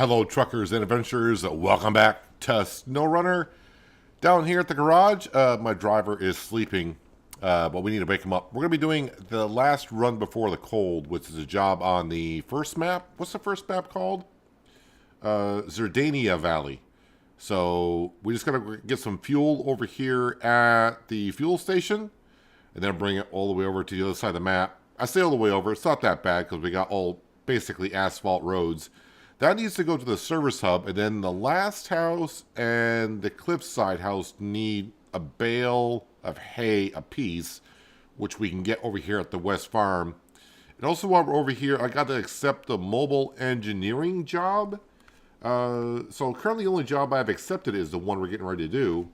Hello, truckers and adventurers. Welcome back to SnowRunner. Down here at the garage, my driver is sleeping, but we need to wake him up. We're going to be doing the last run before the cold, which is a job on the first map. What's the first map called? Zerdania Valley. So we just got to get some fuel over here at the fuel station, and then bring it all the way over to the other side of the map. I say all the way over. It's not that bad because we got all basically asphalt roads. That needs to go to the service hub, and then the last house and the cliffside house need a bale of hay apiece, which we can get over here at the West Farm. And also while we're over here, I got to accept the mobile engineering job. So currently the only job I've accepted is the one we're getting ready to do.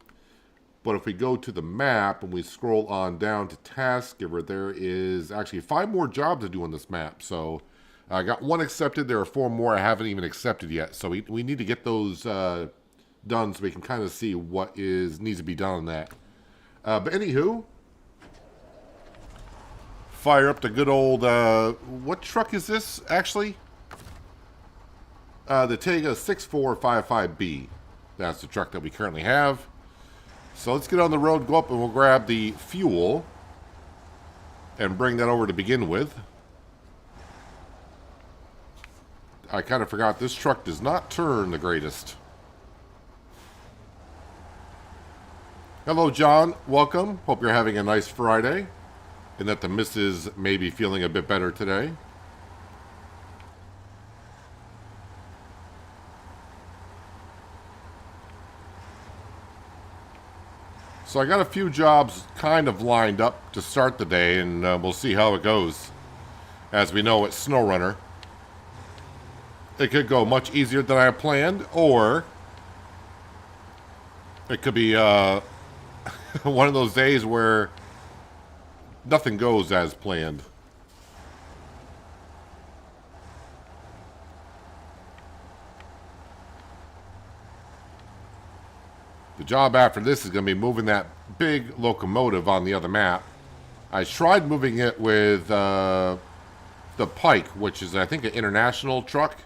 But if we go to the map and we scroll on down to task giver, there is actually 5 more jobs to do on this map. So I got 1 accepted. There are 4 more I haven't even accepted yet. So we need to get those done so we can kind of see what needs to be done on that. But anywho, fire up the good old, what truck is this actually? The Tega 6455B. That's the truck that we currently have. So let's get on the road, go up, and we'll grab the fuel and bring that over to begin with. I kind of forgot this truck does not turn the greatest. Hello, John. Welcome. Hope you're having a nice Friday and that the missus may be feeling a bit better today. So I got a few jobs kind of lined up to start the day, and we'll see how it goes. As we know, it's SnowRunner. It could go much easier than I planned, or it could be one of those days where nothing goes as planned. The job after this is going to be moving that big locomotive on the other map. I tried moving it with the Pike, which is, I think, an international truck.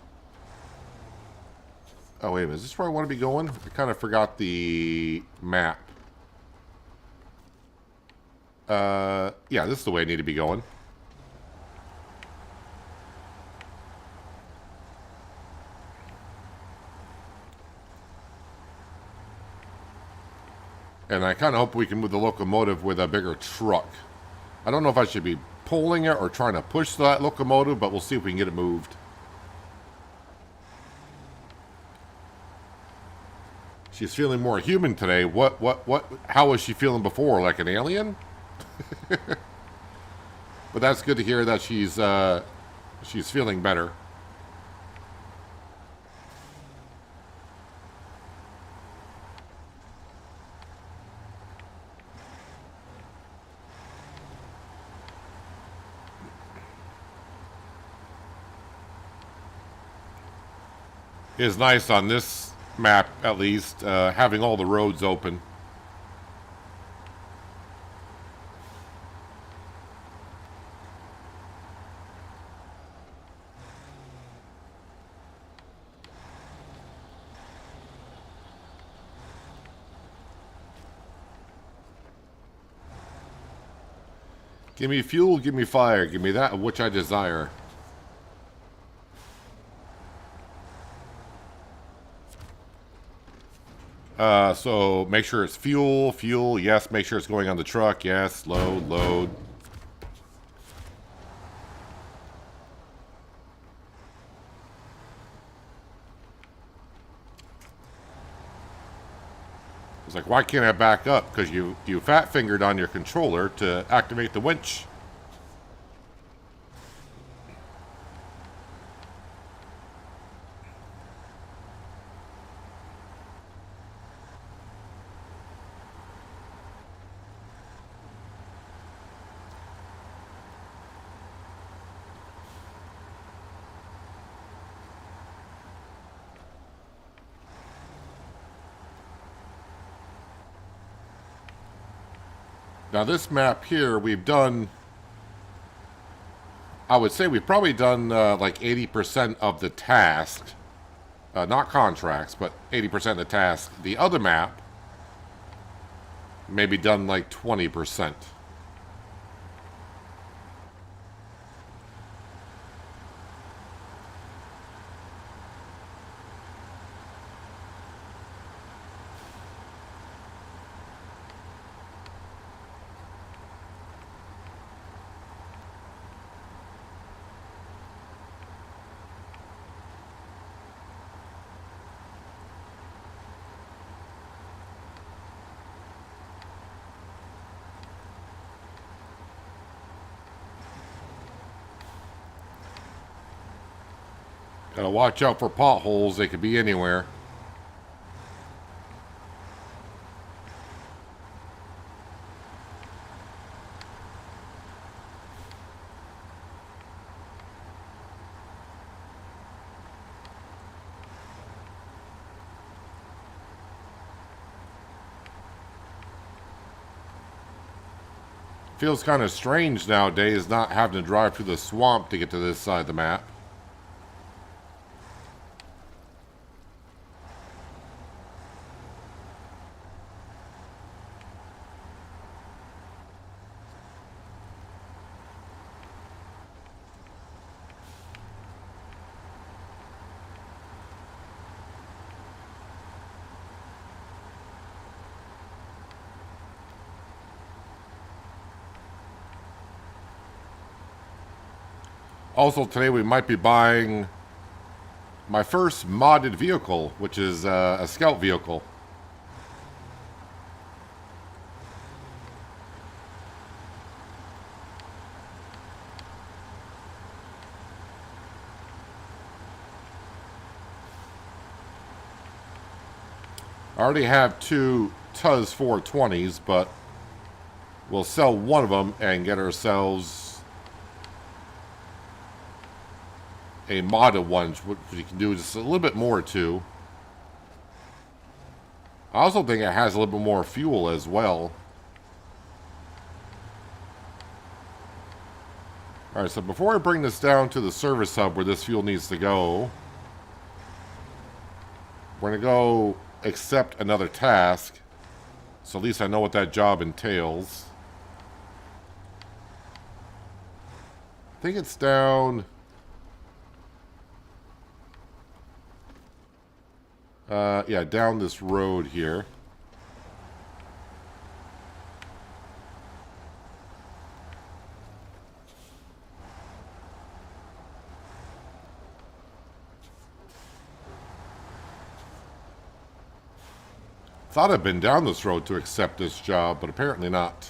Oh, wait a minute. Is this where I want to be going? I kind of forgot the map. Yeah, this is the way I need to be going. And I kind of hope we can move the locomotive with a bigger truck. I don't know if I should be pulling it or trying to push that locomotive, but we'll see if we can get it moved. She's feeling more human today. How was she feeling before? Like an alien? But that's good to hear that she's feeling better. It is nice on this map, at least, having all the roads open. Give me fuel, give me fire, give me that which I desire. So make sure it's fuel, yes. Make sure it's going on the truck, yes. Load. It's like, why can't I back up? Because you fat fingered on your controller to activate the winch. Now this map here, we've done, I would say we've probably done like 80% of the task. not contracts, but 80% of the task. The other map may be done like 20%. Gotta watch out for potholes. They could be anywhere. Feels kind of strange nowadays not having to drive through the swamp to get to this side of the map. Also, today we might be buying my first modded vehicle, which is a scout vehicle. I already have two Tuz 420s, but we'll sell one of them and get ourselves a modded one, which we can do just a little bit more to. I also think it has a little bit more fuel as well. Alright, so before I bring this down to the service hub where this fuel needs to go, we're going to go accept another task. So at least I know what that job entails. I think it's down... yeah, down this road here. Thought I'd been down this road to accept this job, but apparently not.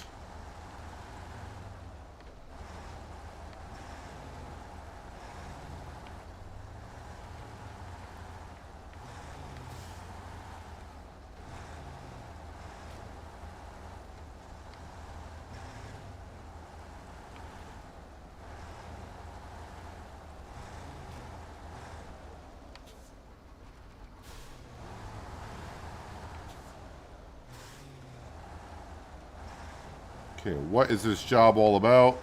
Okay, what is this job all about?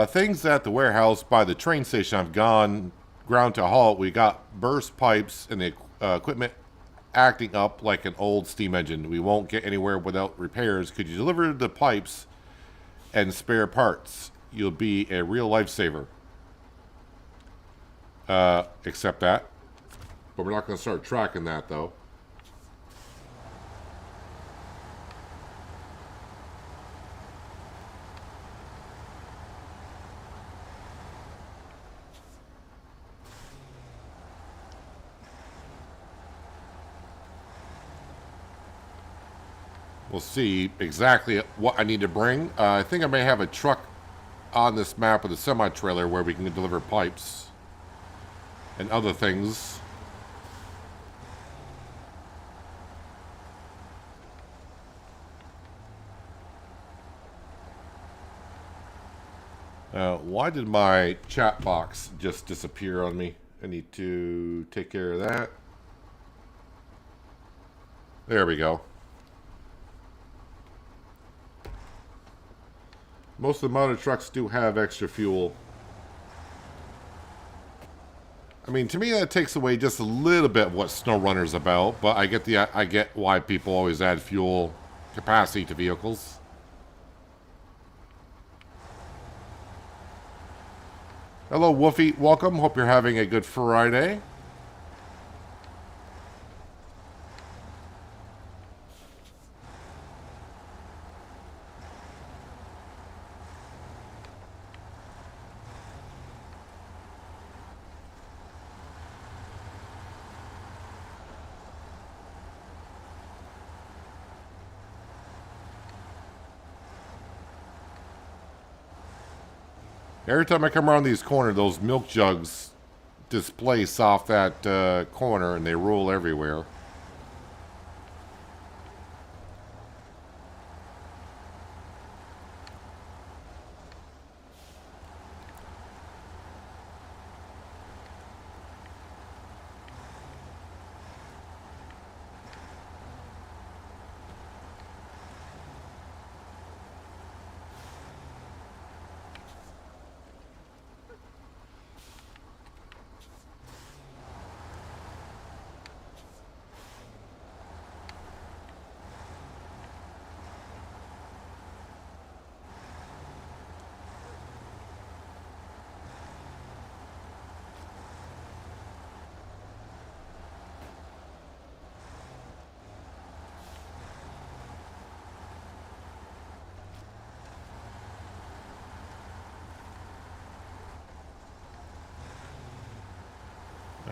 Things at the warehouse by the train station have gone ground to a halt. We got burst pipes and the equipment acting up like an old steam engine. We won't get anywhere without repairs. Could you deliver the pipes and spare parts? You'll be a real lifesaver. Accept that. But we're not going to start tracking that, though. We'll see exactly what I need to bring. I think I may have a truck on this map with a semi-trailer where we can deliver pipes and other things. Why did my chat box just disappear on me? I need to take care of that. There we go. Most of the motor trucks do have extra fuel. I mean, to me, that takes away just a little bit what SnowRunner's about, but I get why people always add fuel capacity to vehicles. Hello, Woofy. Welcome. Hope you're having a good Friday. Every time I come around these corners, those milk jugs displace off that corner and they roll everywhere.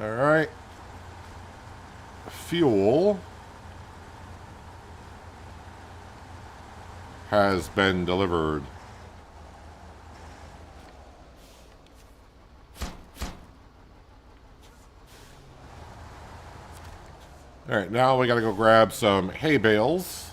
All right. Fuel has been delivered. All right, now we got to go grab some hay bales.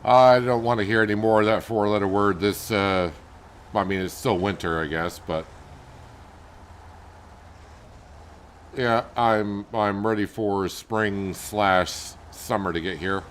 I don't want to hear any more of that four-letter word. I mean, it's still winter, I guess, but yeah, I'm ready for spring/summer to get here.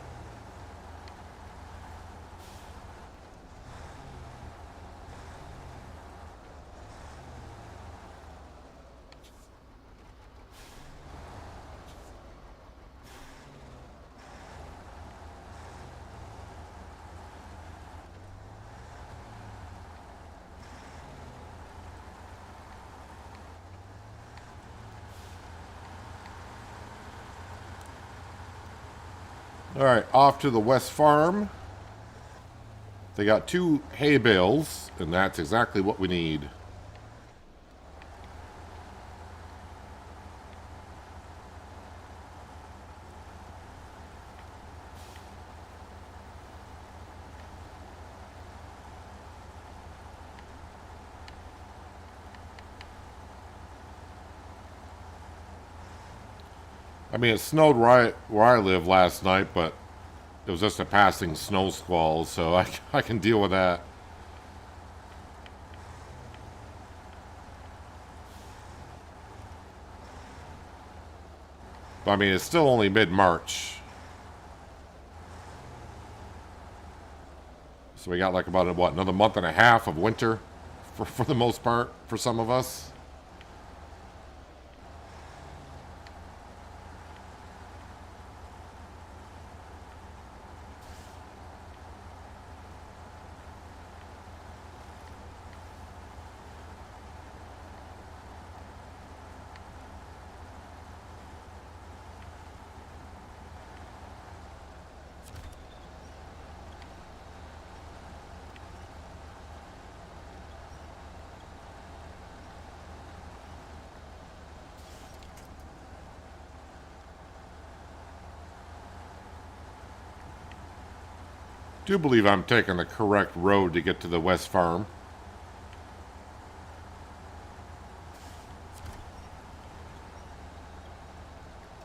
All right, off to the West Farm. They got 2 hay bales, and that's exactly what we need. I mean, it snowed right where I live last night, but it was just a passing snow squall, so I can deal with that. But I mean, it's still only mid-March. So we got like about, what, another month and a half of winter for the most part for some of us. Do believe I'm taking the correct road to get to the West Farm.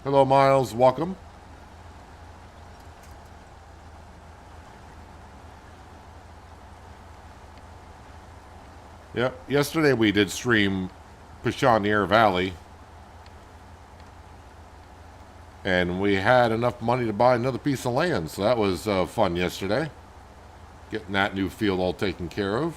Hello, Miles. Welcome. Yep. Yesterday we did stream Pishanier Valley. And we had enough money to buy another piece of land. So that was fun yesterday. Getting that new field all taken care of.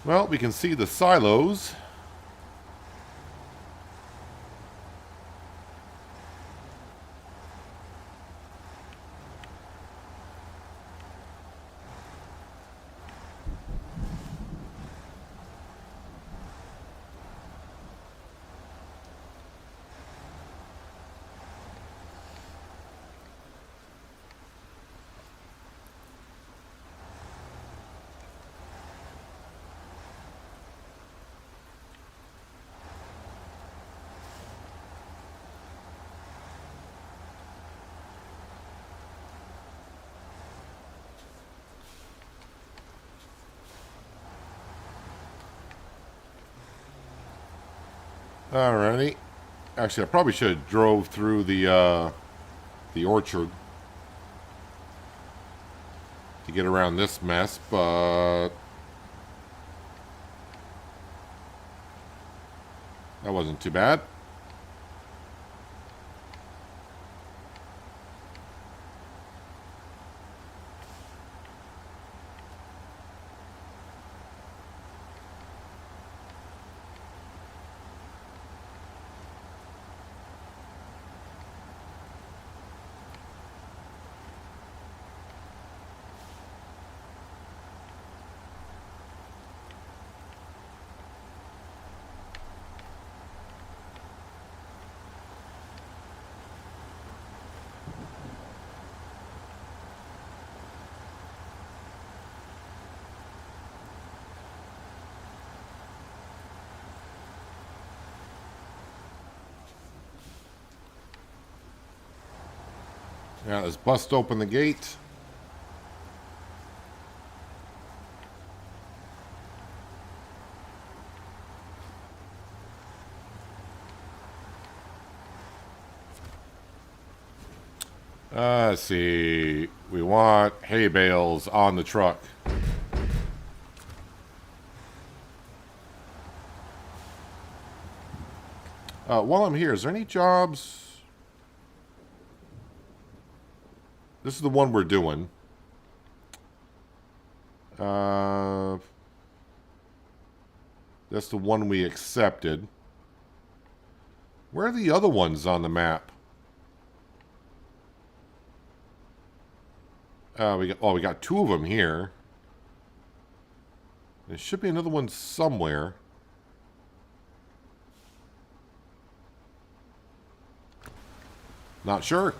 Well, we can see the silos. Alrighty. Actually, I probably should have drove through the orchard to get around this mess, but that wasn't too bad. Yeah, let's bust open the gate. Let's see. We want hay bales on the truck. While I'm here, is there any jobs? This is the one we're doing. That's the one we accepted. Where are the other ones on the map? We got two of them here. There should be another one somewhere. Not sure.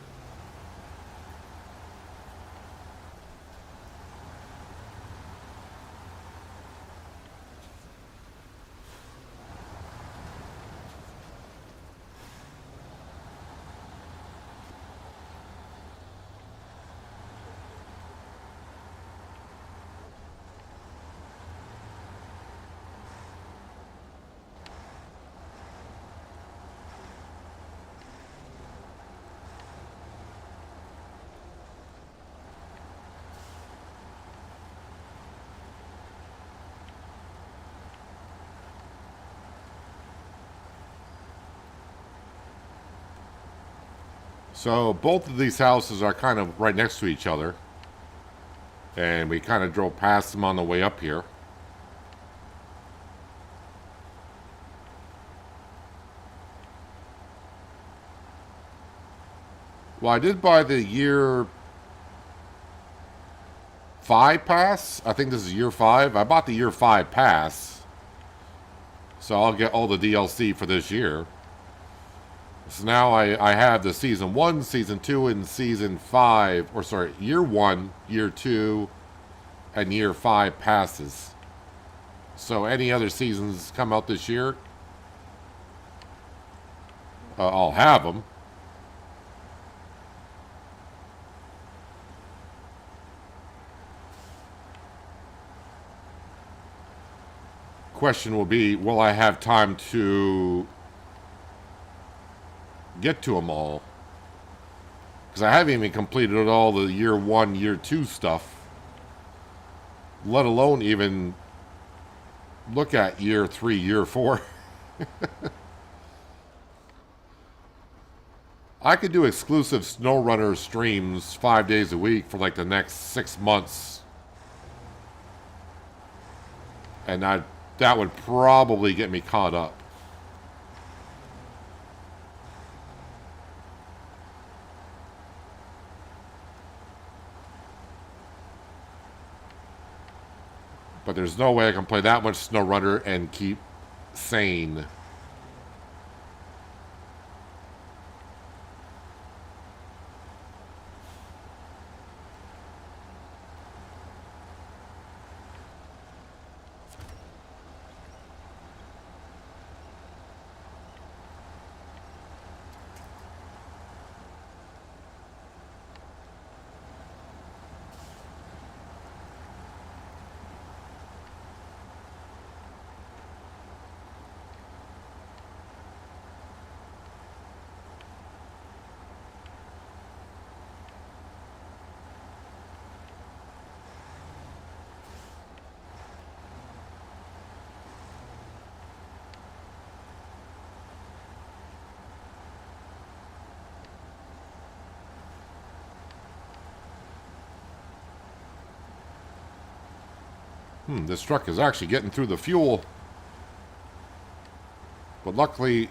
So both of these houses are kind of right next to each other. And we kind of drove past them on the way up here. Well, I did buy the year 5 pass. I think this is year 5. I bought the year 5 pass. So I'll get all the DLC for this year. So now I have the season 1, season 2, and season 5, or sorry, year 1, year 2, and year 5 passes. So any other seasons come out this year, I'll have them. Question will be, will I have time to get to them all? Because I haven't even completed all the year 1, year 2 stuff, let alone even look at year 3, year 4. I could do exclusive SnowRunner streams 5 days a week for like the next 6 months. And that would probably get me caught up. But there's no way I can play that much SnowRunner and keep sane. This truck is actually getting through the fuel. But luckily,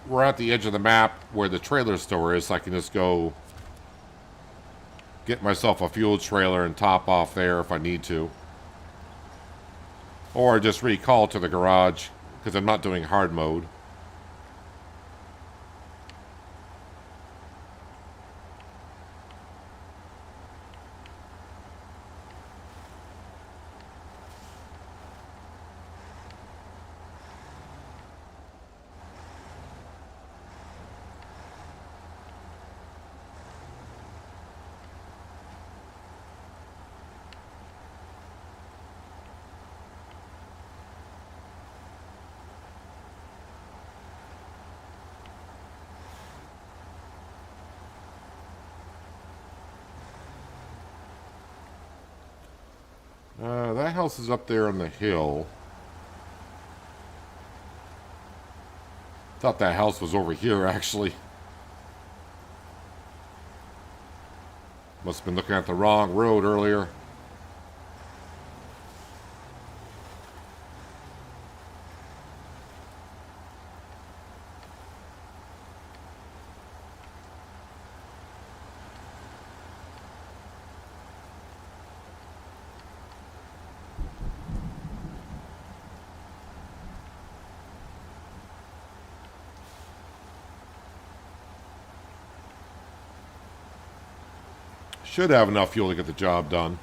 we're at the edge of the map where the trailer store is, so I can just go get myself a fuel trailer and top off there if I need to. Or just recall to the garage, because I'm not doing hard mode. That house is up there on the hill. Thought that house was over here, actually. Must have been looking at the wrong road earlier. Should have enough fuel to get the job done.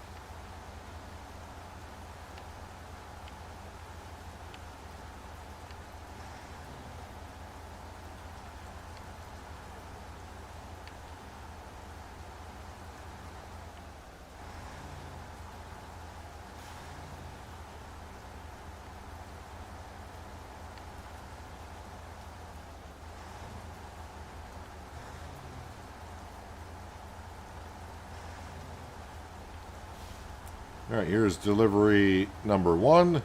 All right, here's delivery number 1. Let's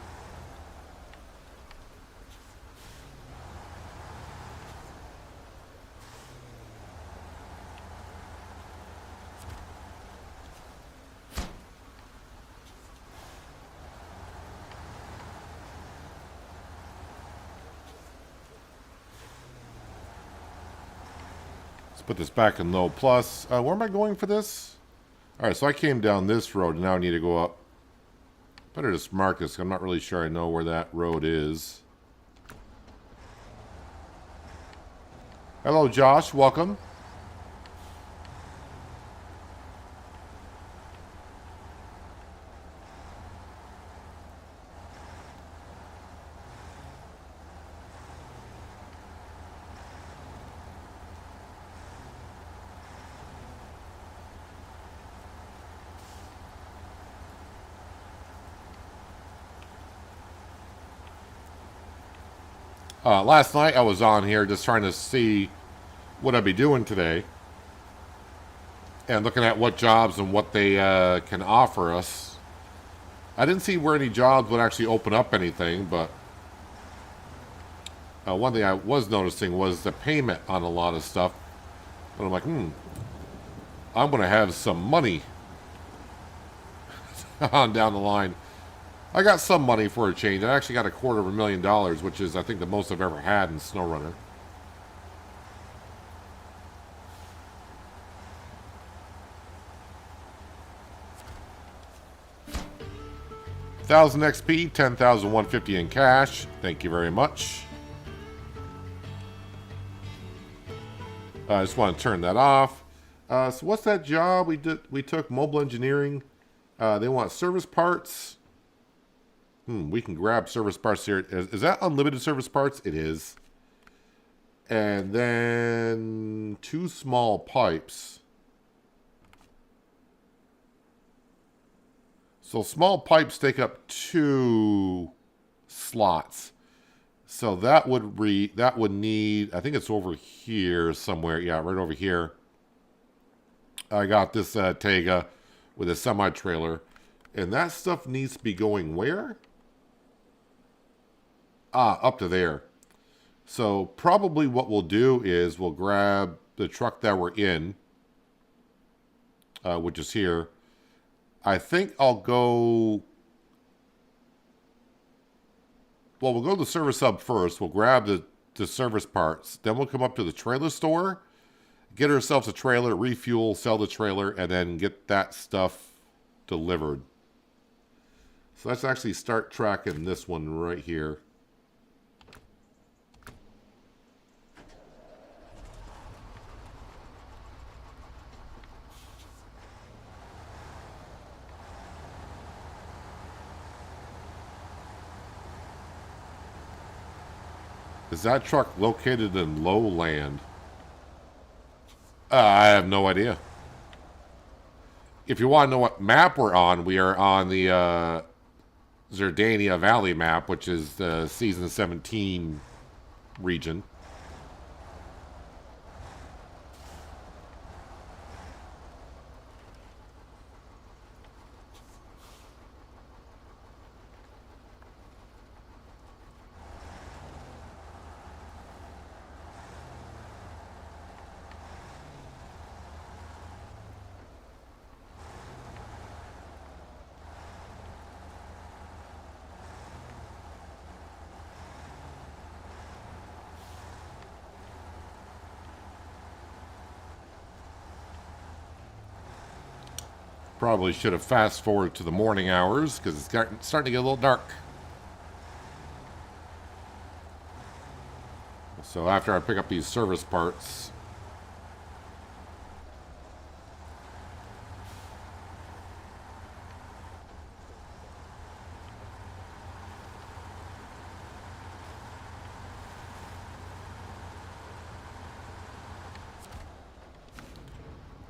put this back in low plus. Where am I going for this? All right, so I came down this road, and now I need to go up. Better just mark this. I'm not really sure I know where that road is. Hello, Josh. Welcome. Last night I was on here just trying to see what I'd be doing today and looking at what jobs and what they can offer us. I didn't see where any jobs would actually open up anything, but one thing I was noticing was the payment on a lot of stuff. But I'm like, I'm going to have some money on down the line. I got some money for a change. I actually got $250,000, which is, I think, the most I've ever had in SnowRunner. $1,000 XP, 10,150 in cash. Thank you very much. I just want to turn that off. So what's that job we did? We took mobile engineering. They want service parts. We can grab service parts here. Is that unlimited service parts? It is. And then 2 small pipes. So small pipes take up 2 slots. So that would need, I think it's over here somewhere. Yeah, right over here. I got this Tega with a semi-trailer. And that stuff needs to be going where? Up to there. So probably what we'll do is we'll grab the truck that we're in, which is here. I think I'll go... Well, we'll go to the service hub first. We'll grab the service parts. Then we'll come up to the trailer store, get ourselves a trailer, refuel, sell the trailer, and then get that stuff delivered. So let's actually start tracking this one right here. Is that truck located in lowland? I have no idea. If you want to know what map we're on, we are on the Zerdania Valley map, which is the Season 17 region. Probably should have fast forwarded to the morning hours because it's starting to get a little dark. So after I pick up these service parts,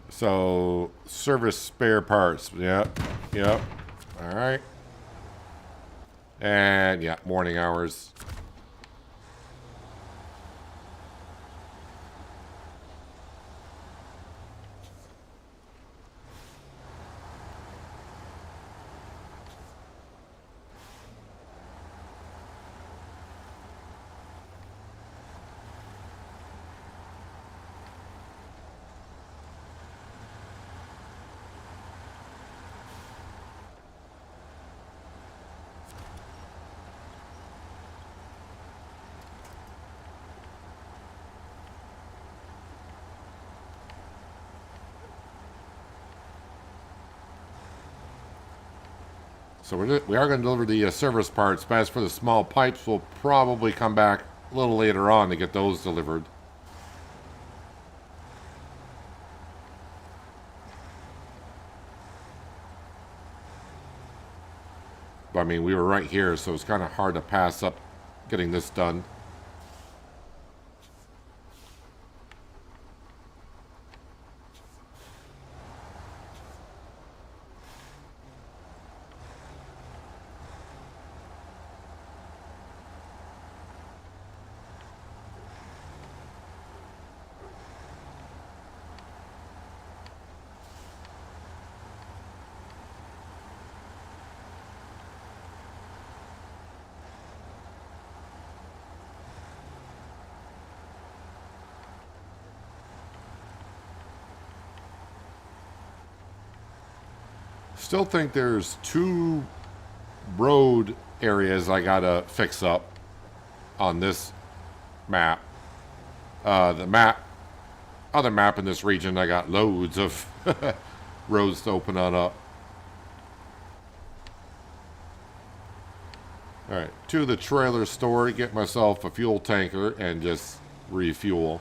so service spare parts. Yep. All right. And yeah, morning hours. So we are going to deliver the service parts, but as for the small pipes, we'll probably come back a little later on to get those delivered. But I mean, we were right here, so it's kind of hard to pass up getting this done. Still think there's 2 road areas I gotta fix up on this map. The other map in this region, I got loads of roads to open on up. Alright, to the trailer store to get myself a fuel tanker and just refuel.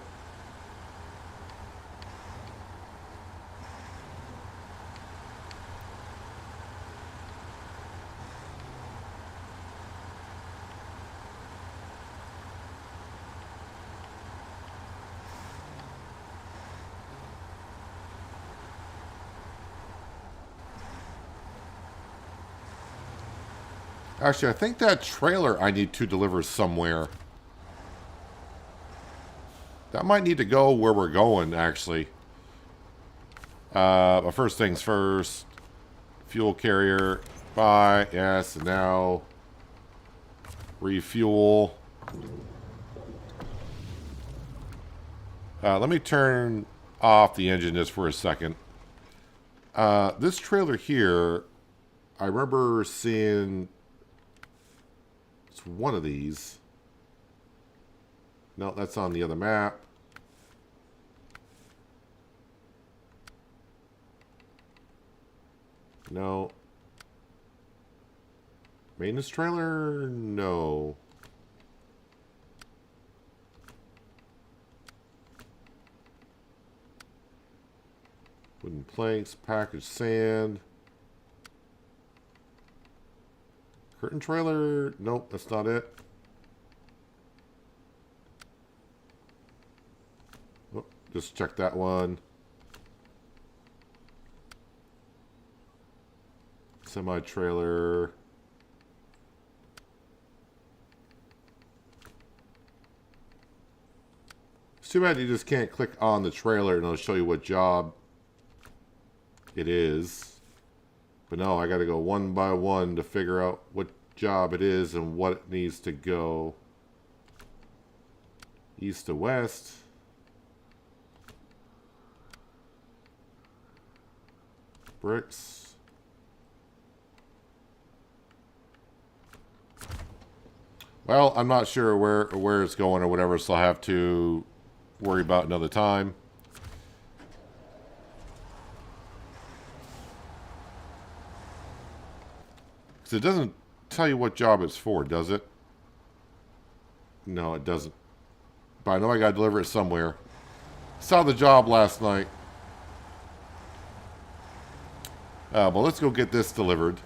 Actually, I think that trailer I need to deliver somewhere. That might need to go where we're going, actually. But first things first. Fuel carrier. Buy. Yes, and now refuel. Let me turn off the engine just for a second. This trailer here, I remember seeing... It's one of these. No, that's on the other map. No. Maintenance trailer? No. Wooden planks, packaged sand. Curtain trailer? Nope, that's not it. Oh, just check that one. Semi-trailer. It's too bad you just can't click on the trailer and it'll show you what job it is. But no, I gotta go one by one to figure out what job it is and what it needs to go. East to west. Bricks. Well, I'm not sure where it's going or whatever, so I'll have to worry about another time. Because it doesn't tell you what job it's for, does it? No, it doesn't. But I know I gotta deliver it somewhere. Saw the job last night. Well, let's go get this delivered.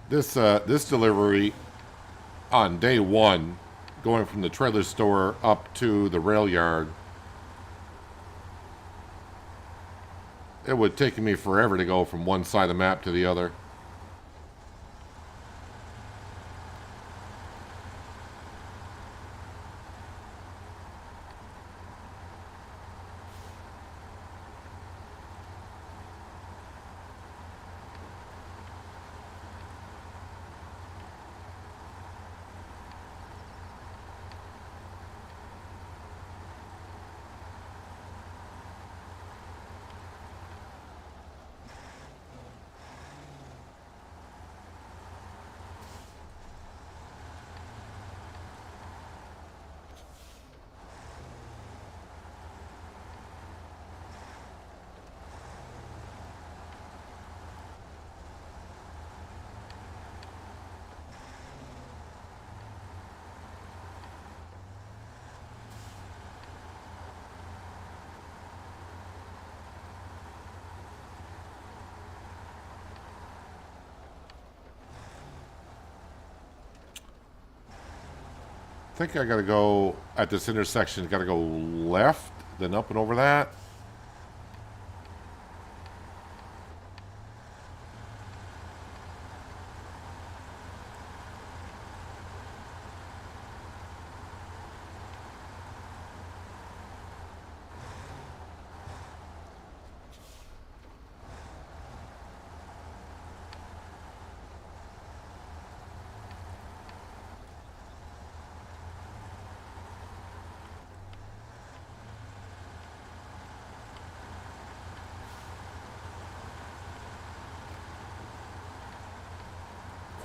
This delivery on day 1, going from the trailer store up to the rail yard, it would take me forever to go from one side of the map to the other. I think I gotta go at this intersection, gotta go left, then up and over that.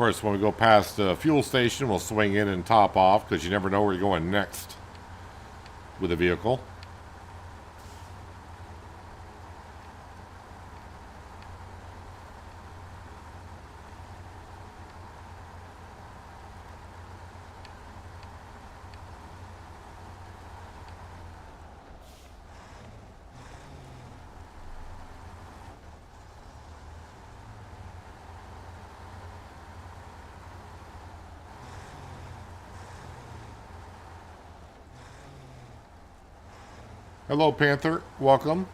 course, when we go past the fuel station, we'll swing in and top off because you never know where you're going next with a vehicle. Hello, Panther. Welcome.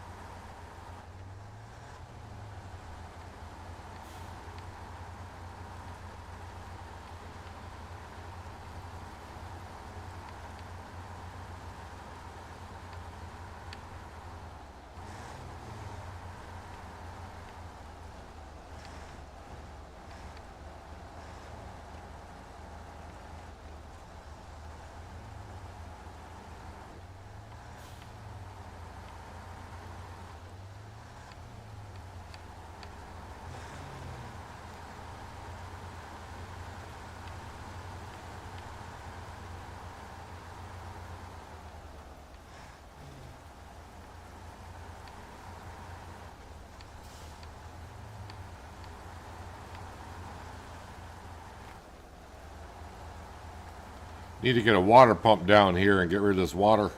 Need to get a water pump down here and get rid of this water.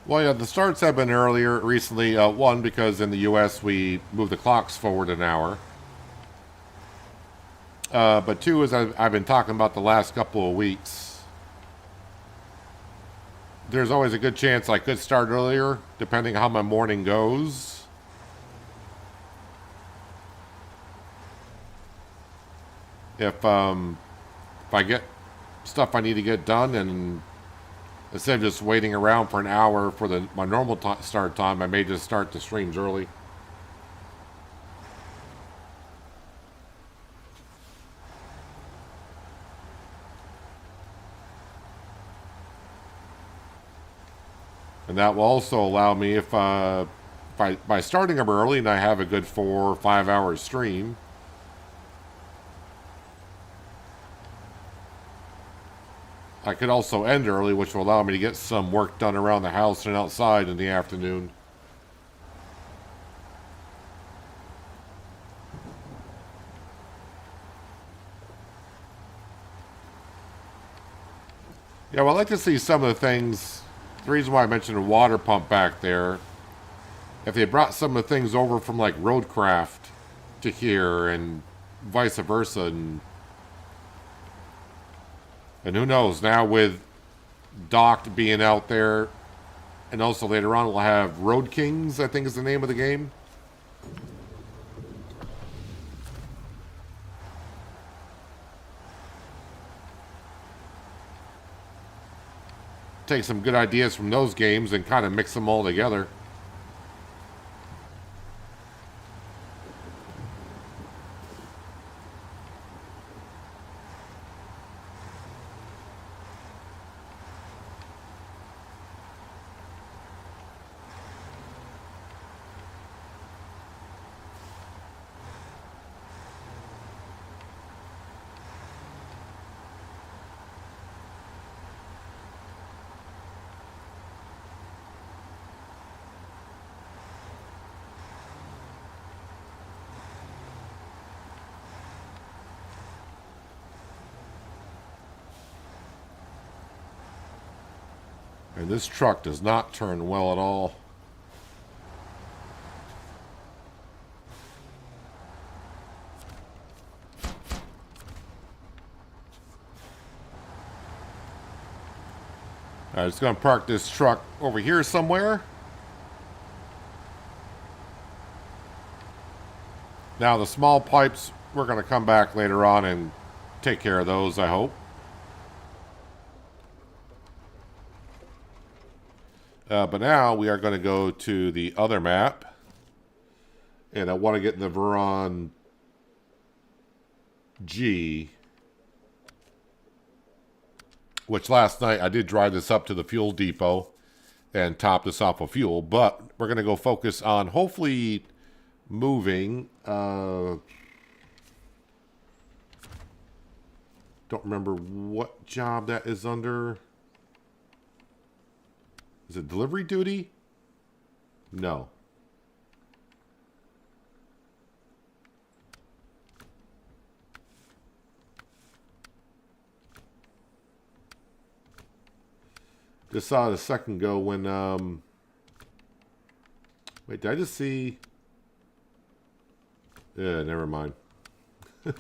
Well, yeah, the starts have been earlier recently. One, because in the U.S. we moved the clocks forward an hour. But two, as I've been talking about the last couple of weeks, there's always a good chance I could start earlier, depending how my morning goes. If I get stuff I need to get done, and instead of just waiting around for an hour for my normal start time, I may just start the streams early. And that will also allow me, if by starting them early and I have a good 4 or 5 hour stream, I could also end early, which will allow me to get some work done around the house and outside in the afternoon. Yeah, well, I'd like to see some of the things. The reason why I mentioned a water pump back there, if they brought some of the things over from like Roadcraft to here and vice versa, and who knows, now with Docked being out there, and also later on we'll have Road Kings, I think is the name of the game. Take some good ideas from those games and kind of mix them all together. And this truck does not turn well at all. I'm just going to park this truck over here somewhere. Now the small pipes, we're going to come back later on and take care of those, I hope. But now we are going to go to the other map. And I want to get in the Veron G. Which last night I did drive this up to the fuel depot and top this off with fuel. But we're going to go focus on hopefully moving. Don't remember what job that is under. Is it delivery duty? No. Just saw it a second ago when, wait, did I just see? Yeah, never mind.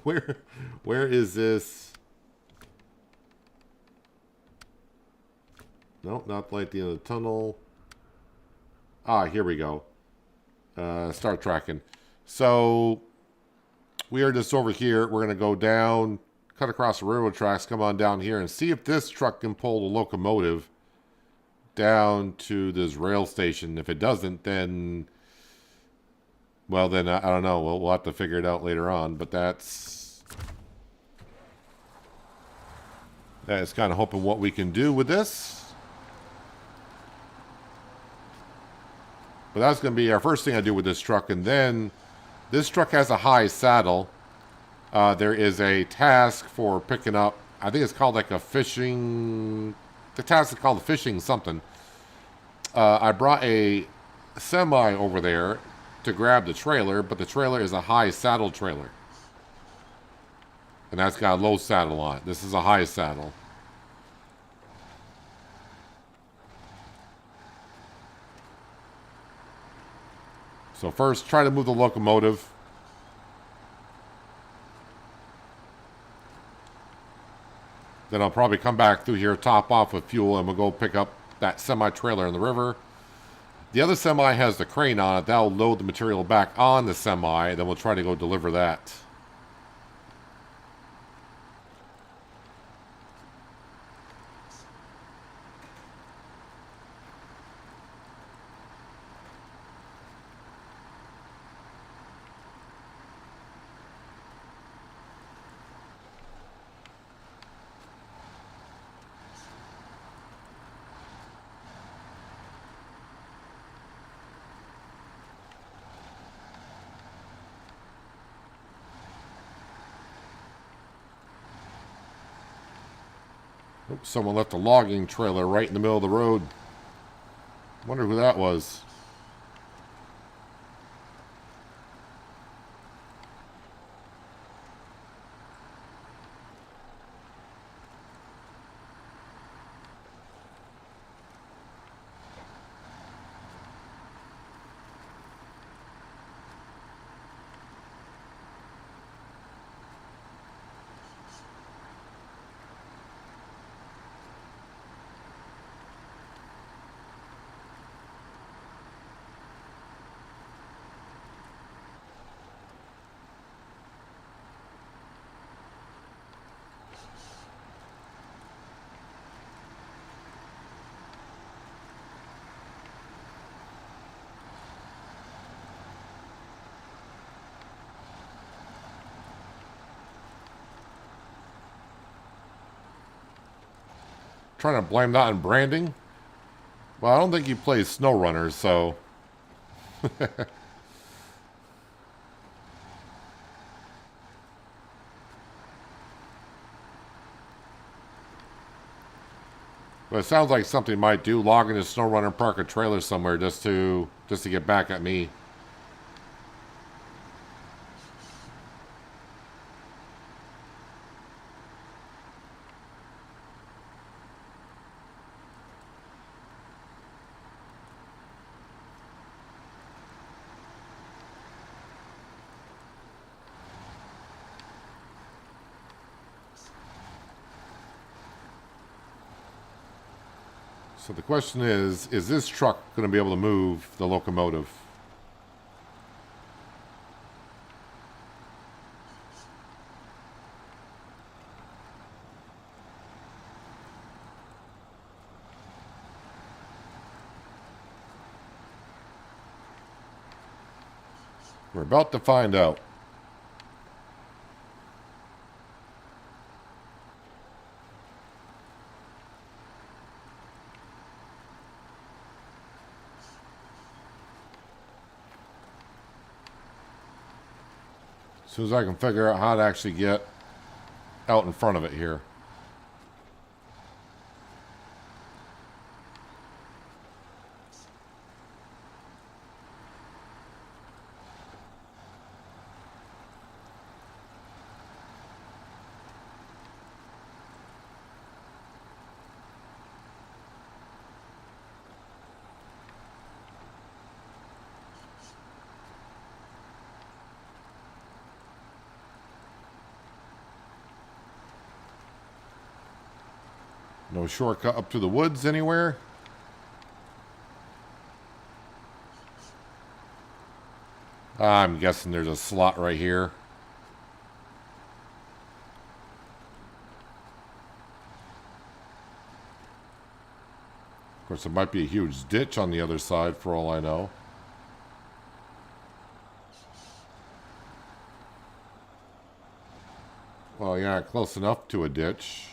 Where is this? No, not like the end of the tunnel. Ah, here we go. Start tracking. So we are just over here. We're going to go down, cut across the railroad tracks, come on down here and see if this truck can pull the locomotive down to this rail station. If it doesn't, then, well, then I don't know. We'll have to figure it out later on. But that's kind of hoping what we can do with this. But that's going to be our first thing I do with this truck. And then this truck has a high saddle. There is a task for picking up, I think it's called like a fishing, the task is called fishing something. I brought a semi over there to grab the trailer, but the trailer is a high saddle trailer. And that's got a low saddle on it. This is a high saddle. So first, try to move the locomotive. Then I'll probably come back through here, top off with fuel, and we'll go pick up that semi-trailer in the river. The other semi has the crane on it. That'll load the material back on the semi, then we'll try to go deliver that. Oops, someone left a logging trailer right in the middle of the road. Wonder who that was. Trying to blame that on branding? Well, I don't think he plays SnowRunner, so... But it sounds like something he might do, log into SnowRunner and park a trailer somewhere just to get back at me. So the question is this truck going to be able to move the locomotive? We're about to find out. As soon as I can figure out how to actually get out in front of it here. No shortcut up to the woods anywhere. I'm guessing there's a slot right here. Of course, there might be a huge ditch on the other side for all I know. Well, you're not close enough to a ditch.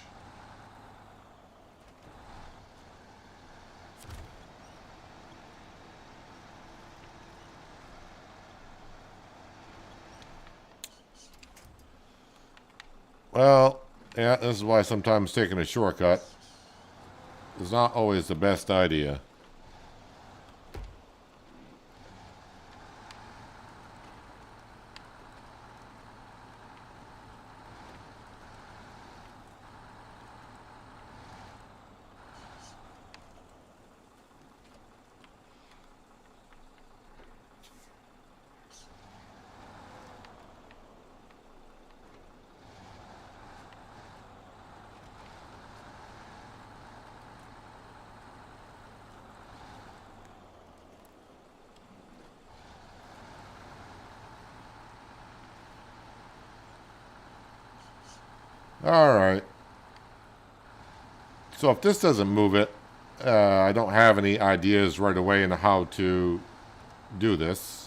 Well, yeah, this is why sometimes taking a shortcut is not always the best idea. Alright. So if this doesn't move it, I don't have any ideas right away on how to do this.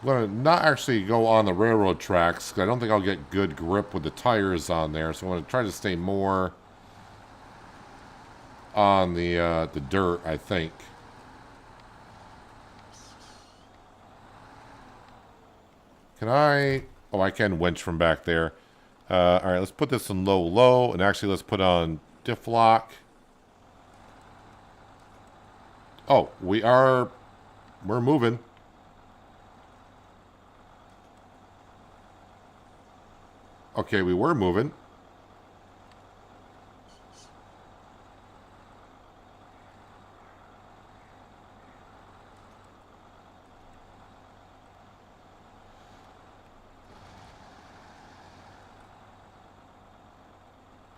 I'm going to not actually go on the railroad tracks, because I don't think I'll get good grip with the tires on there. So I'm going to try to stay more on the dirt, I think. Can I... Oh, I can winch from back there. Alright, let's put this in low, low. And actually, let's put on diff lock. Oh, we're moving. Okay, we were moving.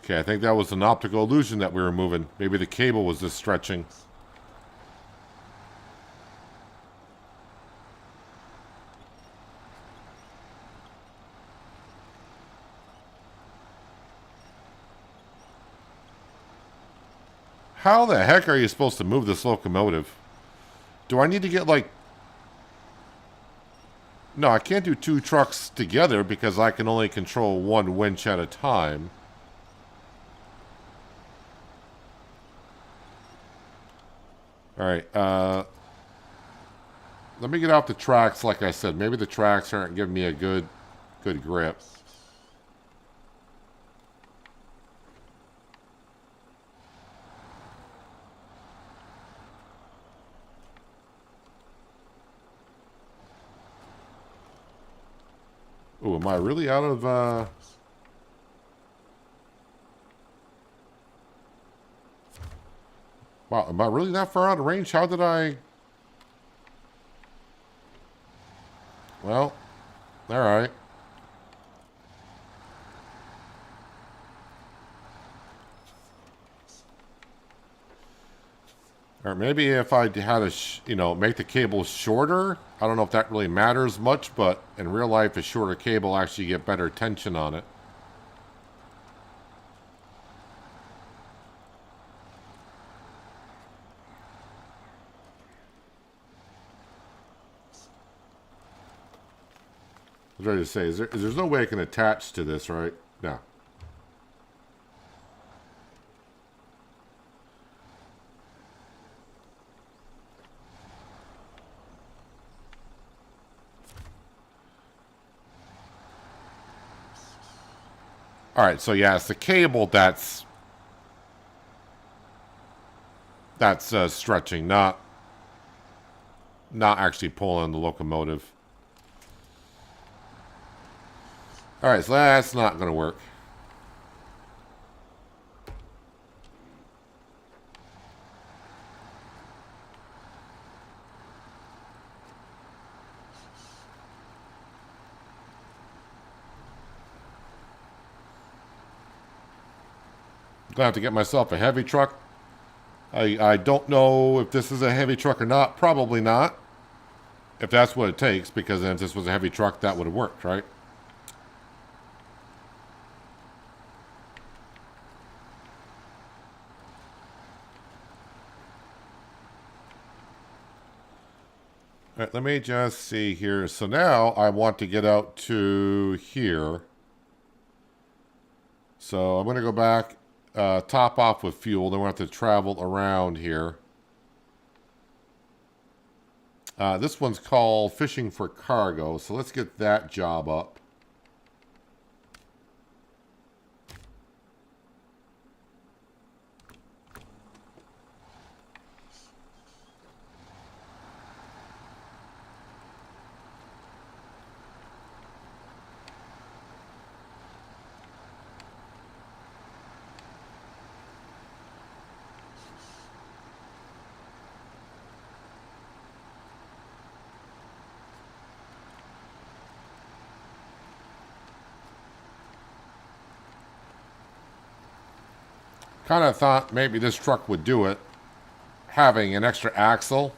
Okay, I think that was an optical illusion that we were moving. Maybe the cable was just stretching. How the heck are you supposed to move this locomotive? Do I need to get, like... No, I can't do two trucks together because I can only control one winch at a time. Alright, let me get off the tracks, like I said. Maybe the tracks aren't giving me a good grip. Oh, am I really out of, Wow, am I really that far out of range? How did I... Well, alright. Or maybe if I had a, you know, make the cable shorter. I don't know if that really matters much, but in real life, a shorter cable actually get better tension on it. I was ready to say, there's no way I can attach to this, right? No. All right, so yeah, it's the cable that's stretching, not actually pulling the locomotive. All right, so that's not going to work. I'm going to have to get myself a heavy truck. I don't know if this is a heavy truck or not. Probably not. If that's what it takes, because then if this was a heavy truck, that would have worked, right? All right, let me just see here. So now I want to get out to here. So I'm going to go back, top off with fuel. Then we'll have to travel around here. This one's called Fishing for Cargo. So let's get that job up. Kind of thought maybe this truck would do it. Having an extra axle,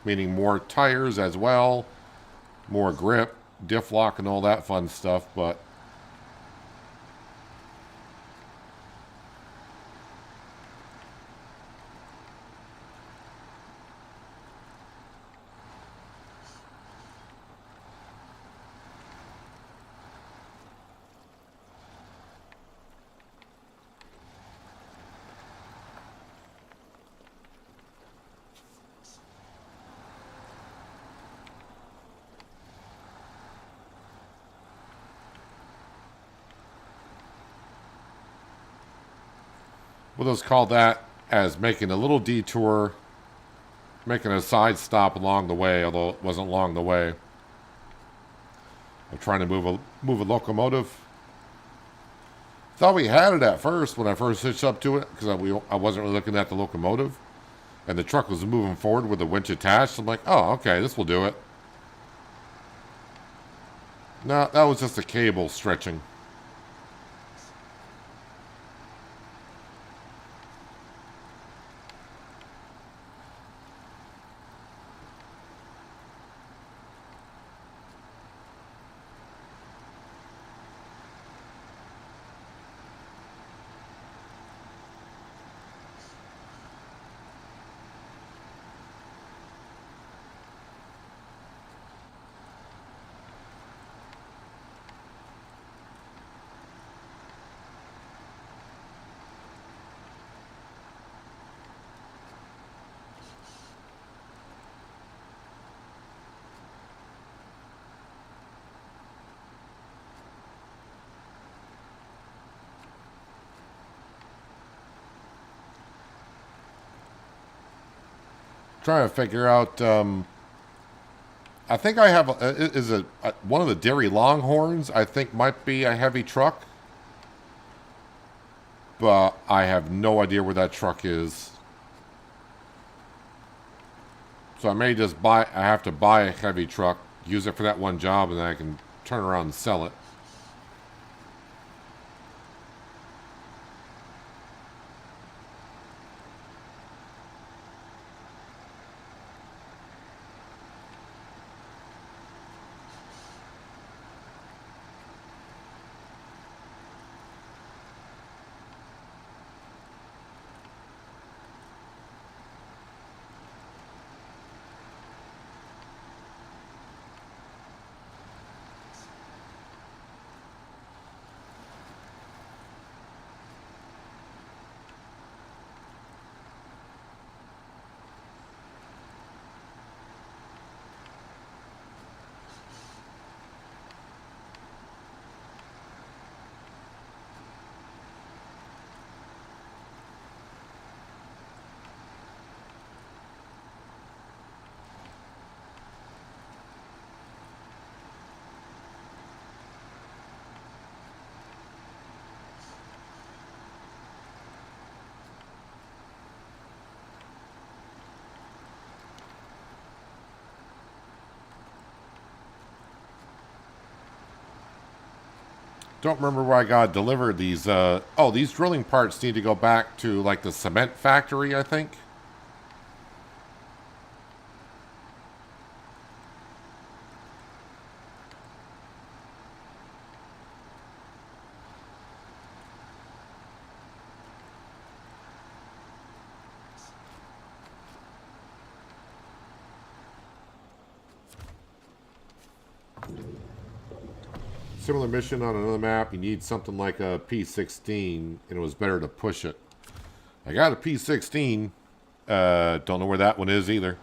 meaning more tires as well, more grip, diff lock, and all that fun stuff, but we'll just call that as making a little detour, making a side stop along the way, although it wasn't along the way. I'm trying to move a locomotive. Thought we had it at first when I first hitched up to it, because I wasn't really looking at the locomotive, and the truck was moving forward with the winch attached. I'm like, oh, okay, this will do it. No, that was just a cable stretching. Trying to figure out. I think I have. Is it one of the dairy Longhorns? I think might be a heavy truck, but I have no idea where that truck is. So I may just buy. I have to buy a heavy truck, use it for that one job, and then I can turn around and sell it. Don't remember where I got delivered these. Oh, these drilling parts need to go back to like the cement factory, I think. Similar mission on another map. You need something like a P16, and it was better to push it. I got a P16. Don't know where that one is either.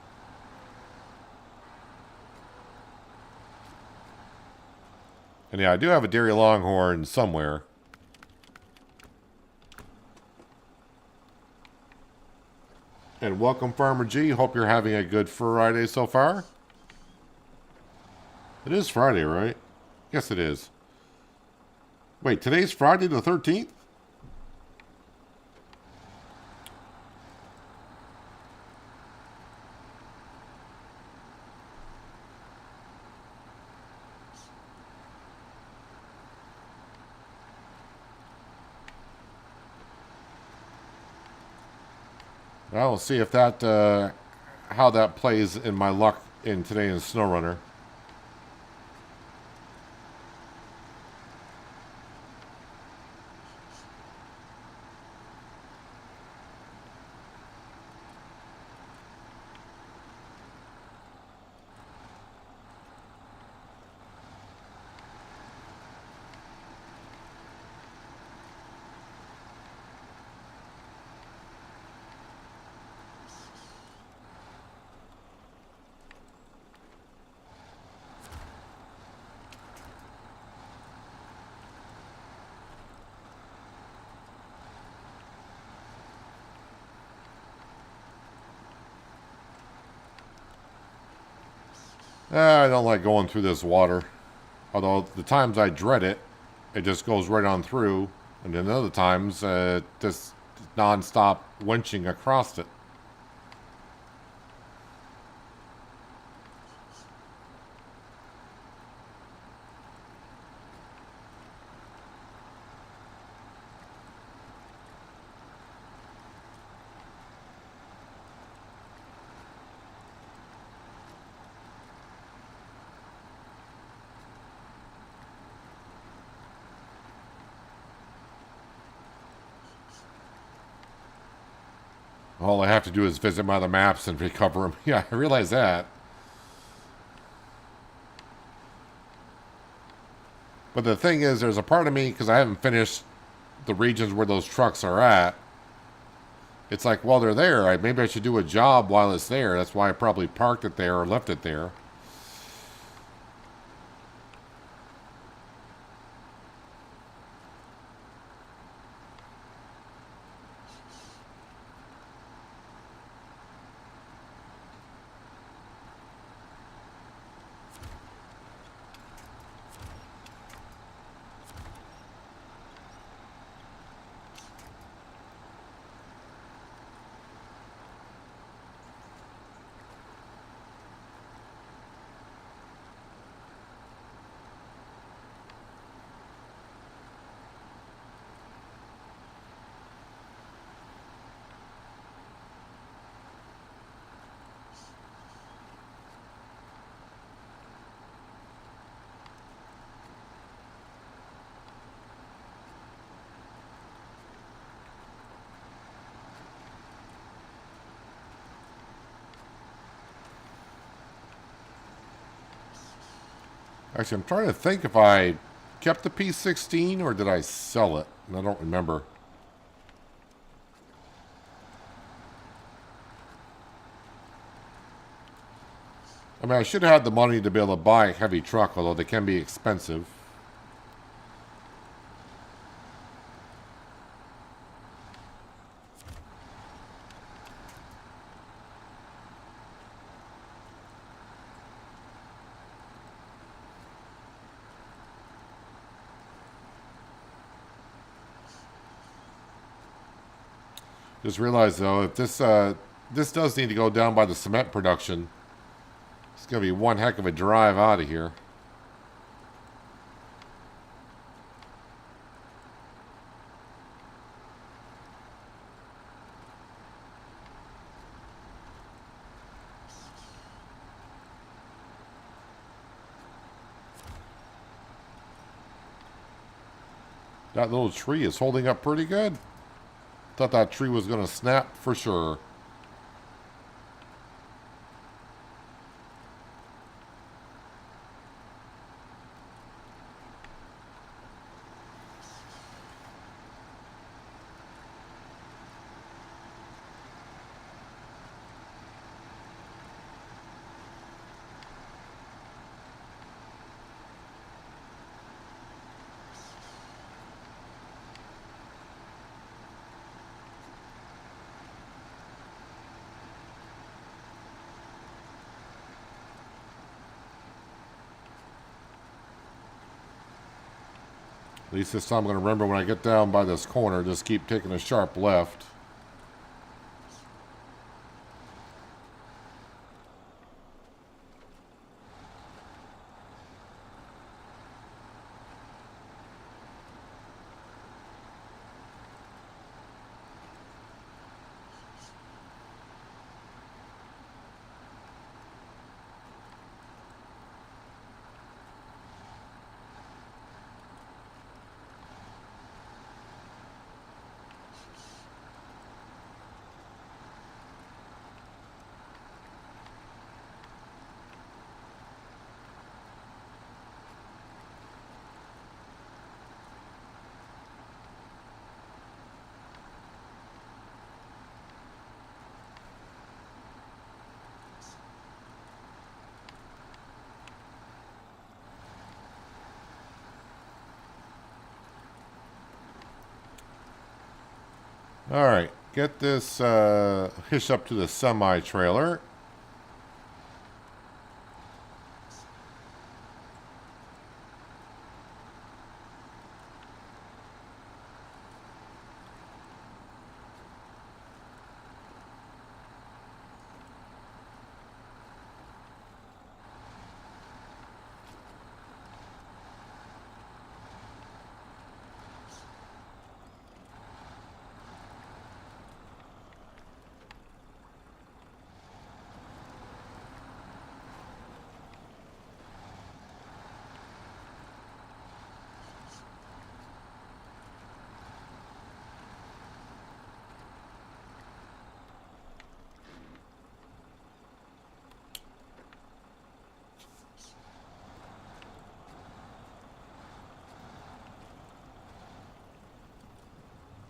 And yeah, I do have a dairy longhorn somewhere. And welcome, Farmer G. Hope you're having a good Friday so far. It is Friday, right? Yes, it is. Wait, today's Friday the 13th? Well, we'll see if that, how that plays in my luck in today in SnowRunner. I don't like going through this water. Although the times I dread it, it just goes right on through. And then other times, just non-stop winching across it. All I have to do is visit my other maps and recover them. Yeah, I realize that. But the thing is, there's a part of me, because I haven't finished the regions where those trucks are at. It's like, well, they're there. Maybe I should do a job while it's there. That's why I probably parked it there or left it there. Actually, I'm trying to think if I kept the P16 or did I sell it? And I don't remember. I mean, I should have had the money to be able to buy a heavy truck, although they can be expensive. Just realized though, if this does need to go down by the cement production, it's gonna be one heck of a drive out of here. That little tree is holding up pretty good. Thought that tree was going to snap for sure. At least this time I'm going to remember when I get down by this corner, just keep taking a sharp left. Alright, get this hitched up to the semi-trailer.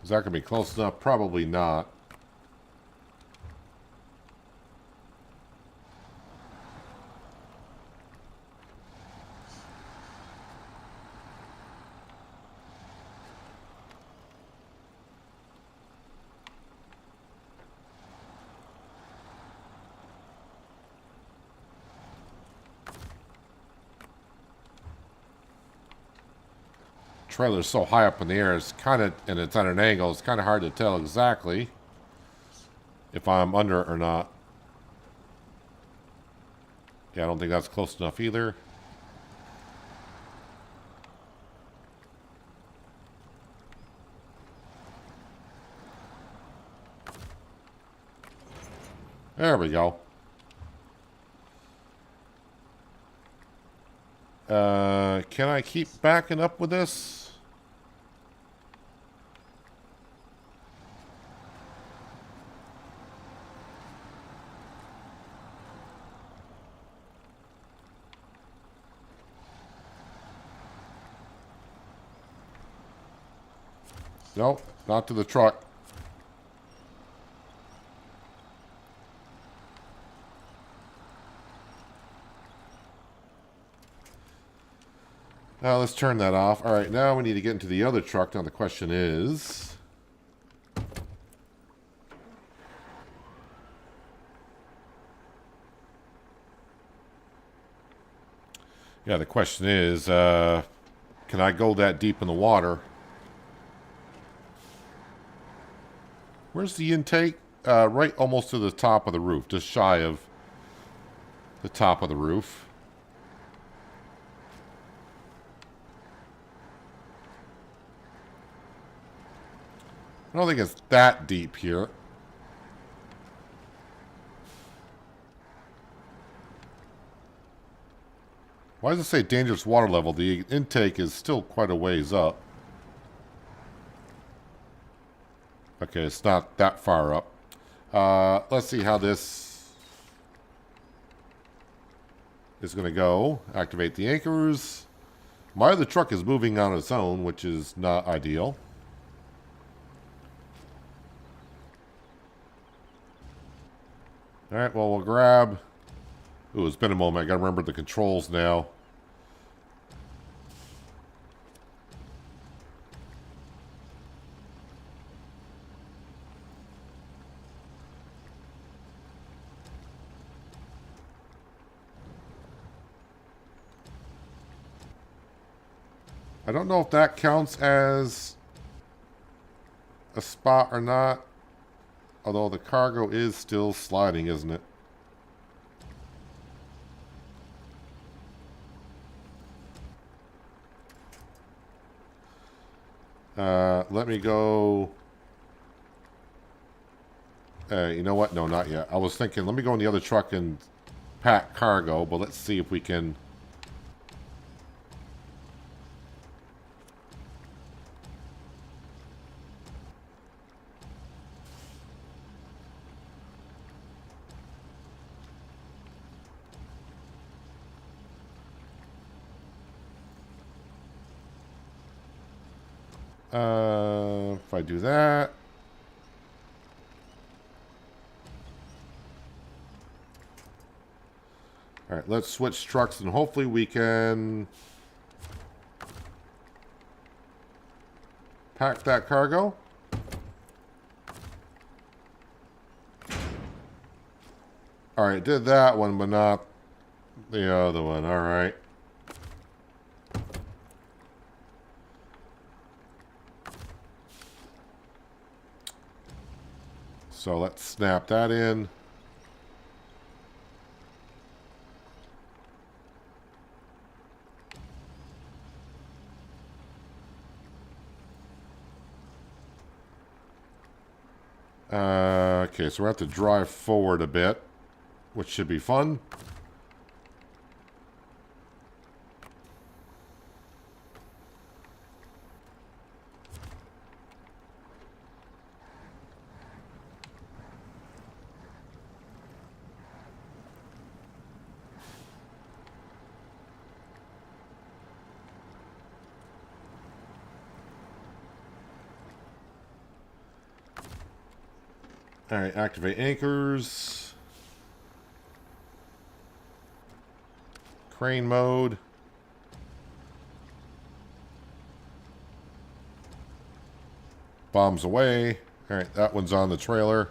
Is that going to be close enough? Probably not. Trailer's so high up in the air, it's kind of, and it's at an angle, it's kind of hard to tell exactly if I'm under it or not. Yeah, I don't think that's close enough either. There we go. Can I keep backing up with this? Nope, not to the truck. Now let's turn that off. All right, now we need to get into the other truck. Now the question is... Yeah, the question is, can I go that deep in the water? Where's the intake? Right almost to the top of the roof, just shy of the top of the roof. I don't think it's that deep here. Why does it say dangerous water level? The intake is still quite a ways up. Okay, it's not that far up. Let's see how this is going to go. Activate the anchors. My other truck is moving on its own, which is not ideal. Alright, well, we'll grab... Ooh, it's been a moment. I gotta remember the controls now. I don't know if that counts as a spot or not. Although the cargo is still sliding, isn't it? Let me go... you know what? No, not yet. I was thinking, let me go in the other truck and pack cargo, but let's see if we can... if I do that... Alright, let's switch trucks and hopefully we can pack that cargo. Alright, did that one, but not the other one. Alright. So let's snap that in. Okay, so we have to drive forward a bit, which should be fun. Alright, activate anchors. Crane mode. Bombs away. Alright, that one's on the trailer.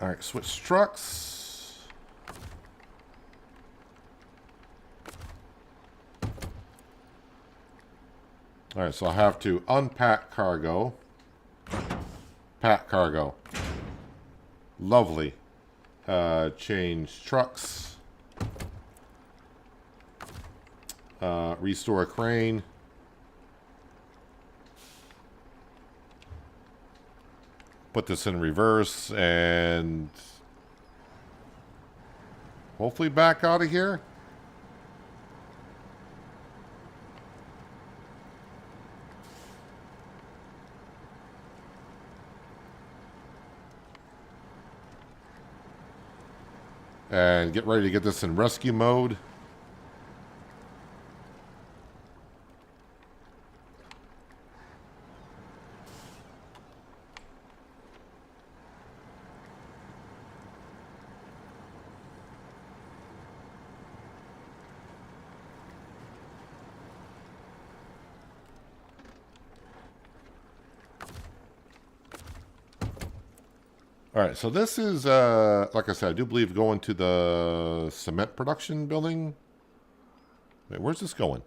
Alright, switch trucks. Alright, so I'll have to unpack cargo. Pack cargo. Lovely. Change trucks. Restore crane. Put this in reverse and hopefully back out of here. And get ready to get this in rescue mode. All right, so this is, like I said, I do believe going to the cement production building. Wait, where's this going?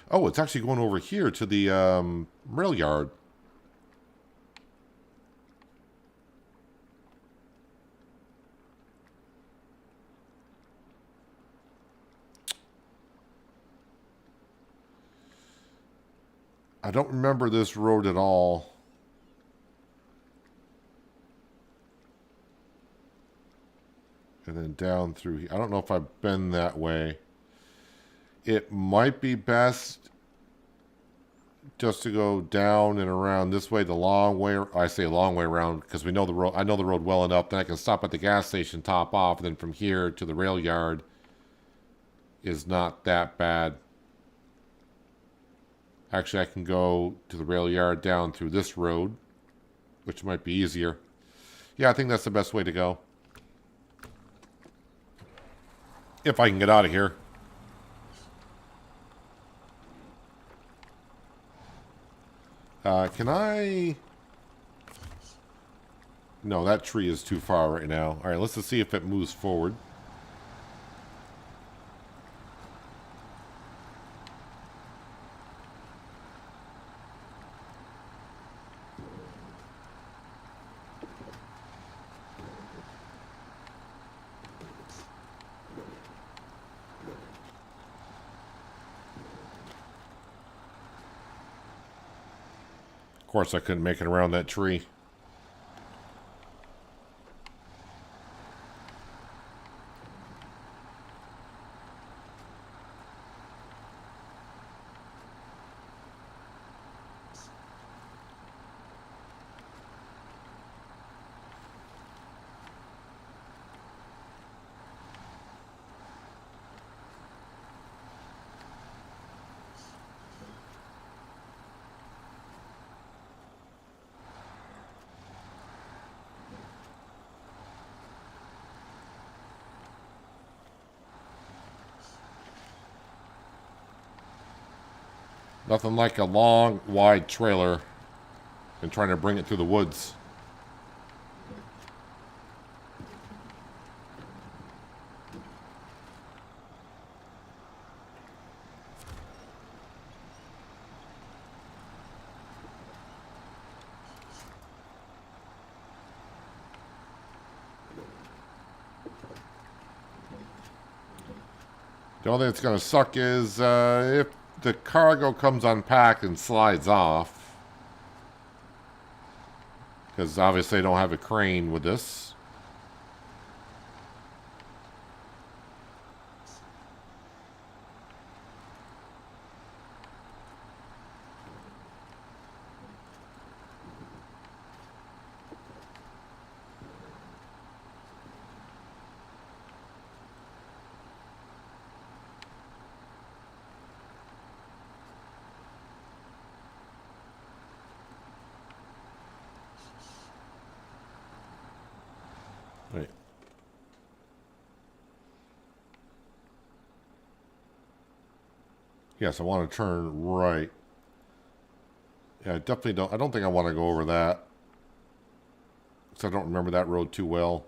Oh, it's actually going over here to the rail yard. I don't remember this road at all. And then down through here. I don't know if I've been that way. It might be best just to go down and around this way, the long way. I say long way around because we know the road. I know the road well enough that I can stop at the gas station, top off, and then from here to the rail yard is not that bad. Actually, I can go to the rail yard down through this road, which might be easier. Yeah, I think that's the best way to go. If I can get out of here. Can I... No, that tree is too far right now. Alright, let's just see if it moves forward. Of course, I couldn't make it around that tree. Nothing like a long, wide trailer and trying to bring it through the woods. The only thing that's going to suck is if the cargo comes unpacked and slides off. Because obviously I don't have a crane with this. Wait. Yes, I want to turn right. Yeah, I definitely don't. I don't think I want to go over that. Because I don't remember that road too well.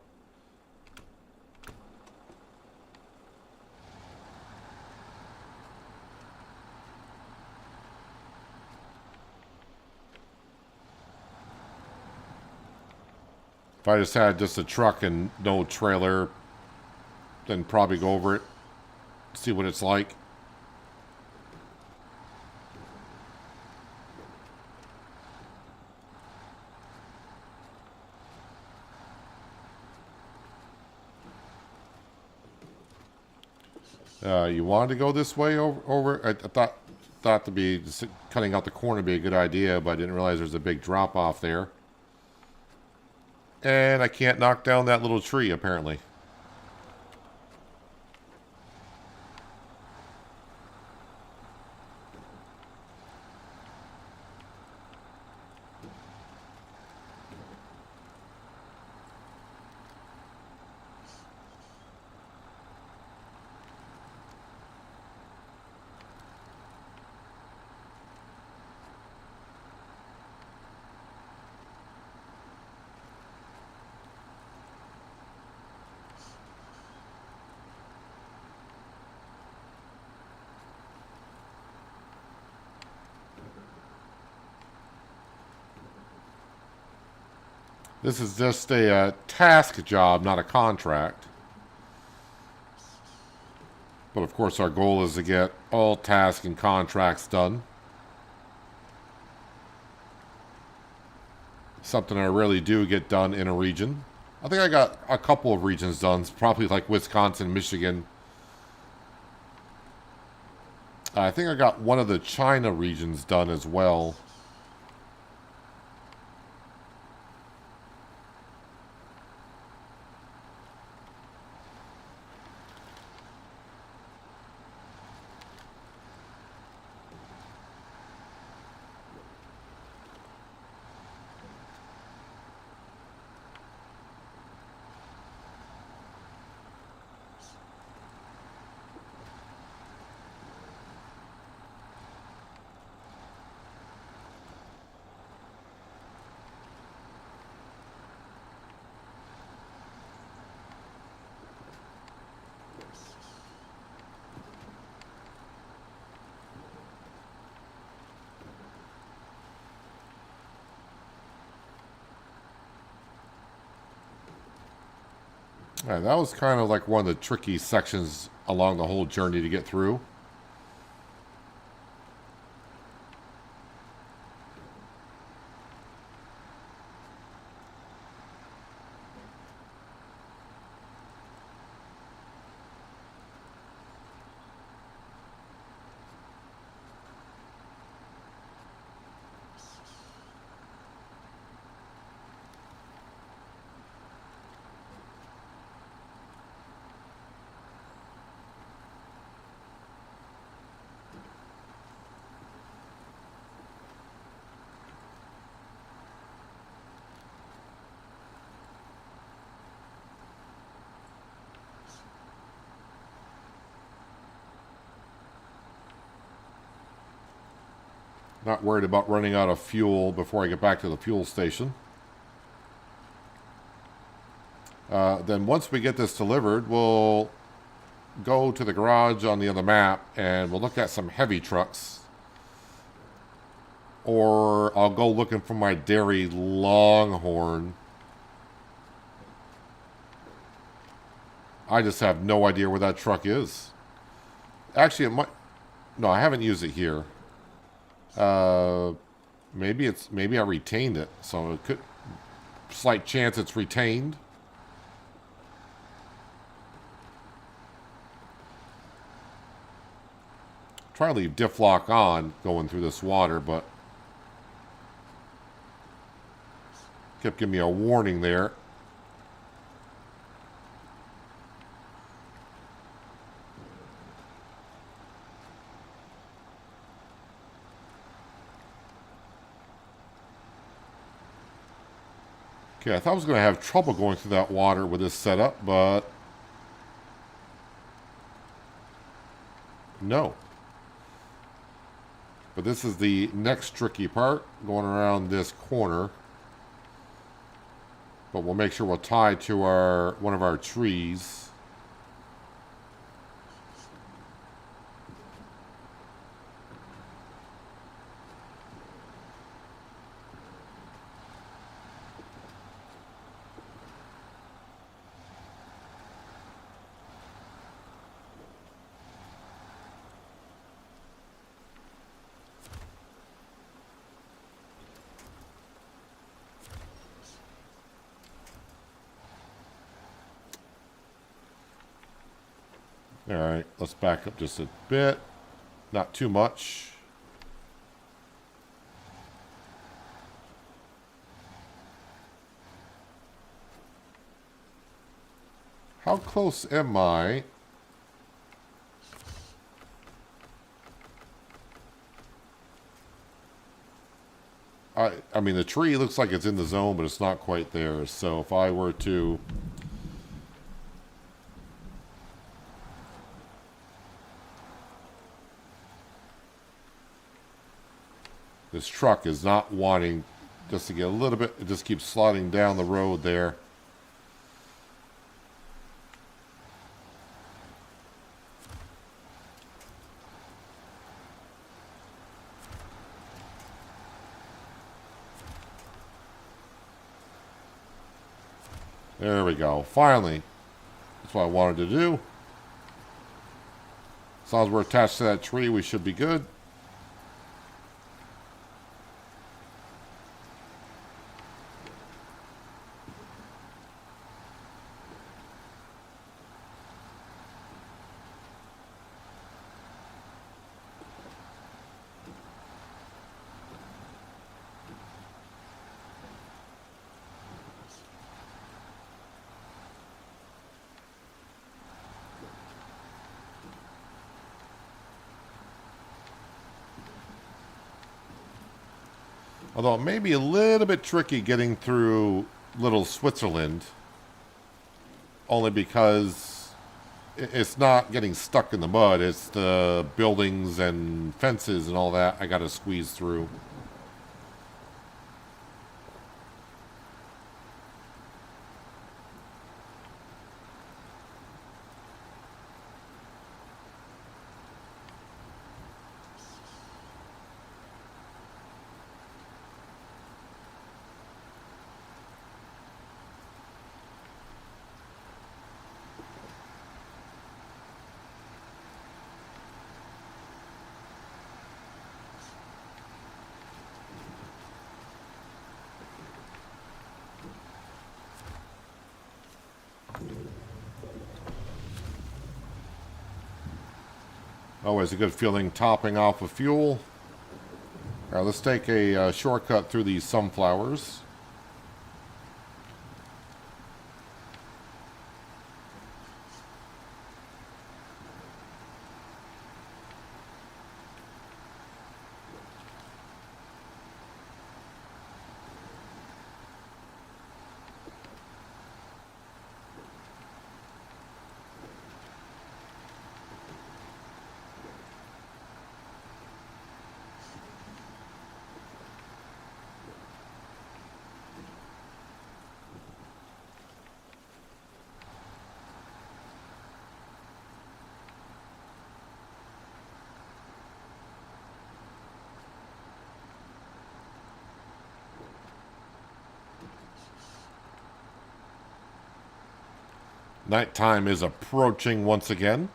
If I just had just a truck and no trailer, then probably go over it, see what it's like. You wanted to go this way over? I thought to be cutting out the corner would be a good idea, but I didn't realize there's a big drop off there. And I can't knock down that little tree, apparently. This is just a task job, not a contract. But of course our goal is to get all tasks and contracts done. Something I rarely do get done in a region. I think I got a couple of regions done, probably like Wisconsin, Michigan. I think I got one of the China regions done as well. Alright, that was kind of like one of the tricky sections along the whole journey to get through. Not worried about running out of fuel before I get back to the fuel station. Then once we get this delivered, we'll go to the garage on the other map and we'll look at some heavy trucks. Or I'll go looking for my dairy Longhorn. I just have no idea where that truck is. Actually, it might... No, I haven't used it here. Maybe I retained it, so it could... Slight chance it's retained. Try to leave diff lock on going through this water, but kept giving me a warning there. Okay, I thought I was going to have trouble going through that water with this setup, but no. But this is the next tricky part, going around this corner. But we'll make sure we'll tie to one of our trees. Alright, let's back up just a bit. Not too much. How close am I? I mean, the tree looks like it's in the zone, but it's not quite there. So if I were to... This truck is not wanting just to get a little bit. It just keeps sliding down the road there. There we go. Finally. That's what I wanted to do. As long as we're attached to that tree, we should be good. Although it may be a little bit tricky getting through Little Switzerland. Only because it's not getting stuck in the mud. It's the buildings and fences and all that I got to squeeze through. Always a good feeling topping off with fuel. All right, let's take a shortcut through these sunflowers. Nighttime is approaching once again.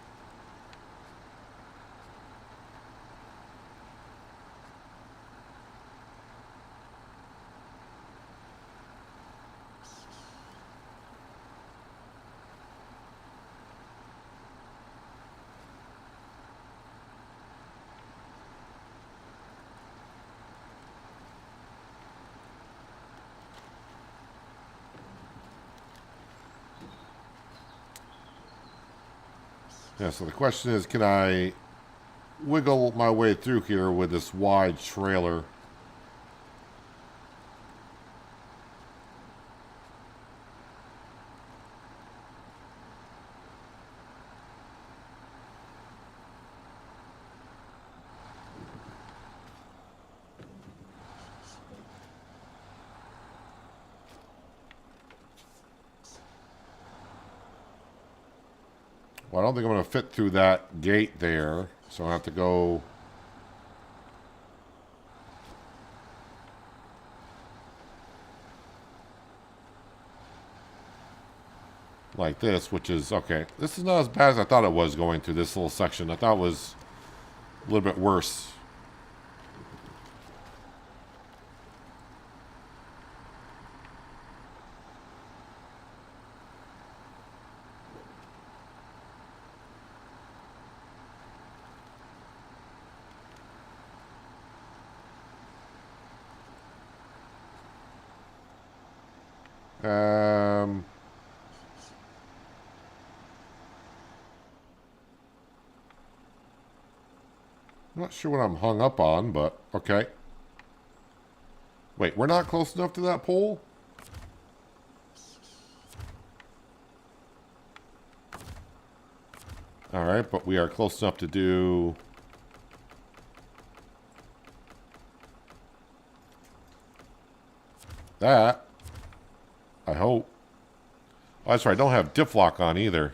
Yeah, so the question is, can I wiggle my way through here with this wide trailer? Well, I don't think I'm going to fit through that gate there, so I have to go like this, which is okay. This is not as bad as I thought it was going through this little section. I thought it was a little bit worse. Um, I'm not sure what I'm hung up on, but okay. Wait, we're not close enough to that pole? All right, but we are close enough to do that. I hope. Oh, that's right. I don't have diff lock on either.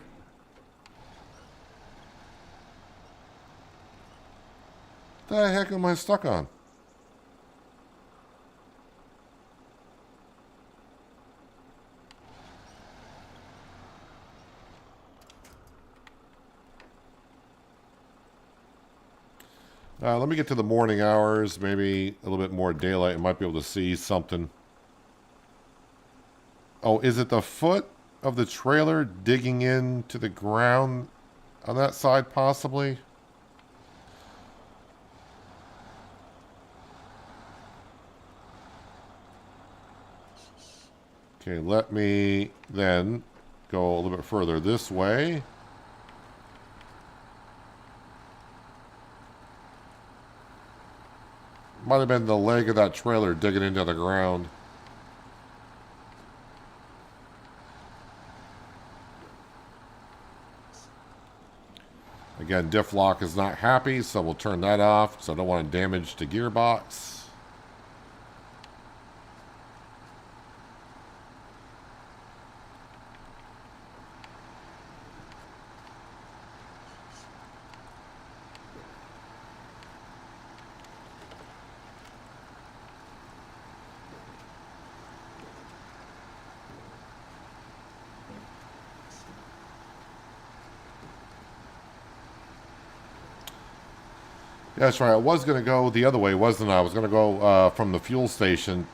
What the heck am I stuck on? Let me get to the morning hours. Maybe a little bit more daylight. I might be able to see something. Oh, is it the foot of the trailer digging into the ground on that side, possibly? Okay, let me then go a little bit further this way. Might have been the leg of that trailer digging into the ground. Again, diff lock is not happy, so we'll turn that off, so I don't want to damage the gearbox. Yeah, that's right. I was going to go the other way, wasn't I? I was going to go from the fuel station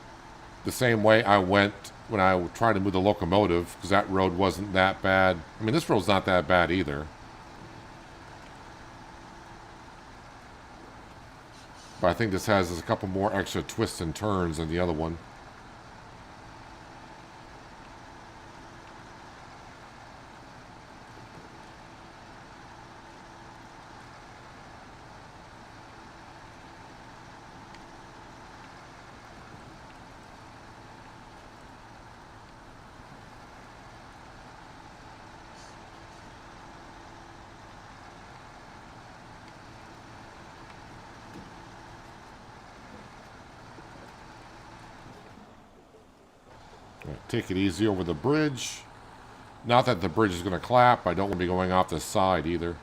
the same way I went when I tried to move the locomotive, because that road wasn't that bad. I mean, this road's not that bad either. But I think this has a couple more extra twists and turns than the other one. Take it easy over the bridge. Not that the bridge is going to clap. I don't want to be going off the side either.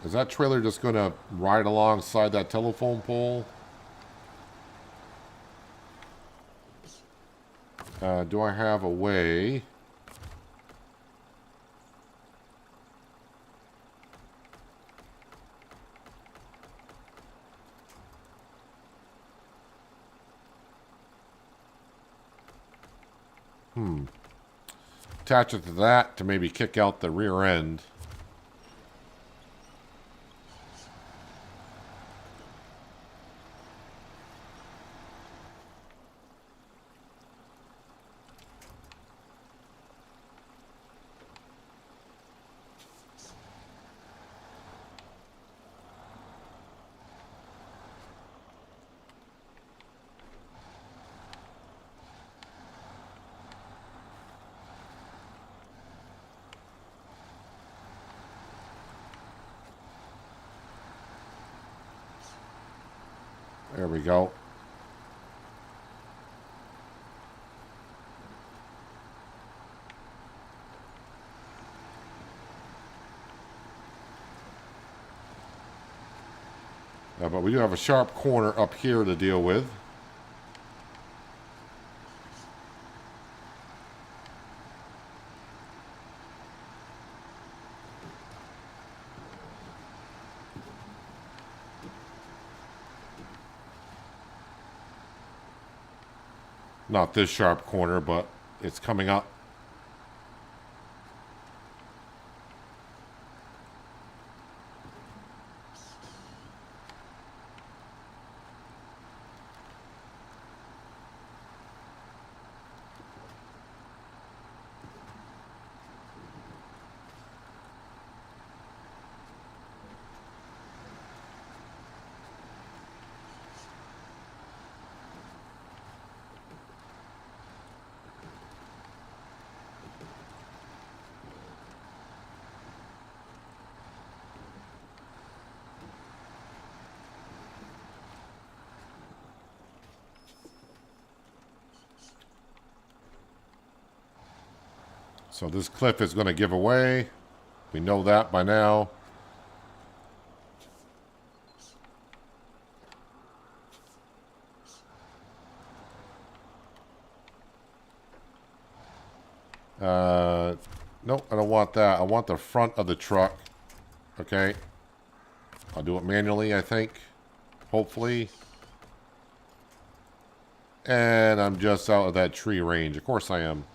Is that trailer just going to ride alongside that telephone pole? Do I have a way? Attach it to that to maybe kick out the rear end. There we go. But we do have a sharp corner up here to deal with. Not this sharp corner, but it's coming up. So this cliff is going to give away. We know that by now. Nope, I don't want that. I want the front of the truck. Okay. I'll do it manually, I think. Hopefully. And I'm just out of that tree range. Of course I am.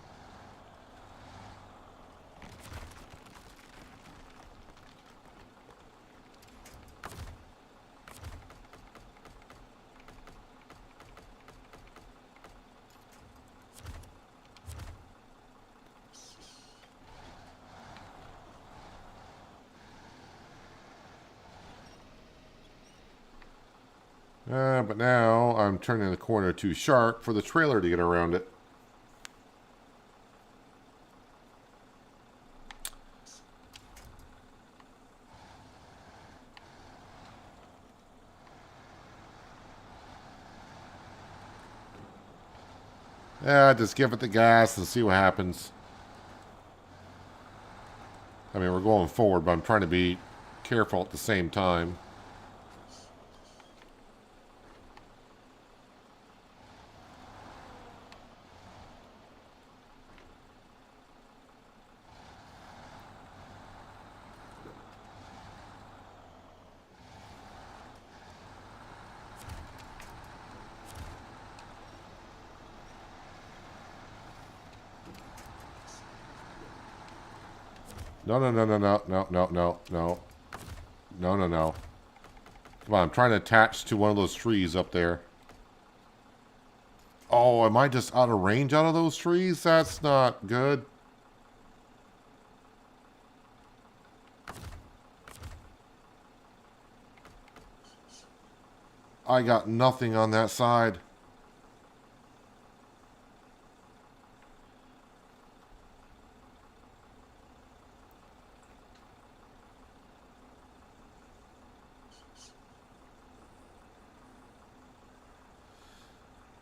But now I'm turning the corner too sharp for the trailer to get around it. Yeah, just give it the gas and see what happens. I mean, we're going forward, but I'm trying to be careful at the same time. No, no, no, no, no, no, no, no, no. No, no, no. Come on, I'm trying to attach to one of those trees up there. Oh, am I just out of range out of those trees? That's not good. I got nothing on that side.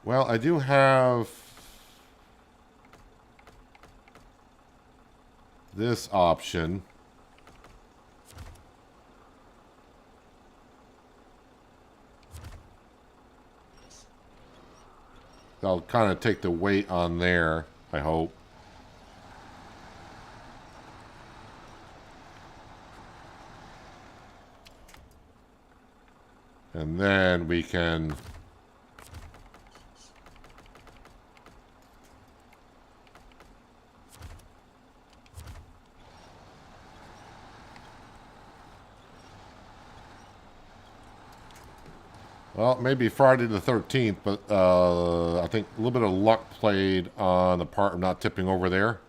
Well, I do have this option. I'll kind of take the weight on there, I hope. And then we can... Well, maybe Friday the 13th, but I think a little bit of luck played on the part of not tipping over there.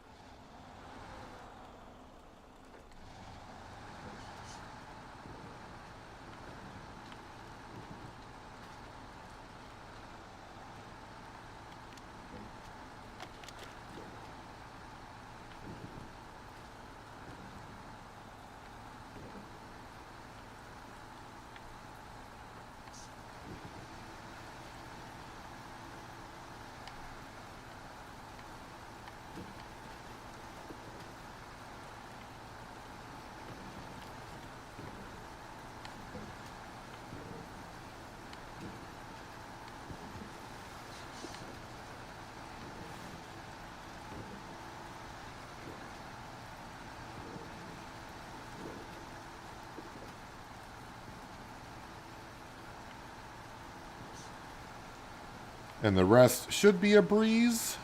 And the rest should be a breeze.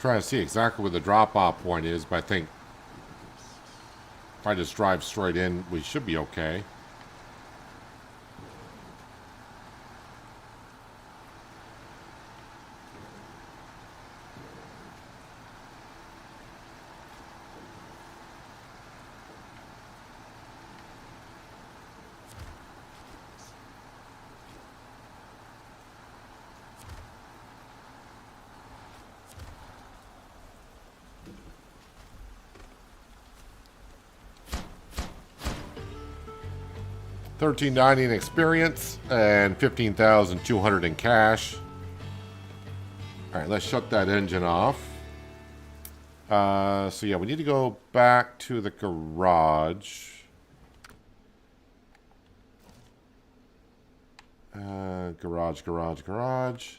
Trying to see exactly where the drop-off point is, but I think if I just drive straight in, we should be okay. $13.90 in experience and 15,200 in cash. All right, let's shut that engine off. So yeah, we need to go back to the garage. Garage.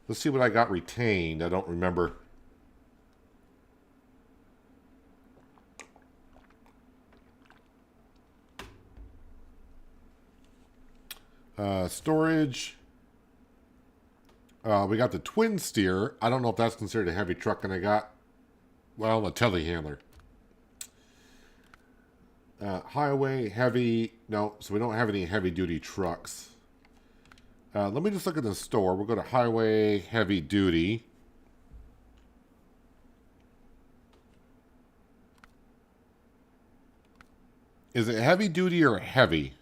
Let's see what I got retained. I don't remember. Storage. We got the twin steer. I don't know if that's considered a heavy truck, and I got, well, a telehandler. Highway, heavy. No, so we don't have any heavy-duty trucks. Let me just look at the store. We'll go to highway, heavy duty. Is it heavy duty or heavy?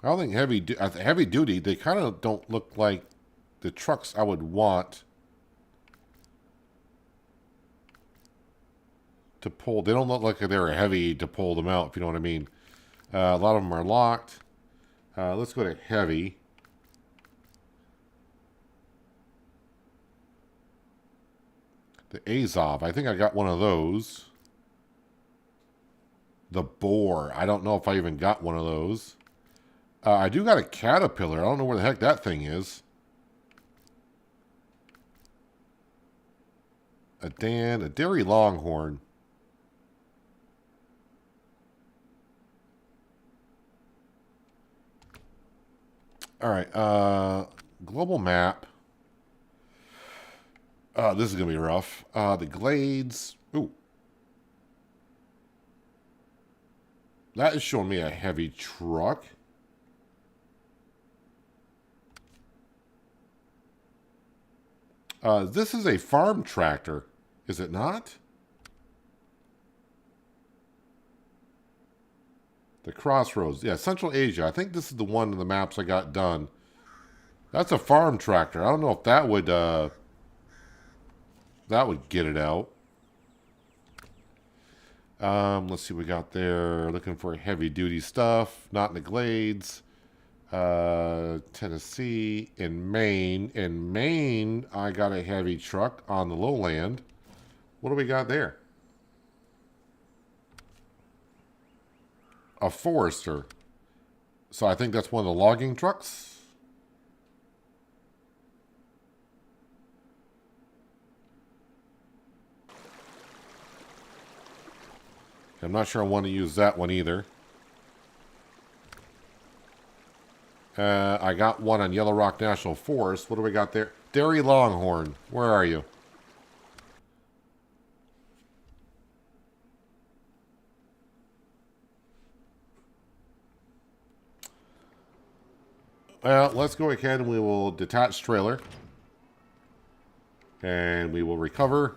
I don't think heavy duty. They kind of don't look like the trucks I would want to pull. They don't look like they're heavy to pull them out, if you know what I mean. A lot of them are locked. Let's go to heavy. The Azov. I think I got one of those. The Boar. I don't know if I even got one of those. I do got a Caterpillar. I don't know where the heck that thing is. A Dairy Longhorn. All right. Global map. This is going to be rough. The Glades. Ooh. That is showing me a heavy truck. This is a farm tractor, is it not? The Crossroads. Yeah, Central Asia. I think this is the one of the maps I got done. That's a farm tractor. I don't know if that would get it out. Let's see what we got there. Looking for heavy duty stuff. Not in the Glades. Tennessee. In Maine, I got a heavy truck on the lowland. What do we got there? A Forester. So I think that's one of the logging trucks. I'm not sure I want to use that one either. I got one on Yellow Rock National Forest. What do we got there? Dairy Longhorn. Where are you? Well, let's go ahead and we will detach trailer. And we will recover.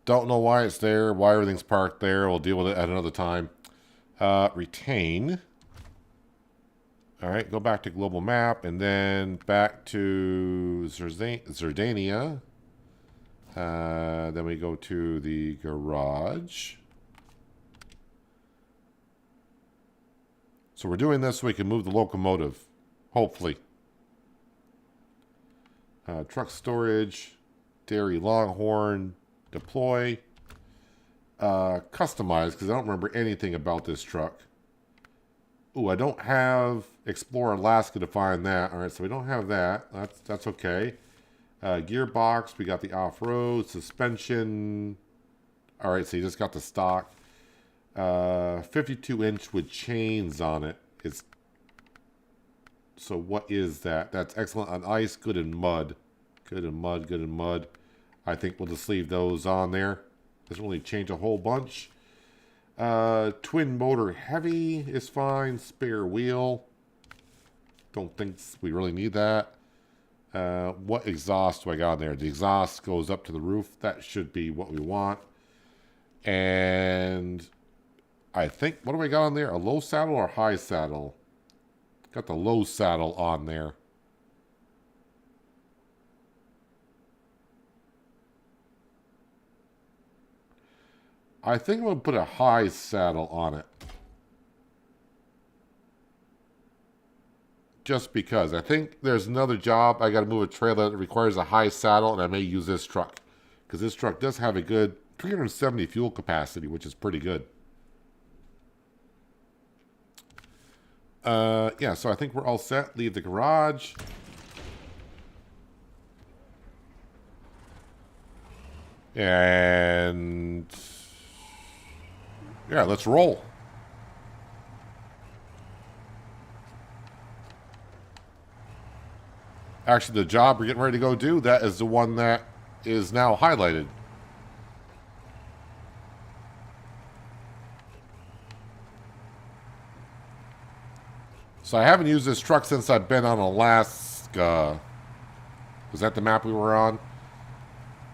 Don't know why it's there, why everything's parked there. We'll deal with it at another time. Retain. All right, go back to global map and then back to Zerdania. Then we go to the garage. So we're doing this so we can move the locomotive, hopefully. Truck storage, Dairy Longhorn, deploy, customize, because I don't remember anything about this truck. Ooh, I don't have Explore Alaska to find that. All right, so we don't have that. That's okay. Gearbox, we got the off-road, suspension. All right, so you just got the stock. 52-inch with chains on it. So what is that? That's excellent on ice, good in mud. Good in mud. I think we'll just leave those on there. Doesn't really change a whole bunch. Twin motor heavy is fine. Spare wheel. Don't think we really need that. What exhaust do I got on there? The exhaust goes up to the roof. That should be what we want. And I think, what do we got on there? A low saddle or high saddle? Got the low saddle on there. I think I'm going to put a high saddle on it. Just because. I think there's another job. I got to move a trailer that requires a high saddle, and I may use this truck. Because this truck does have a good 370 fuel capacity, which is pretty good. Yeah, so I think we're all set. Leave the garage. And yeah, let's roll. Actually, the job we're getting ready to go do, that is the one that is now highlighted. So I haven't used this truck since I've been on Alaska. Was that the map we were on?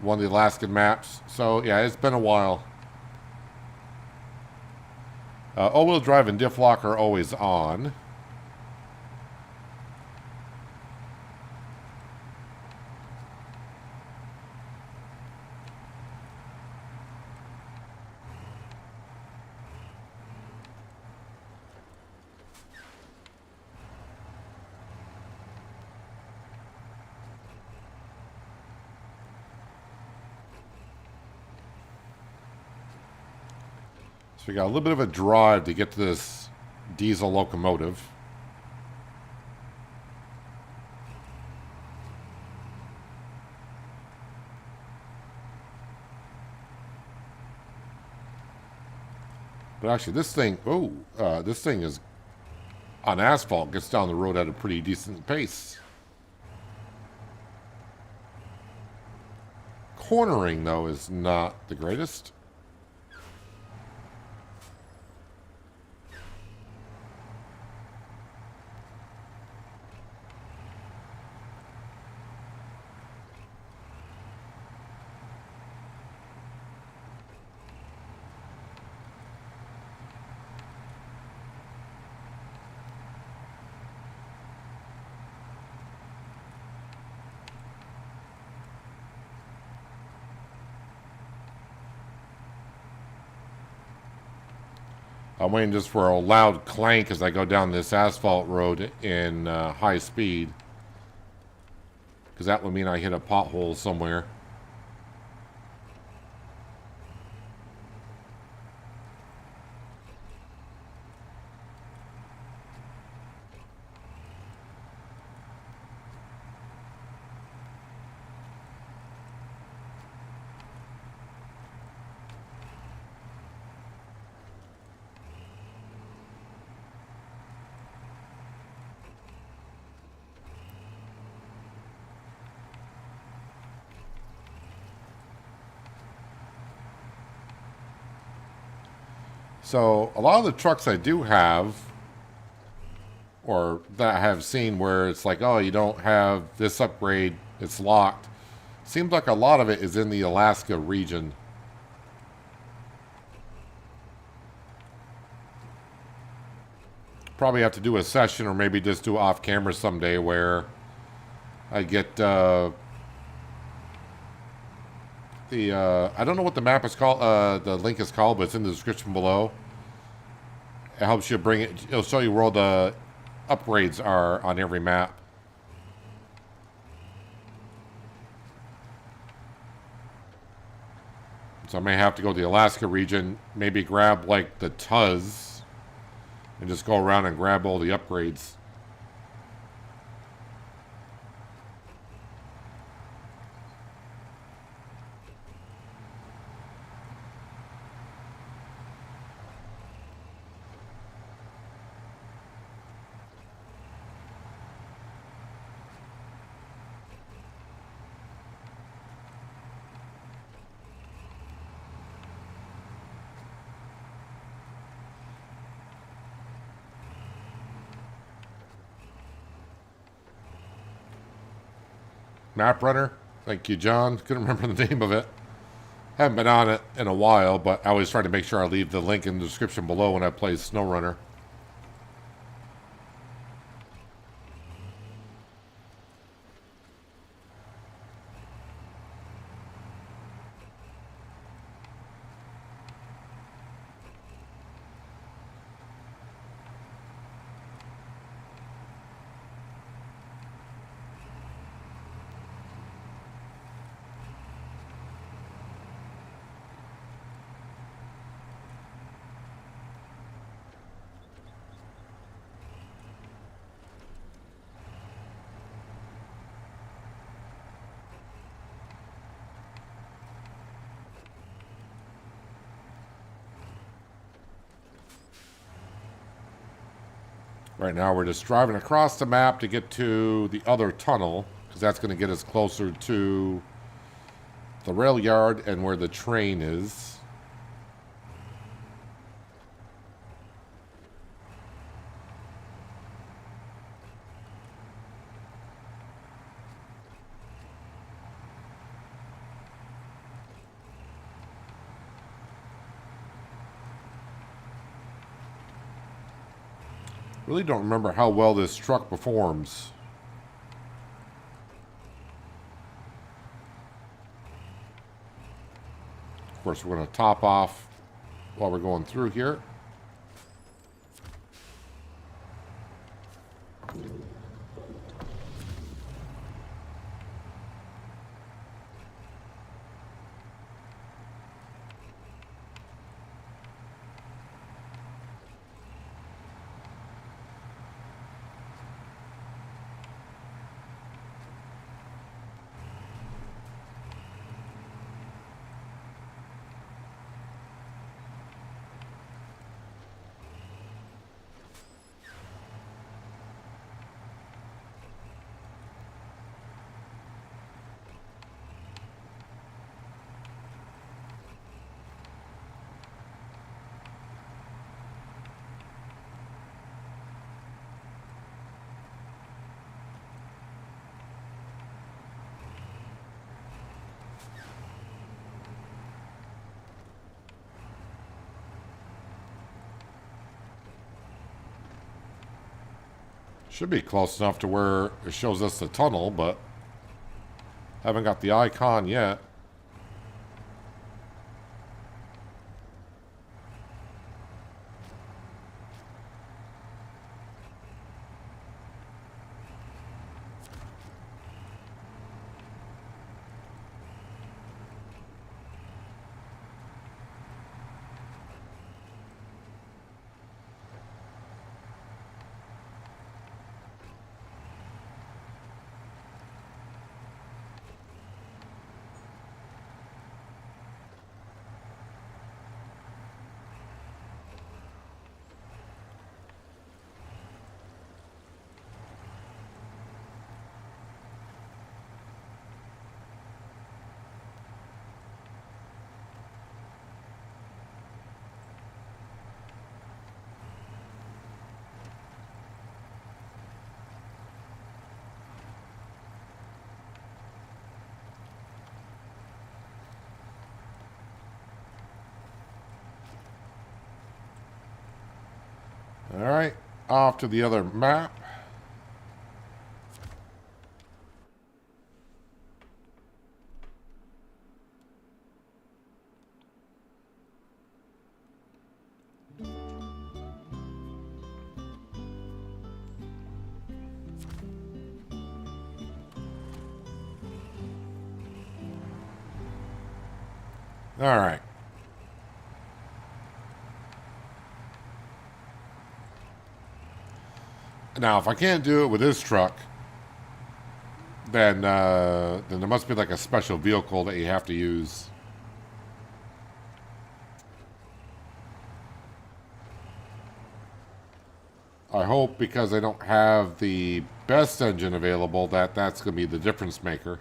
One of the Alaskan maps. So yeah, it's been a while. All-wheel drive and diff lock are always on. So we got a little bit of a drive to get to this diesel locomotive. But actually, this thing, this thing is on asphalt, gets down the road at a pretty decent pace. Cornering, though, is not the greatest. I'm waiting just for a loud clank as I go down this asphalt road in high speed. Because that would mean I hit a pothole somewhere. So a lot of the trucks I do have, or that I have seen where it's like, oh, you don't have this upgrade, it's locked. Seems like a lot of it is in the Alaska region. Probably have to do a session or maybe just do off camera someday where I get I don't know what the map is called, the link is called, but it's in the description below. It helps you bring it, it'll show you where all the upgrades are on every map. So I may have to go to the Alaska region, maybe grab like the Tuz, and just go around and grab all the upgrades. Map Runner. Thank you, John. Couldn't remember the name of it. Haven't been on it in a while, but I always try to make sure I leave the link in the description below when I play SnowRunner. Right now we're just driving across the map to get to the other tunnel, because that's going to get us closer to the rail yard and where the train is. Really don't remember how well this truck performs. Of course, we're going to top off while we're going through here. Should be close enough to where it shows us the tunnel, but haven't got the icon yet. All right, off to the other map. All right. Now, if I can't do it with this truck, then there must be like a special vehicle that you have to use. I hope because I don't have the best engine available that that's going to be the difference maker.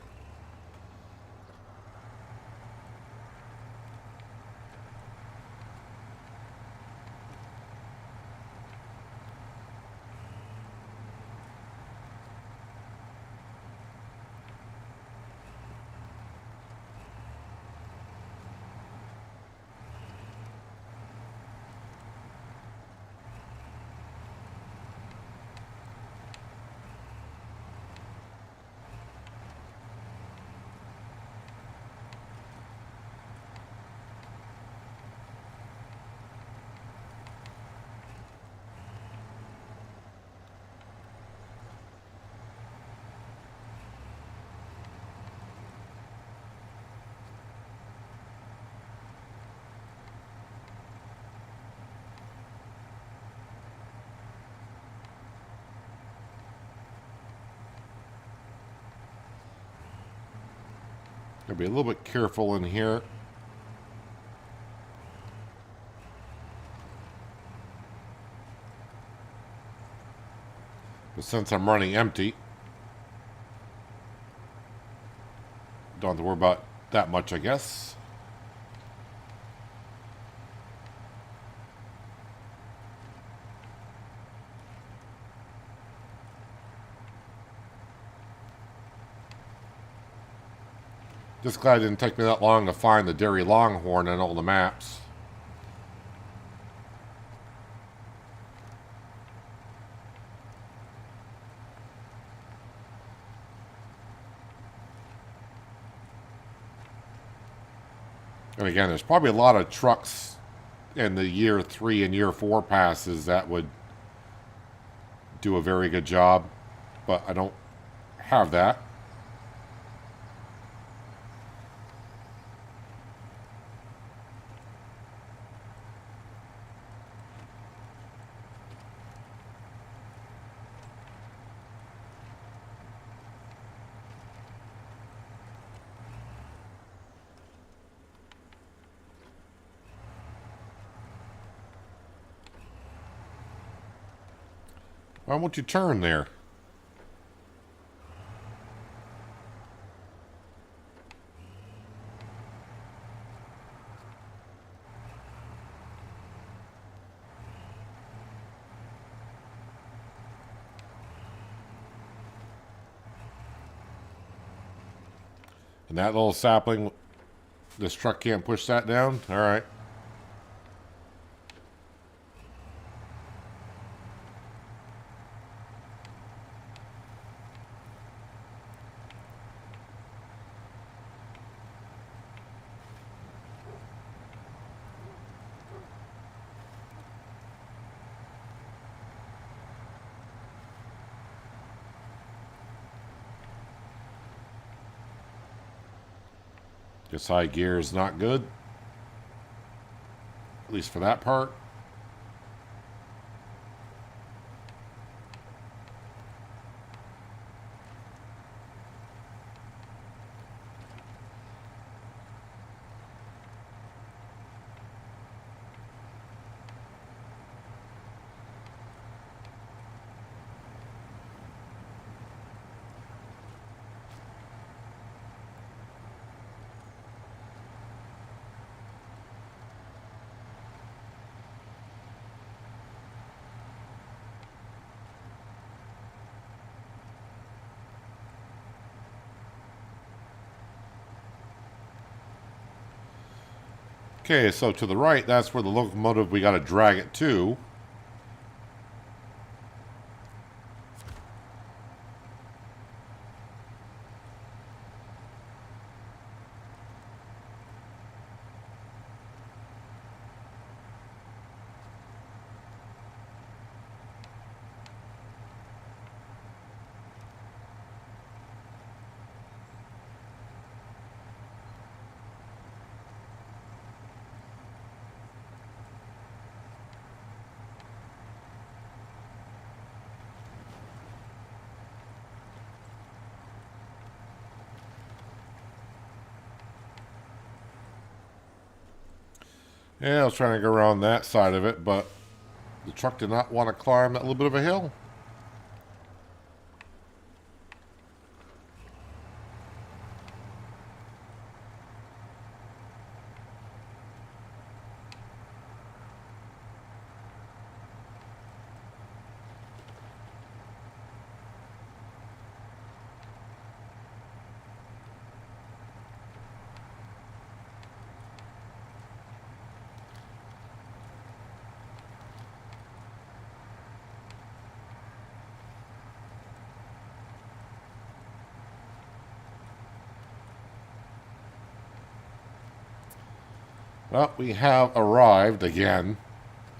Gotta be a little bit careful in here. But since I'm running empty, don't have to worry about that much, I guess. Just glad it didn't take me that long to find the Dairy Longhorn on all the maps. And again, there's probably a lot of trucks in the year 3 and year 4 passes that would do a very good job, but I don't have that. Why won't you turn there? And that little sapling, this truck can't push that down? All right. Guess high gear is not good. At least for that part. Okay, so to the right, that's where the locomotive, we got to drag it to. Yeah, I was trying to go around that side of it, but the truck did not want to climb that little bit of a hill. Well, we have arrived again.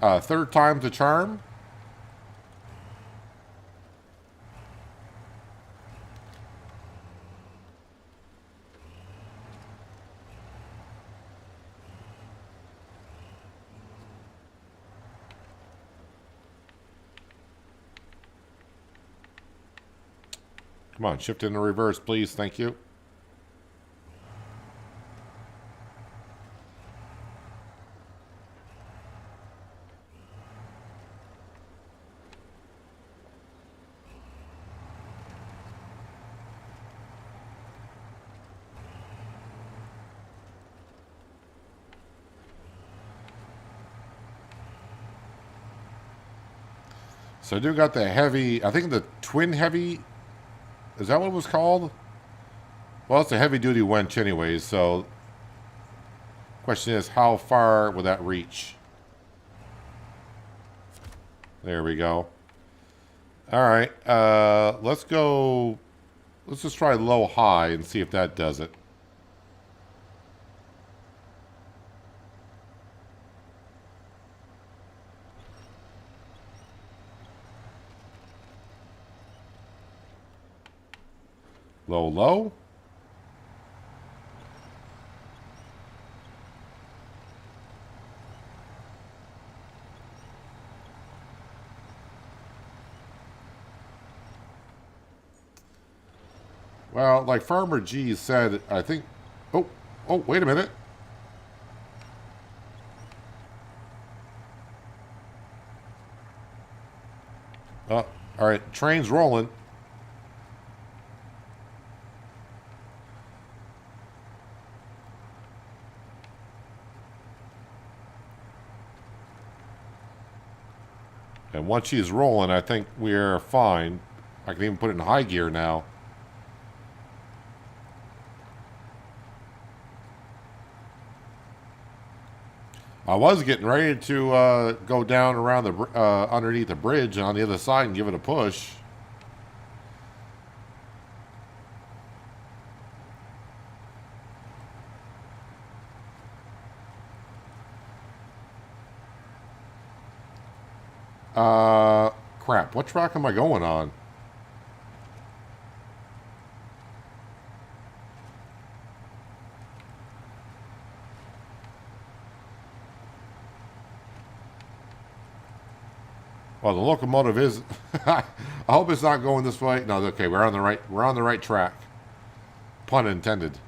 Third time's a charm. Come on, shift into reverse, please. Thank you. So I do got the heavy, I think the twin heavy, is that what it was called? Well, it's a heavy duty winch anyways, so question is how far will that reach? There we go. Alright, let's go, let's just try low high and see if that does it. Low, low. Well, like Farmer G said, I think... Oh, wait a minute. All right, train's rolling. And once she's rolling, I think we're fine. I can even put it in high gear now. I was getting ready to go down around the underneath the bridge on the other side and give it a push. Crap. What track am I going on? Well, the locomotive is. I hope it's not going this way. No, okay, we're on the right. We're on the right track. Pun intended.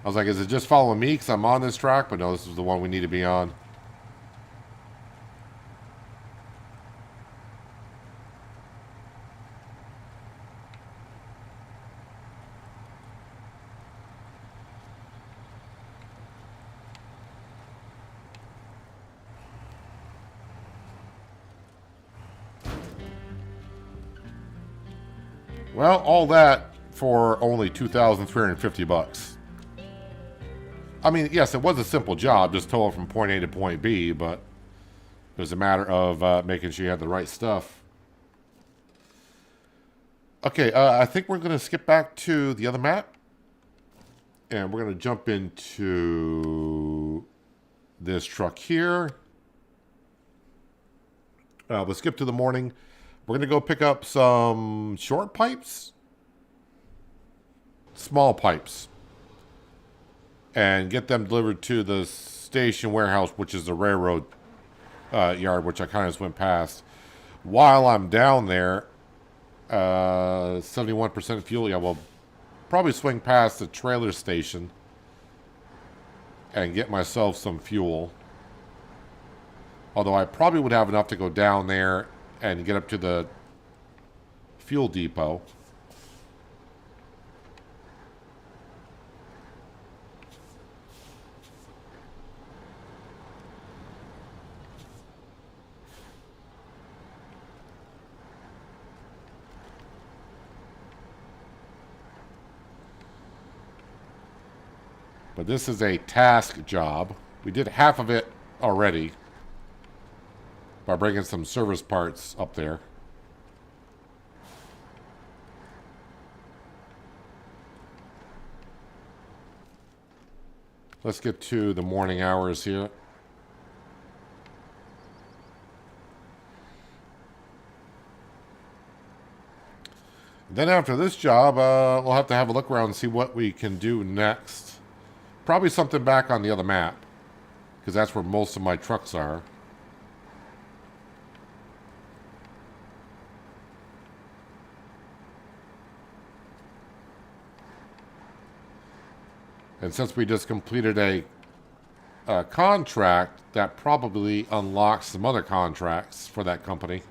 I was like, is it just following me because I'm on this track? But no, this is the one we need to be on. Well, all that for only $2,350. I mean, yes, it was a simple job, just tow it from point A to point B, but it was a matter of making sure you had the right stuff. Okay, I think we're going to skip back to the other map, and we're going to jump into this truck here. We'll skip to the morning. We're going to go pick up some short pipes, small pipes, and get them delivered to the station warehouse, which is the railroad yard, which I kind of just went past. While I'm down there, 71% fuel, yeah, we'll probably swing past the trailer station and get myself some fuel. Although I probably would have enough to go down there and get up to the fuel depot. But this is a task job. We did half of it already by bringing some service parts up there. Let's get to the morning hours here. Then after this job, we'll have to have a look around and see what we can do next. Probably something back on the other map, because that's where most of my trucks are. And since we just completed a contract, that probably unlocks some other contracts for that company.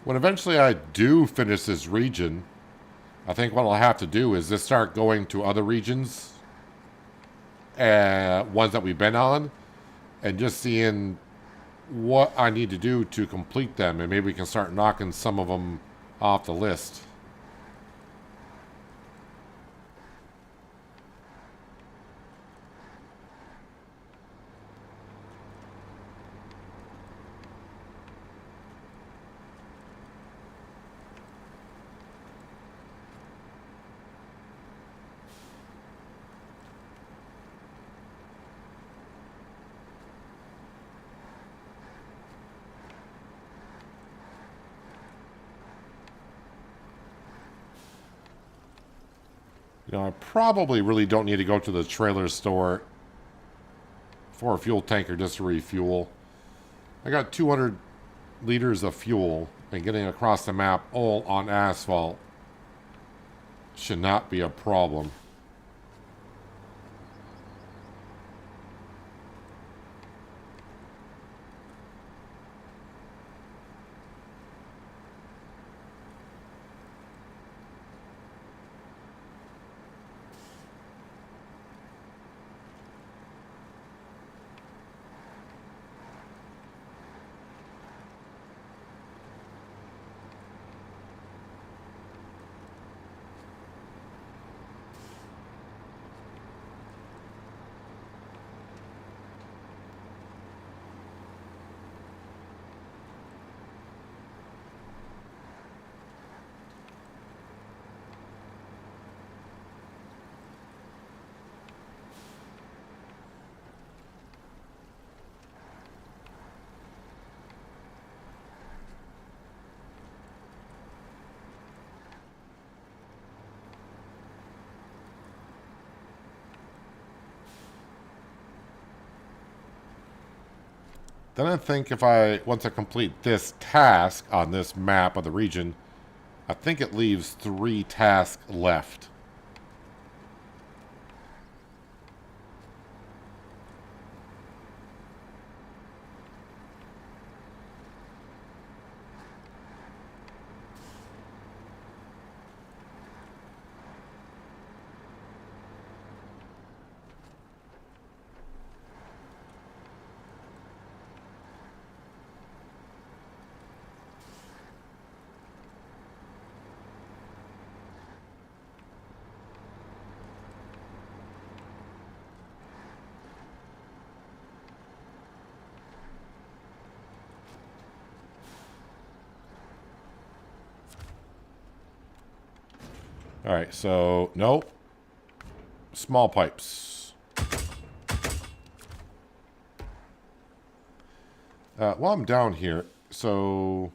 When eventually I do finish this region, I think what I'll have to do is just start going to other regions, ones that we've been on, and just seeing what I need to do to complete them, and maybe we can start knocking some of them off the list. You know, I probably really don't need to go to the trailer store for a fuel tanker just to refuel. I got 200 liters of fuel, and getting across the map all on asphalt should not be a problem. Then I think once I complete this task on this map of the region, I think it leaves 3 tasks left. All right, so nope. Small pipes. While I'm down here, so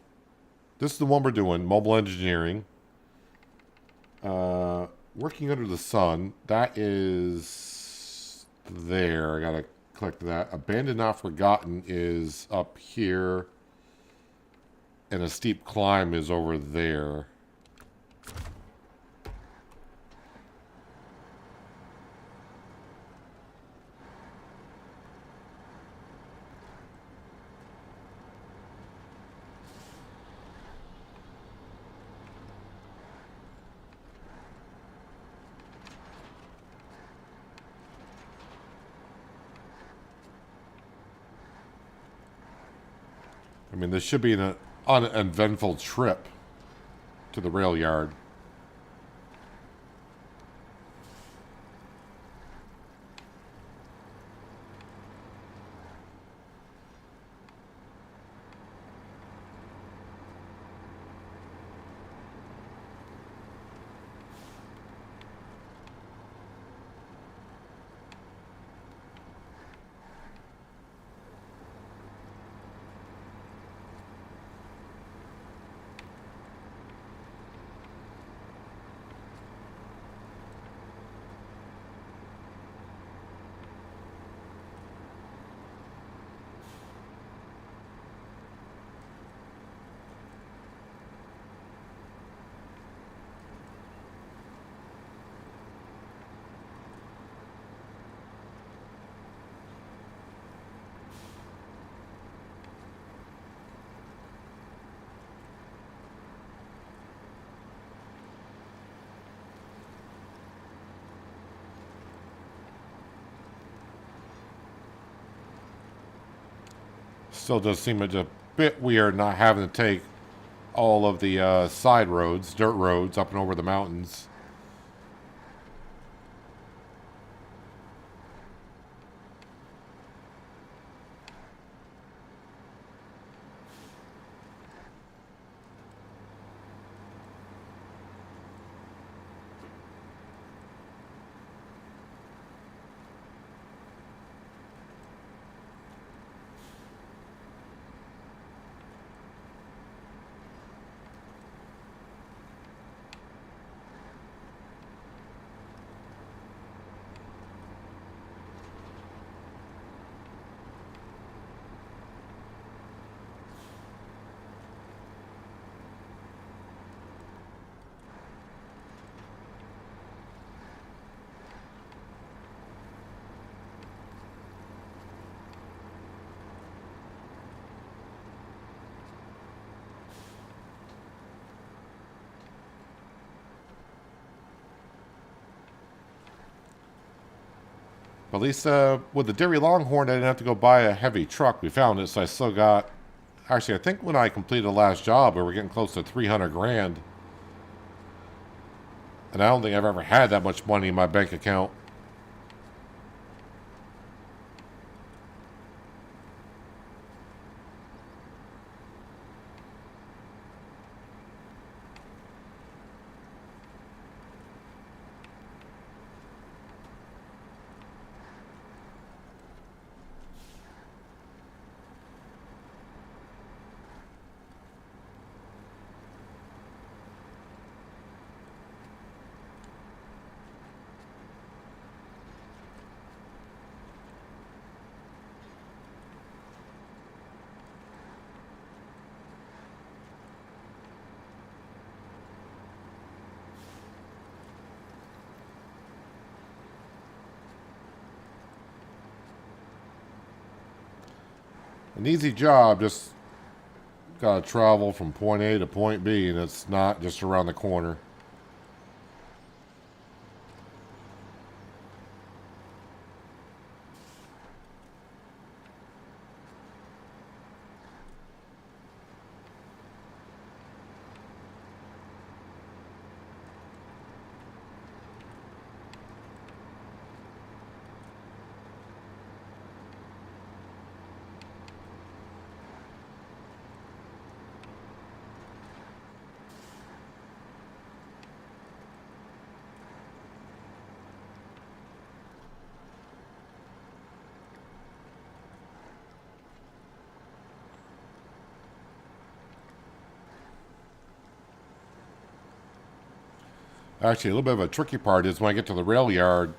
this is the one we're doing, mobile engineering. Working under the sun, that is there. I gotta click that. Abandoned Not Forgotten is up here, and a steep climb is over there. I mean, this should be an uneventful trip to the rail yard. Still does seem a bit weird not having to take all of the side roads, dirt roads, up and over the mountains. But at least with the Dairy Longhorn, I didn't have to go buy a heavy truck. We found it, so I still got... Actually, I think when I completed the last job, we were getting close to 300 grand. And I don't think I've ever had that much money in my bank account. An easy job, just gotta travel from point A to point B, and it's not just around the corner. Actually, a little bit of a tricky part is when I get to the rail yard,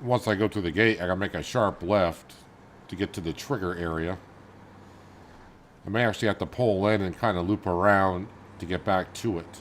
once I go through the gate, I gotta make a sharp left to get to the trigger area. I may actually have to pull in and kind of loop around to get back to it.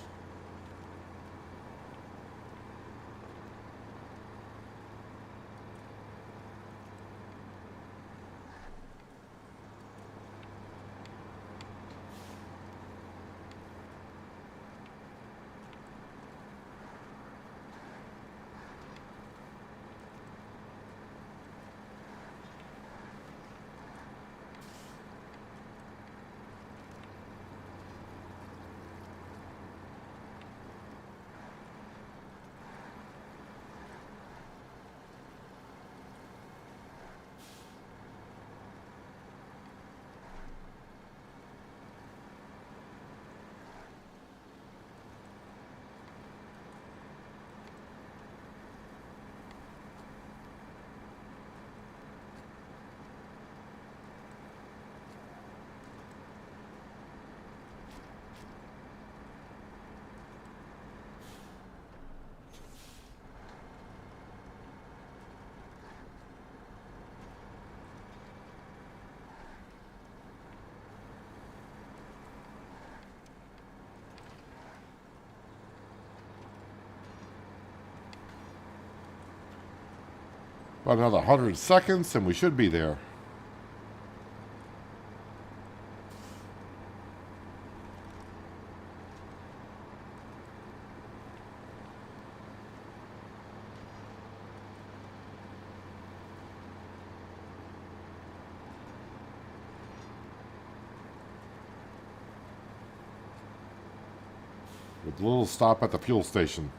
About another 100 seconds and we should be there. With a little stop at the fuel station.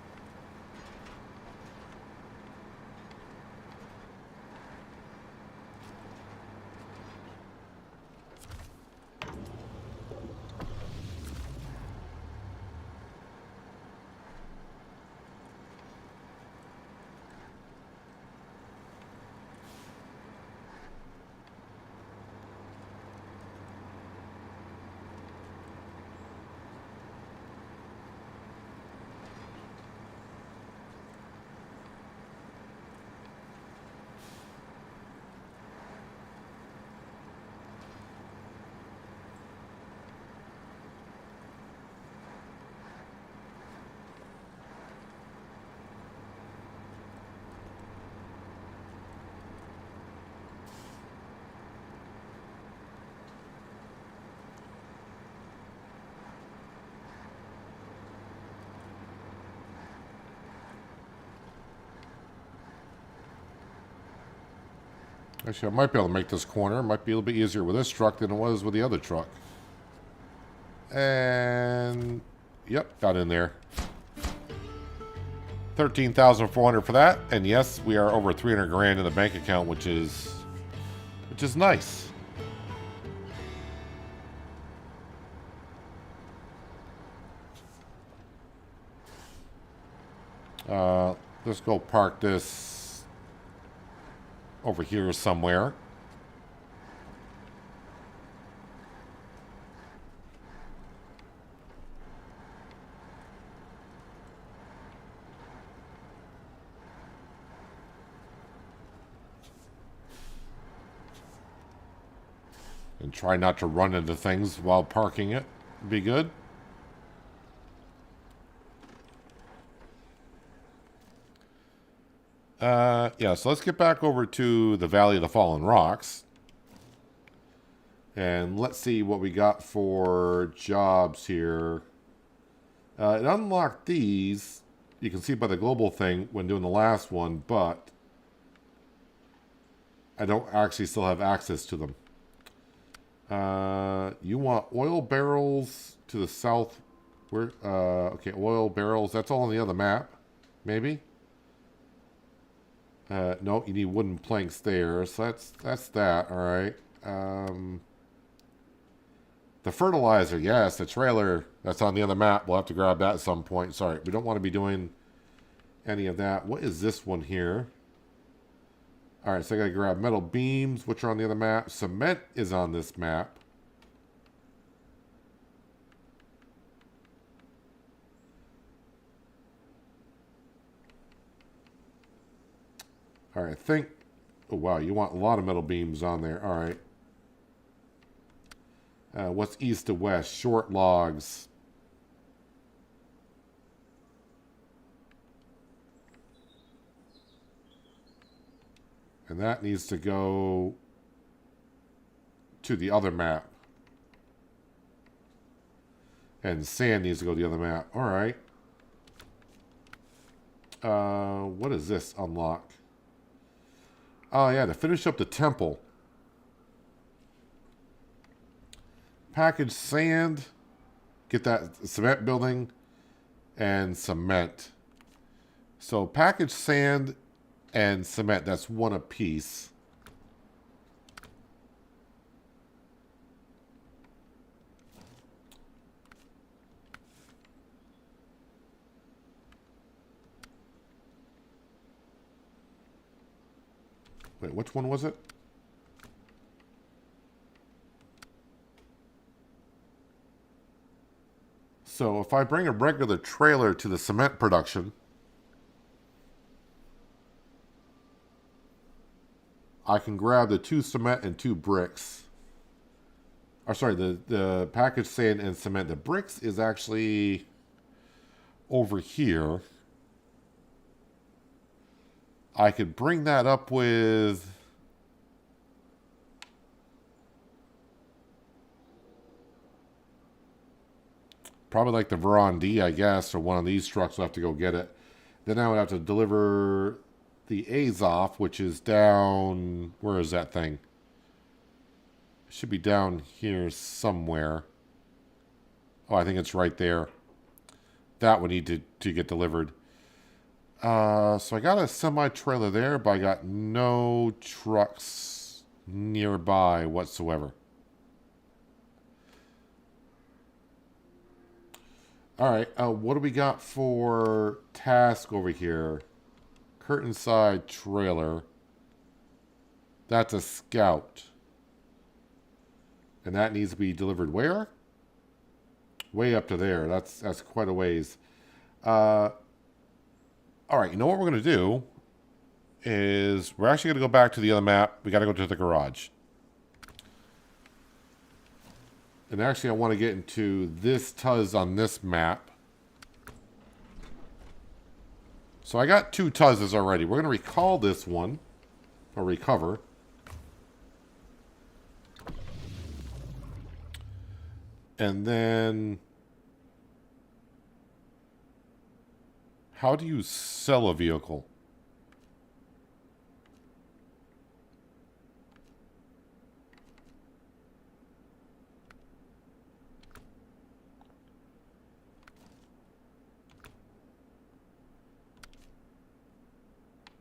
Actually, I might be able to make this corner. It might be a little bit easier with this truck than it was with the other truck. And, yep, got in there. 13,400 for that. And yes, we are over 300 grand in the bank account, which is nice. Let's go park this over here somewhere. And try not to run into things while parking it. Be good. Yeah, so let's get back over to the Valley of the Fallen Rocks. And let's see what we got for jobs here. It unlocked these. You can see by the global thing when doing the last one, but I don't actually still have access to them. You want oil barrels to the south. Where? Okay, oil barrels. That's all on the other map. Maybe? No, you need wooden planks there. So that's that. All right. The fertilizer, yes. The trailer, that's on the other map. We'll have to grab that at some point. Sorry, we don't want to be doing any of that. What is this one here? All right, so I got to grab metal beams, which are on the other map. Cement is on this map. All right, I think... Oh, wow, you want a lot of metal beams on there. All right. What's east to west? Short logs. And that needs to go to the other map. And sand needs to go to the other map. All right. What is this unlock? Oh, yeah, to finish up the temple. Package sand. Get that cement building. And cement. So package sand and cement. That's one apiece. Wait, which one was it? So if I bring a regular trailer to the cement production, I can grab the 2 cement and 2 bricks. Or sorry, the packaged sand and cement. The bricks is actually over here. I could bring that up with... probably like the Veron D, I guess, or one of these trucks will have to go get it. Then I would have to deliver the Azov, which is down... Where is that thing? It should be down here somewhere. Oh, I think it's right there. that would need to get delivered. So I got a semi-trailer there, but I got no trucks nearby whatsoever. All right, what do we got for task over here? Curtain side trailer. That's a scout. And that needs to be delivered where? Way up to there. That's quite a ways. All right, you know what we're going to do is we're actually going to go back to the other map. We got to go to the garage. And actually, I want to get into this Tuz on this map. So I got 2 Tuzzes already. We're going to recall this one, or recover. And then, how do you sell a vehicle?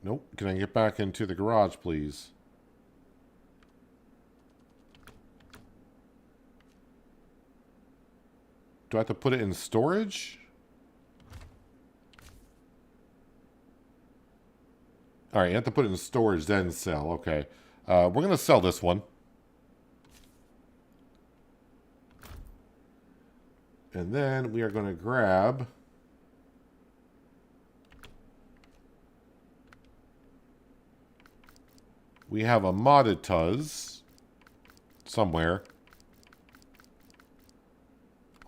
Nope. Can I get back into the garage, please? Do I have to put it in storage? All right, you have to put it in storage, then sell. Okay. We're going to sell this one. And then we are going to grab... We have a modded Tuz somewhere.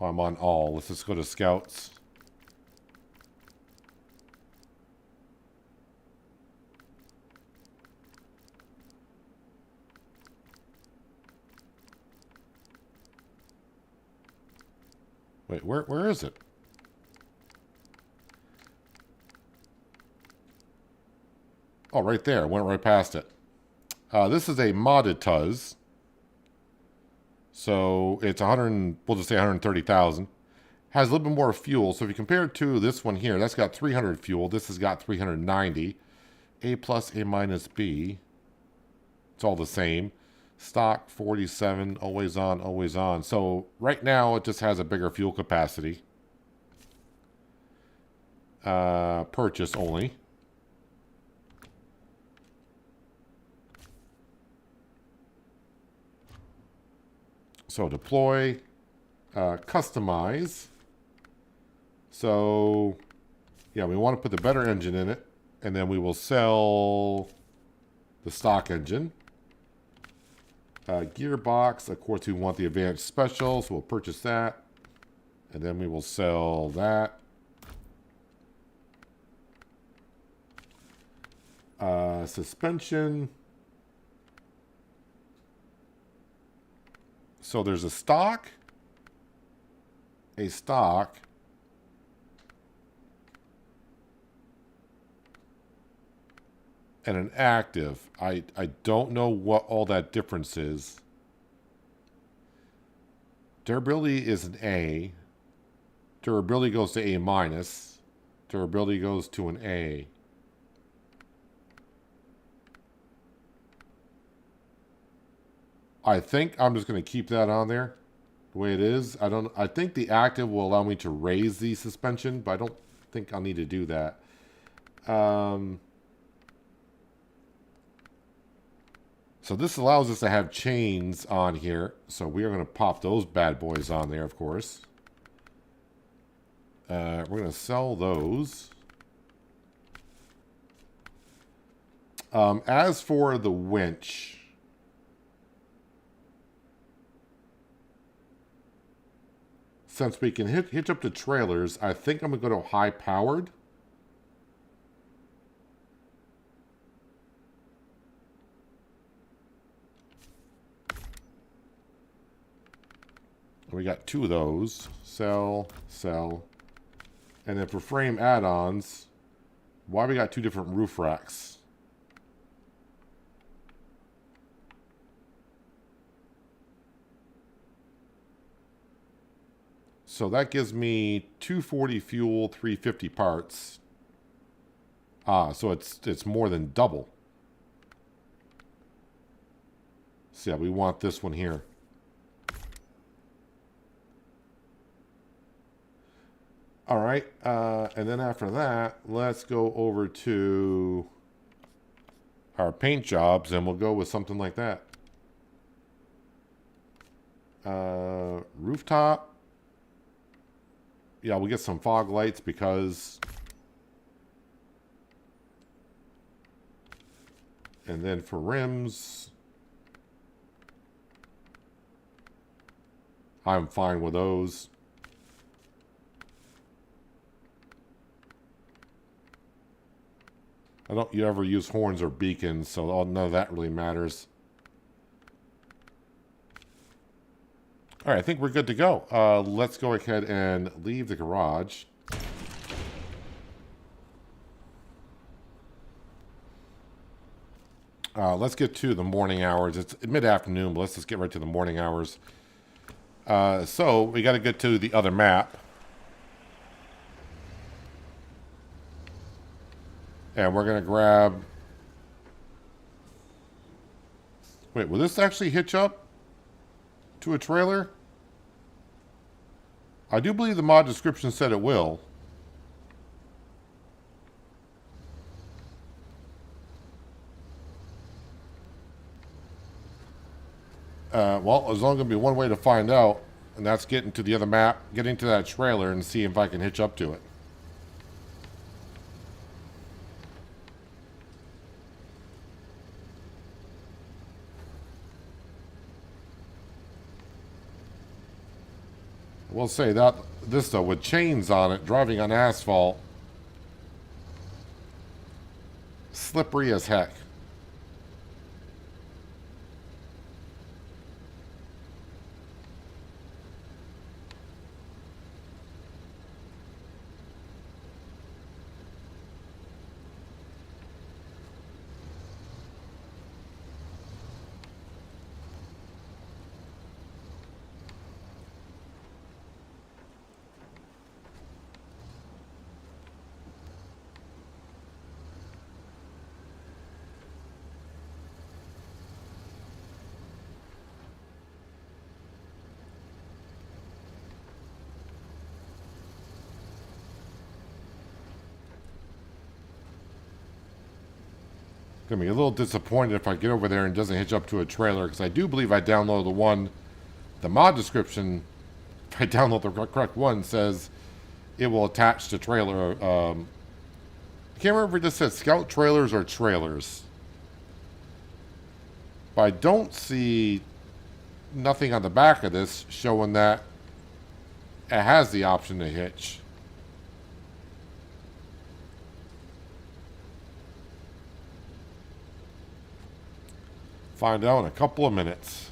Oh, I'm on all. Let's just go to scouts. Wait, where is it? Oh, right there. Went right past it. This is a modded Tuz. So it's 100, we'll just say 130,000. Has a little bit more fuel. So if you compare it to this one here, that's got 300 fuel. This has got 390. A plus, A minus, B. It's all the same. Stock 47, always on, always on. So right now it just has a bigger fuel capacity. Purchase only. So deploy, customize. So yeah, we want to put the better engine in it, and then we will sell the stock engine. Gearbox, of course we want the advanced special, so we'll purchase that. And then we will sell that. Suspension. So there's a stock, and an active. I don't know what all that difference is. Durability is an A. Durability goes to A minus. Durability goes to an A. I think I'm just going to keep that on there the way it is. I think the active will allow me to raise the suspension, but I don't think I'll need to do that. So this allows us to have chains on here. So we are going to pop those bad boys on there, of course. We're going to sell those. As for the winch, since we can hitch up the trailers, I think I'm going to go to high powered. We got 2 of those. Sell, sell. And then for frame add-ons, why we got 2 different roof racks? So that gives me 240 fuel, 350 parts. Ah, so it's more than double. So yeah, we want this one here. All right, and then after that, let's go over to our paint jobs, and we'll go with something like that. Rooftop. Yeah, we'll get some fog lights because... And then for rims, I'm fine with those. I don't ever use horns or beacons, so none of that really matters. All right, I think we're good to go. Let's go ahead and leave the garage. Let's get to the morning hours. It's mid-afternoon, but let's just get right to the morning hours. So we got to get to the other map. And we're going to grab... Wait, will this actually hitch up to a trailer? I do believe the mod description said it will. Well, there's only going to be one way to find out, and that's getting to the other map, getting to that trailer, and see if I can hitch up to it. I will say that this, though, with chains on it, driving on asphalt, slippery as heck. Gonna be a little disappointed if I get over there and it doesn't hitch up to a trailer, because I do believe I downloaded the mod description, if I download the correct one, says it will attach to trailer. I can't remember if it just said scout trailers or trailers. But I don't see nothing on the back of this showing that it has the option to hitch. Find out in a couple of minutes.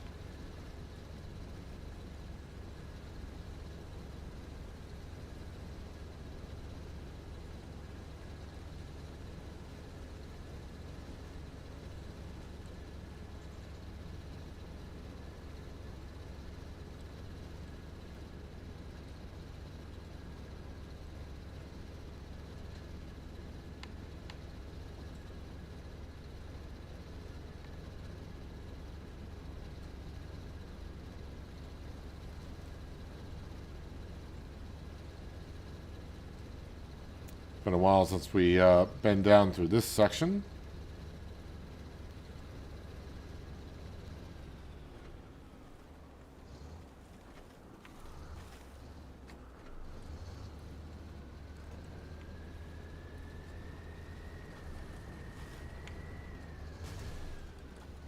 Been a while since we been down through this section.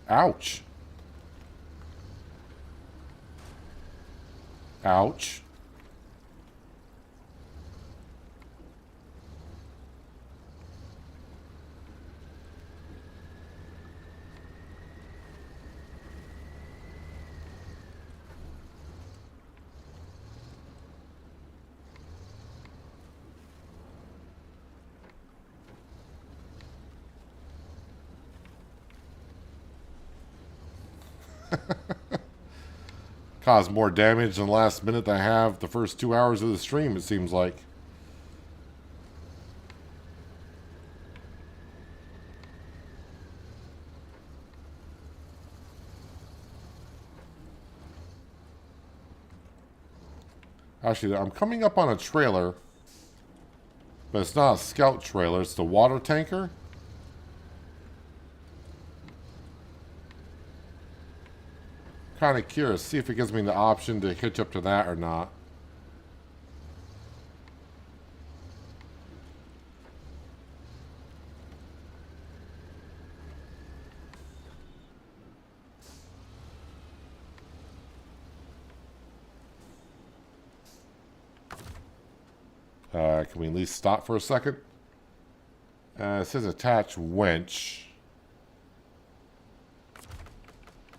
Ouch. Ouch. caused more damage than the last minute that I have the first 2 hours of the stream, it seems like. Actually, I'm coming up on a trailer, but it's not a scout trailer, it's the water tanker. Kind of curious, see if it gives me the option to hitch up to that or not. Can we at least stop for a second? It says attach winch.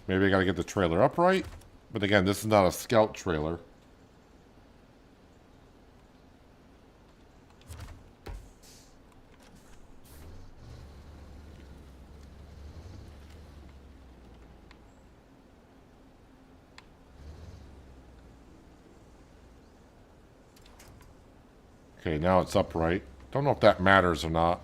Maybe I gotta get the trailer upright. But again, this is not a scout trailer. Okay, now it's upright. Don't know if that matters or not.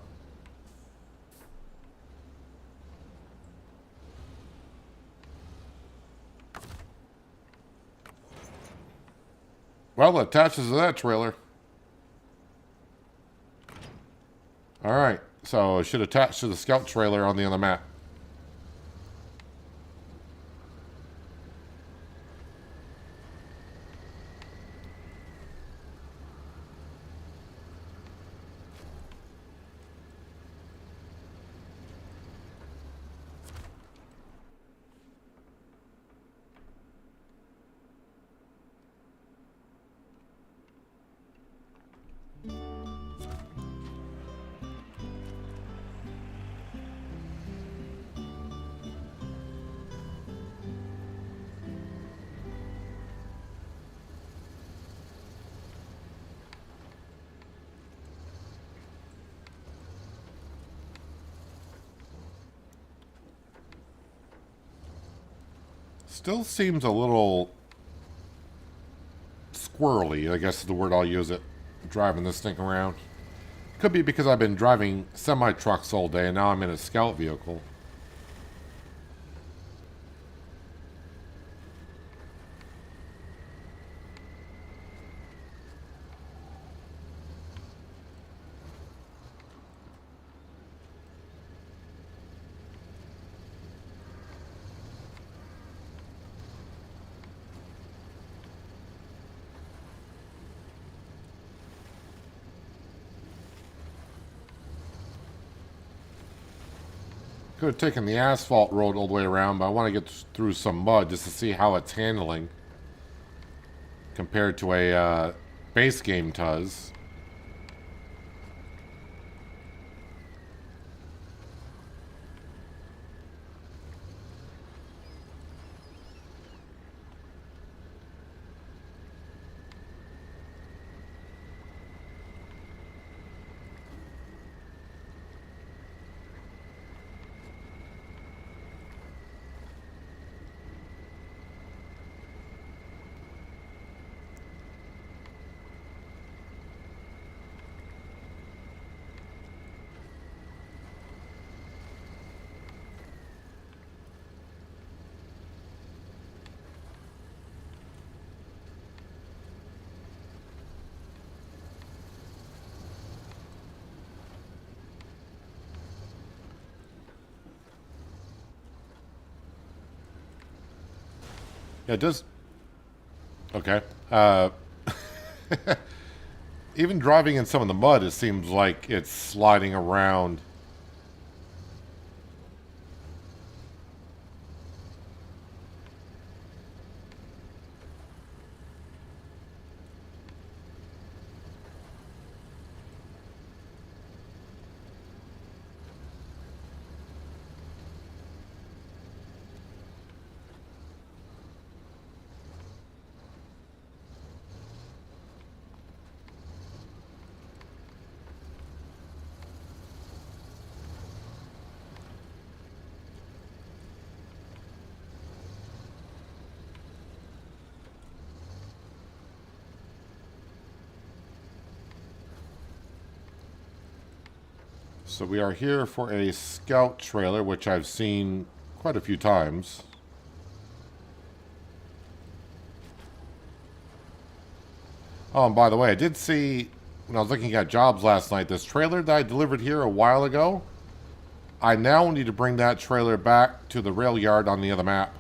Well, it attaches to that trailer. Alright, so it should attach to the scout trailer on the other map. Still seems a little squirrely, I guess is the word I'll use it, driving this thing around. Could be because I've been driving semi-trucks all day and now I'm in a scout vehicle. Could have taken the asphalt road all the way around, but I want to get through some mud just to see how it's handling compared to a base game does. Yeah, it does. Okay. Even driving in some of the mud, it seems like it's sliding around. So we are here for a scout trailer, which I've seen quite a few times. Oh, and by the way, I did see, when I was looking at jobs last night, this trailer that I delivered here a while ago, I now need to bring that trailer back to the rail yard on the other map.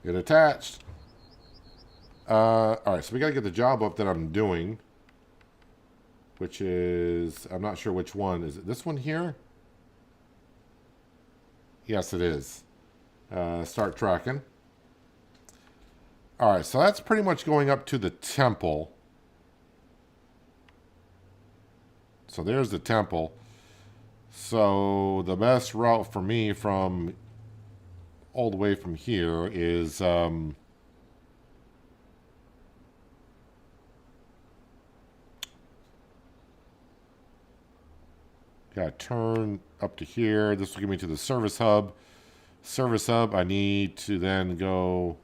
Get attached. Alright, so we gotta get the job up that I'm doing. Which is, I'm not sure which one. Is it this one here? Yes, it is. Start tracking. Alright, so that's pretty much going up to the temple. So there's the temple. So the best route for me from all the way from here is gotta turn up to here. This will get me to the service hub. Service hub, I need to then go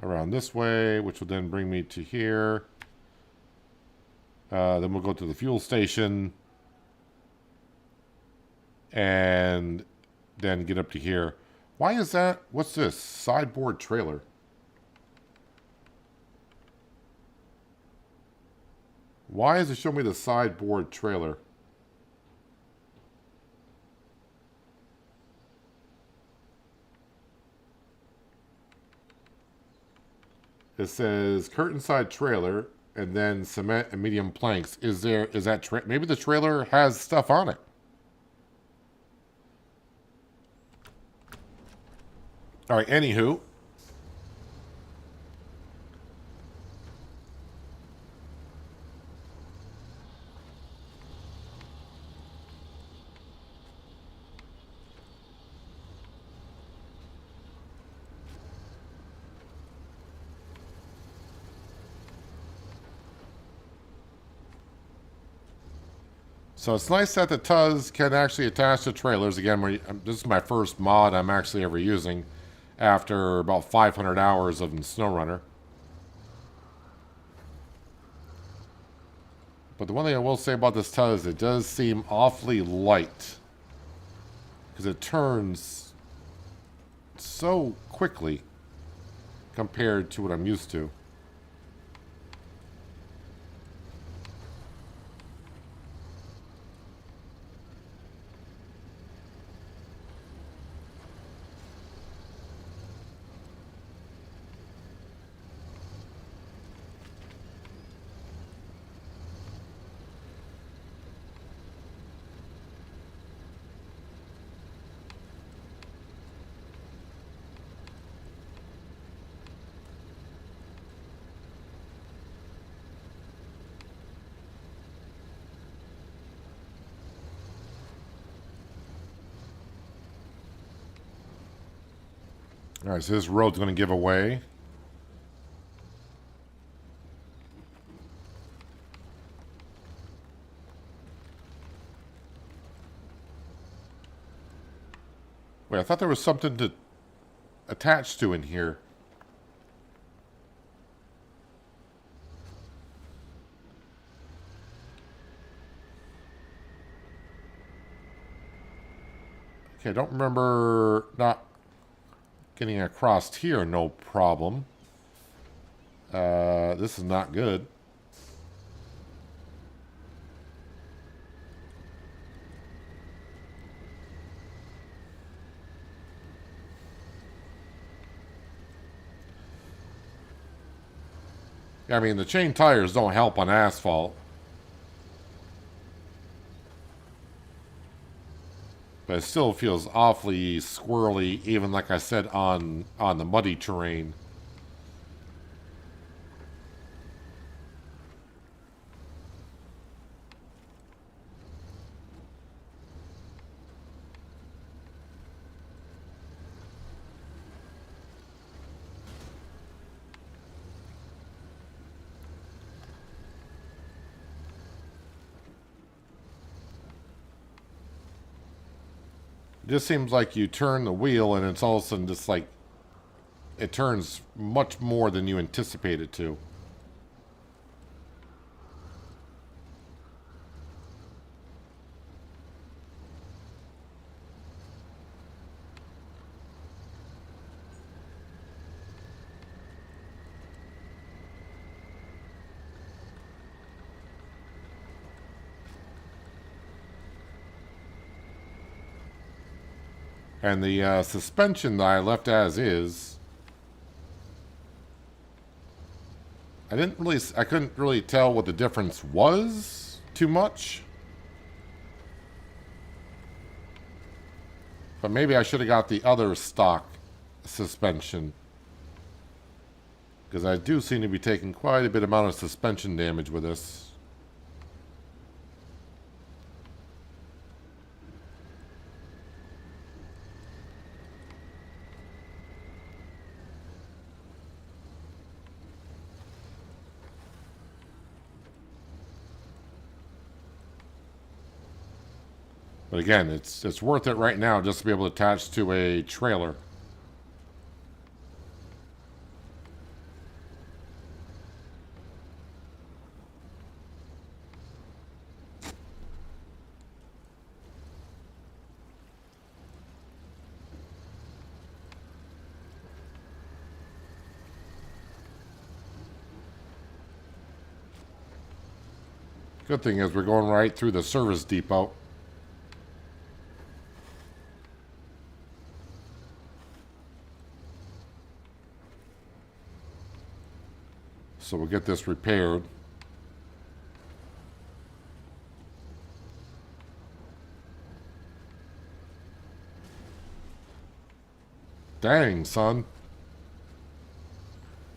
around this way, which will then bring me to here. Then we'll go to the fuel station. And then get up to here. Why is that? What's this? Sideboard trailer. Why is it showing me the sideboard trailer? It says curtain side trailer and then cement and medium planks. Is that maybe the trailer has stuff on it? All right, anywho. So it's nice that the TUS can actually attach to trailers. Again, this is my first mod I'm actually ever using after about 500 hours of SnowRunner. But the one thing I will say about this TUS, it does seem awfully light. Because it turns so quickly compared to what I'm used to. All right, so this road's going to give away. Wait, I thought there was something to attach to in here. Okay, I don't remember not getting across here, no problem. This is not good. I mean, the chain tires don't help on asphalt. But it still feels awfully squirrely, even like I said, on the muddy terrain. It just seems like you turn the wheel and it's all of a sudden just like it turns much more than you anticipate it to. And the suspension that I left as is, I couldn't really tell what the difference was too much. But maybe I should have got the other stock suspension. Because I do seem to be taking quite a bit amount of suspension damage with this. But again, it's worth it right now just to be able to attach to a trailer. Good thing is we're going right through the service depot. So we'll get this repaired. Dang, son.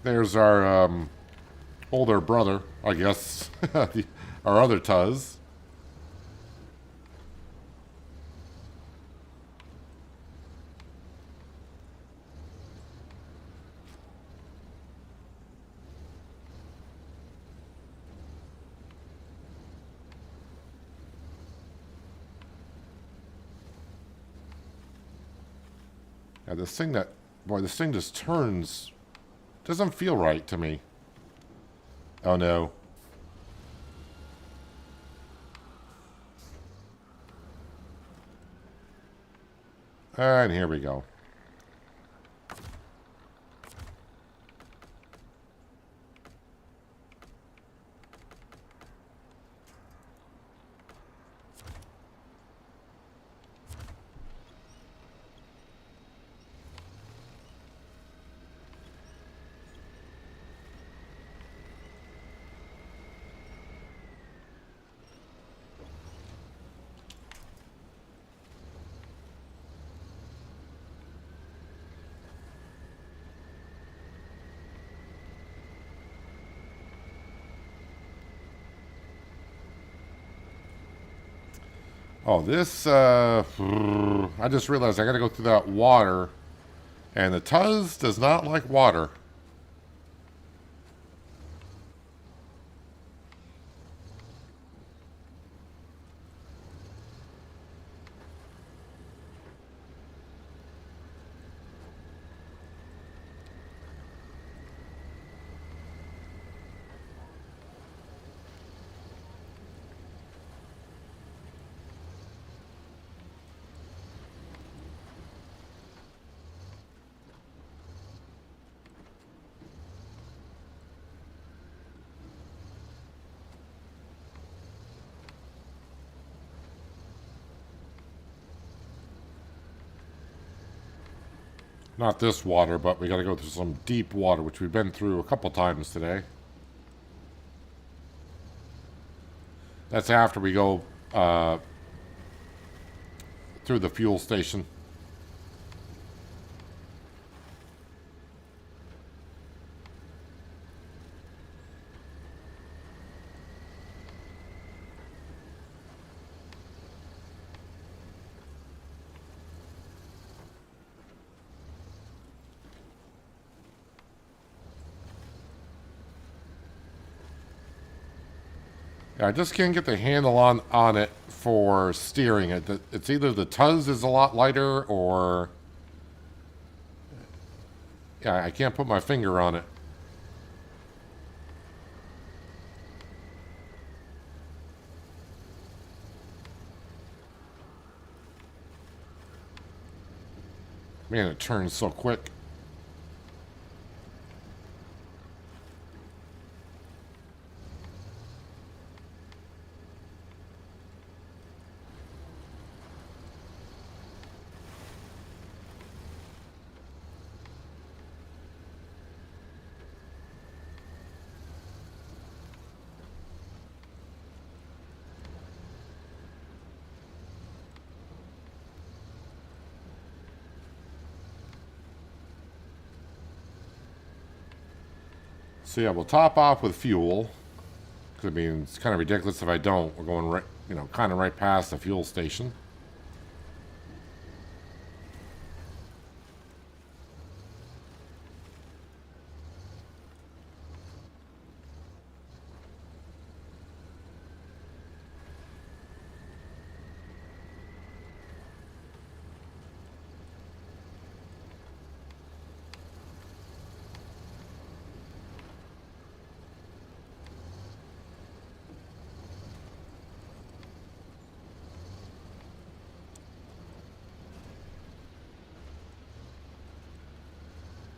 There's our older brother, I guess. Our other Tuz. Yeah, this thing just turns. Doesn't feel right to me. Oh no. And here we go. Oh, this, I just realized I gotta go through that water. And the Tuz does not like water. Not this water, but we gotta go through some deep water, which we've been through a couple times today. That's after we go through the fuel station. Yeah, I just can't get the handle on it for steering it. It's either the Tuz is a lot lighter or... Yeah, I can't put my finger on it. Man, it turns so quick. So yeah, we'll top off with fuel. Because I mean, it's kind of ridiculous if I don't. We're going right, you know, kind of right past the fuel station.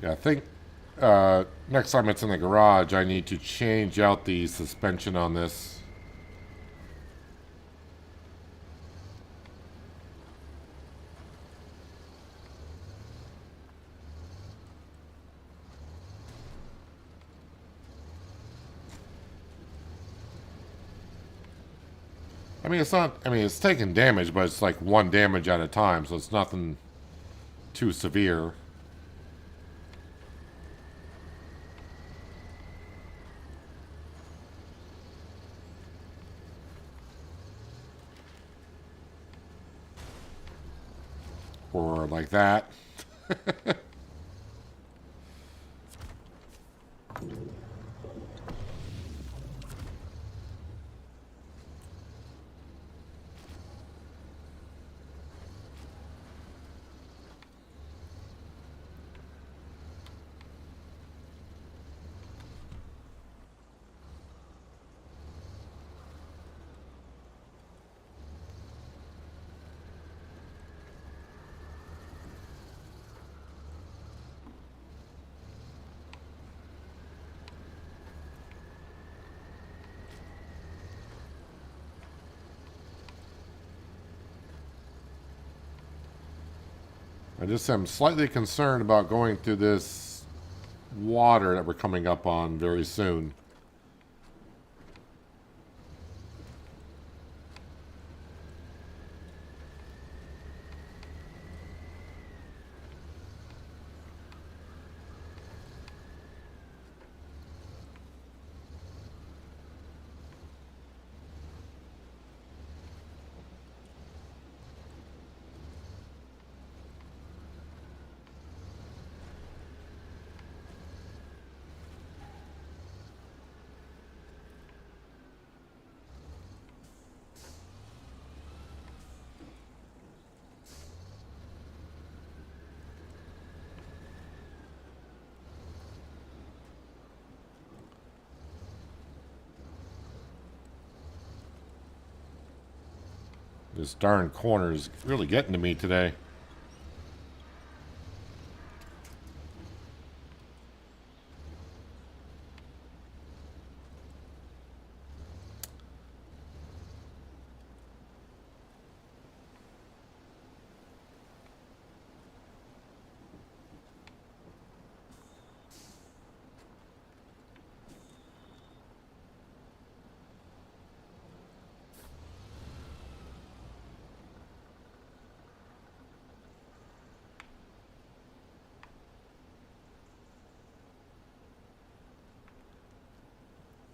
Yeah, I think next time it's in the garage, I need to change out the suspension on this. I mean, it's not, I mean, it's taking damage, but it's like one damage at a time, so it's nothing too severe. Or like that. I just am slightly concerned about going through this water that we're coming up on very soon. This darn corner is really getting to me today.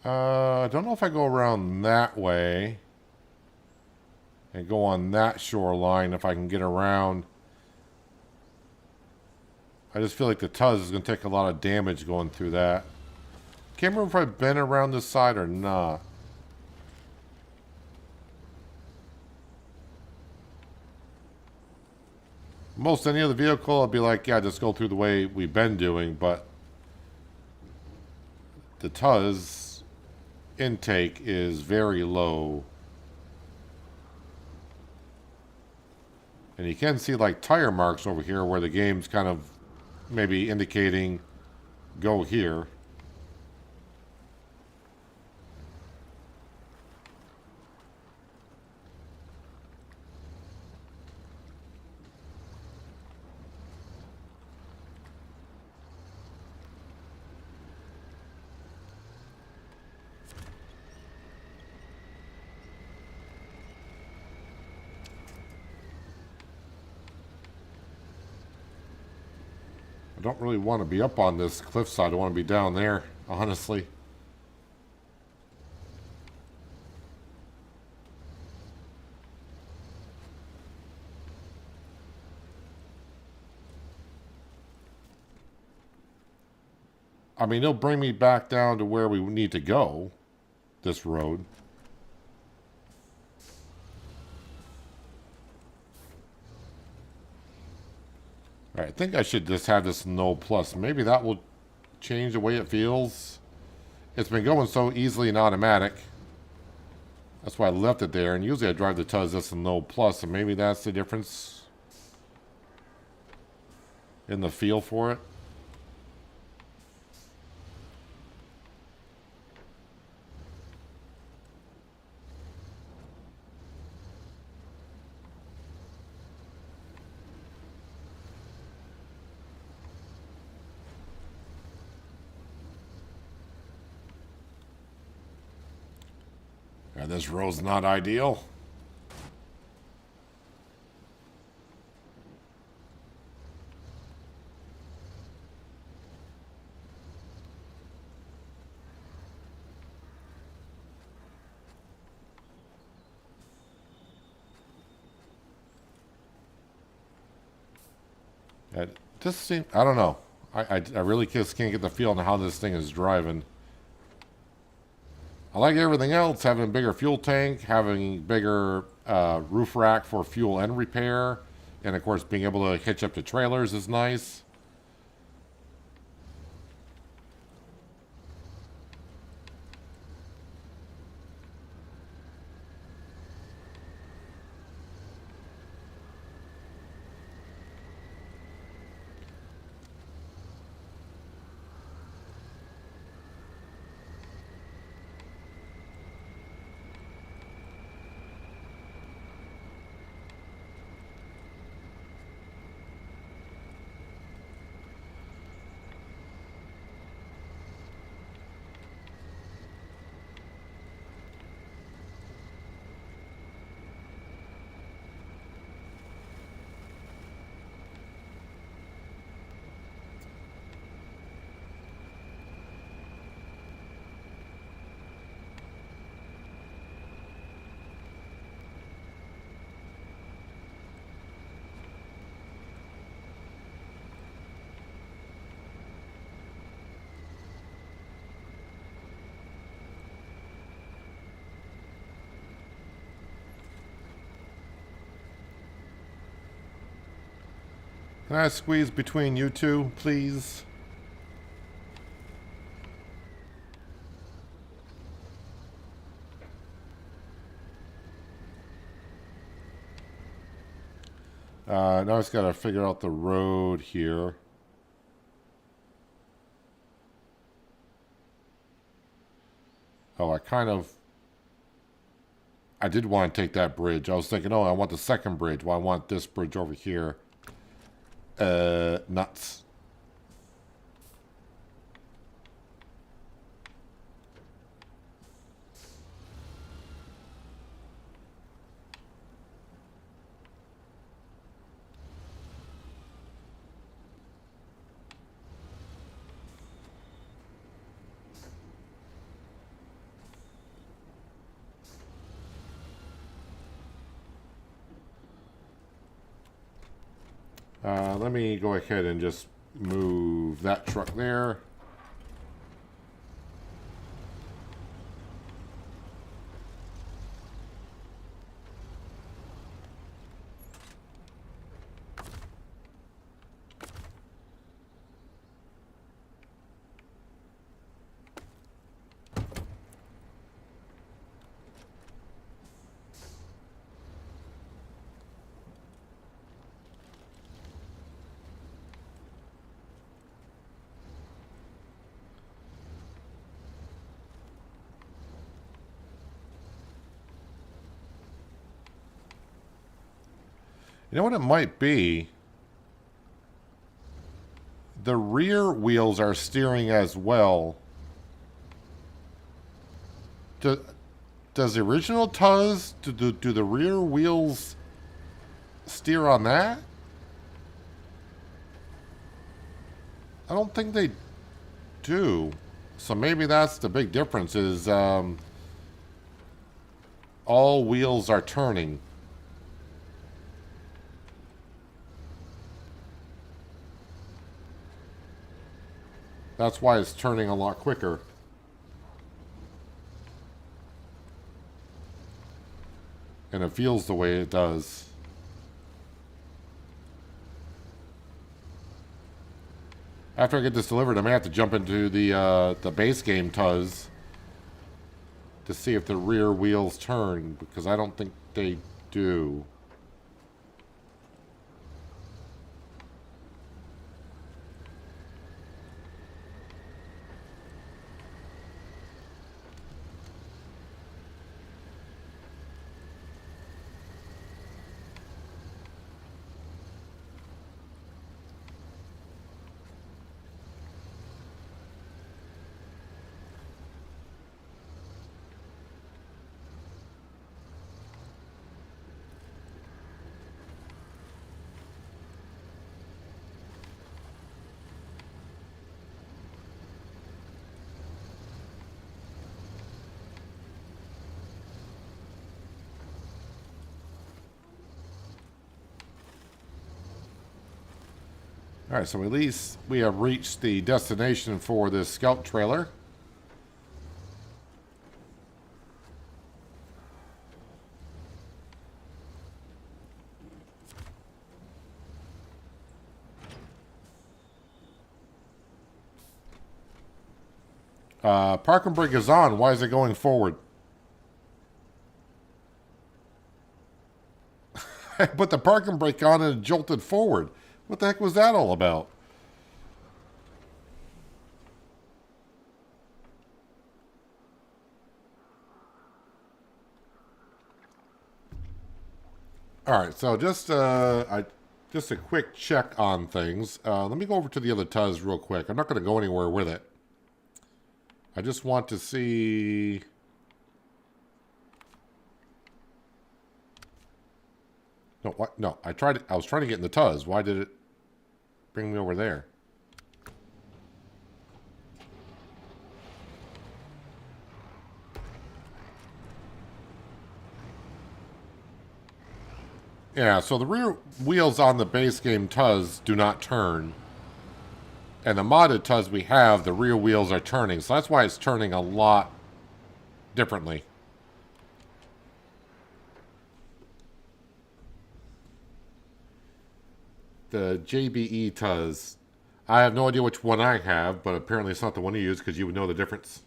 I don't know if I go around that way and go on that shoreline if I can get around. I just feel like the Tuz is going to take a lot of damage going through that. Can't remember if I've been around this side or not. Most any other vehicle, I'd be like, yeah, just go through the way we've been doing, but the Tuz intake is very low. And you can see like tire marks over here where the game's kind of maybe indicating go here. I don't really want to be up on this cliffside. I want to be down there, honestly. I mean, it'll bring me back down to where we need to go, this road. All right, I think I should just have this no plus. Maybe that will change the way it feels. It's been going so easily and automatic. That's why I left it there. And usually I drive the Tuz this and no plus, and maybe that's the difference in the feel for it. Yeah, this road's not ideal. It just seems, I don't know. I really just can't get the feel on how this thing is driving. I like everything else, having a bigger fuel tank, having bigger roof rack for fuel and repair, and of course being able to hitch up to trailers is nice. Can I squeeze between you two, please? Now I just got to figure out the road here. Oh, I did want to take that bridge. I was thinking, oh, I want the second bridge. Well, I want this bridge over here. Nuts. Let me go ahead and just move that truck there. You know what it might be? The rear wheels are steering as well. Does the original Tuz, do the rear wheels steer on that? I don't think they do. So maybe that's the big difference is all wheels are turning. That's why it's turning a lot quicker. And it feels the way it does. After I get this delivered, I may have to jump into the base game Tuz to see if the rear wheels turn, because I don't think they do. Alright, so at least we have reached the destination for this scout trailer. Parking brake is on. Why is it going forward? I put the parking brake on and it jolted forward. What the heck was that all about? All right, so just a quick check on things. Let me go over to the other Tuz real quick. I'm not going to go anywhere with it. I just want to see. No, what? No, I was trying to get in the Tuz. Why did it bring me over there? Yeah, so the rear wheels on the base game Tuz do not turn. And the modded Tuz we have, the rear wheels are turning. So that's why it's turning a lot differently. The JBE Tuz. I have no idea which one I have, but apparently it's not the one you use because you would know the difference.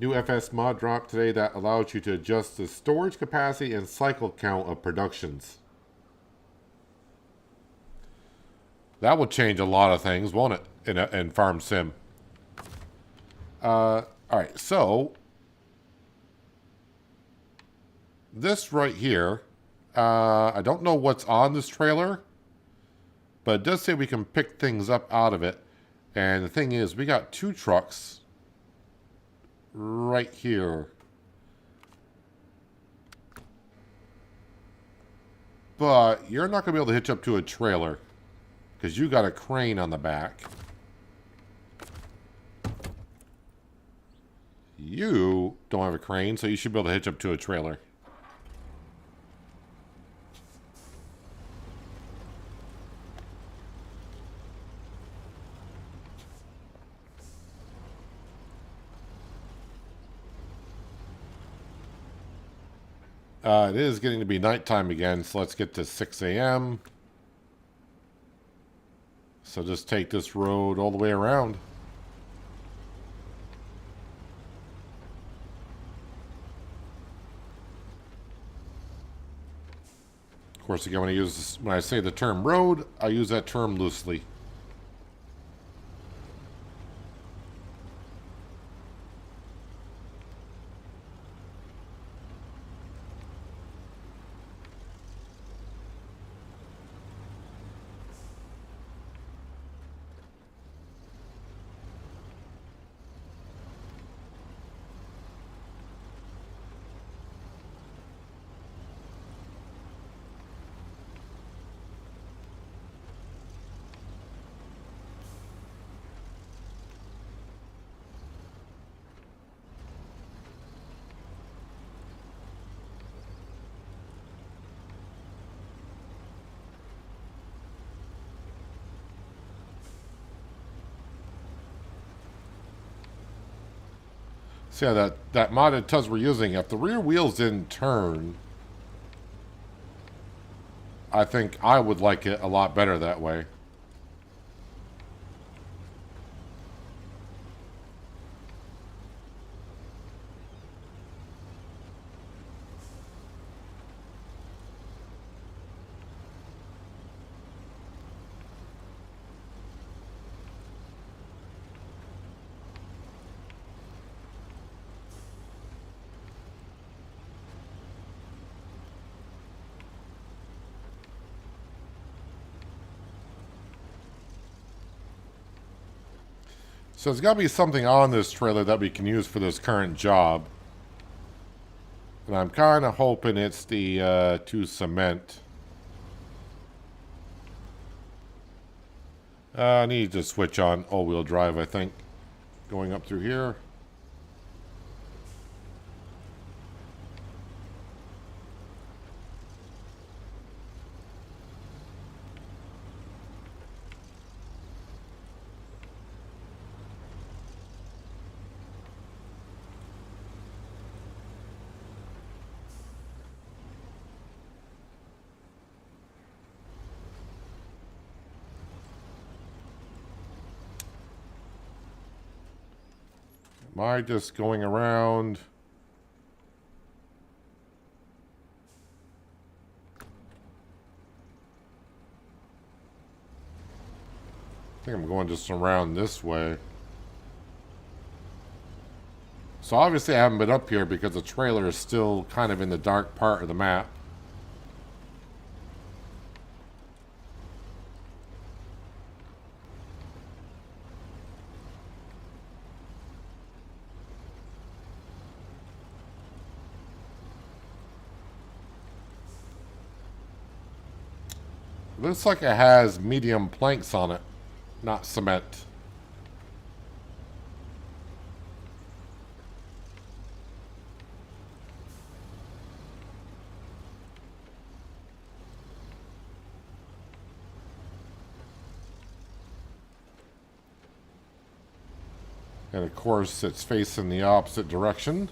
New FS mod dropped today that allows you to adjust the storage capacity and cycle count of productions. That will change a lot of things, won't it, in Farm Sim? Alright, so this right here, I don't know what's on this trailer, but it does say we can pick things up out of it. And the thing is, we got 2 trucks right here. But you're not going to be able to hitch up to a trailer because you got a crane on the back. You don't have a crane, so you should be able to hitch up to a trailer. It is getting to be nighttime again, so let's get to 6 a.m. So just take this road all the way around. Of course, again, when I say the term road, I use that term loosely. So yeah, that modded tuz we're using, if the rear wheels didn't turn, I think I would like it a lot better that way. So there's got to be something on this trailer that we can use for this current job. And I'm kind of hoping it's the 2 cement. I need to switch on all-wheel drive, I think. Going up through here. Am I just going around? I think I'm going just around this way. So obviously I haven't been up here because the trailer is still kind of in the dark part of the map. Looks like it has medium planks on it, not cement. And of course, it's facing the opposite direction.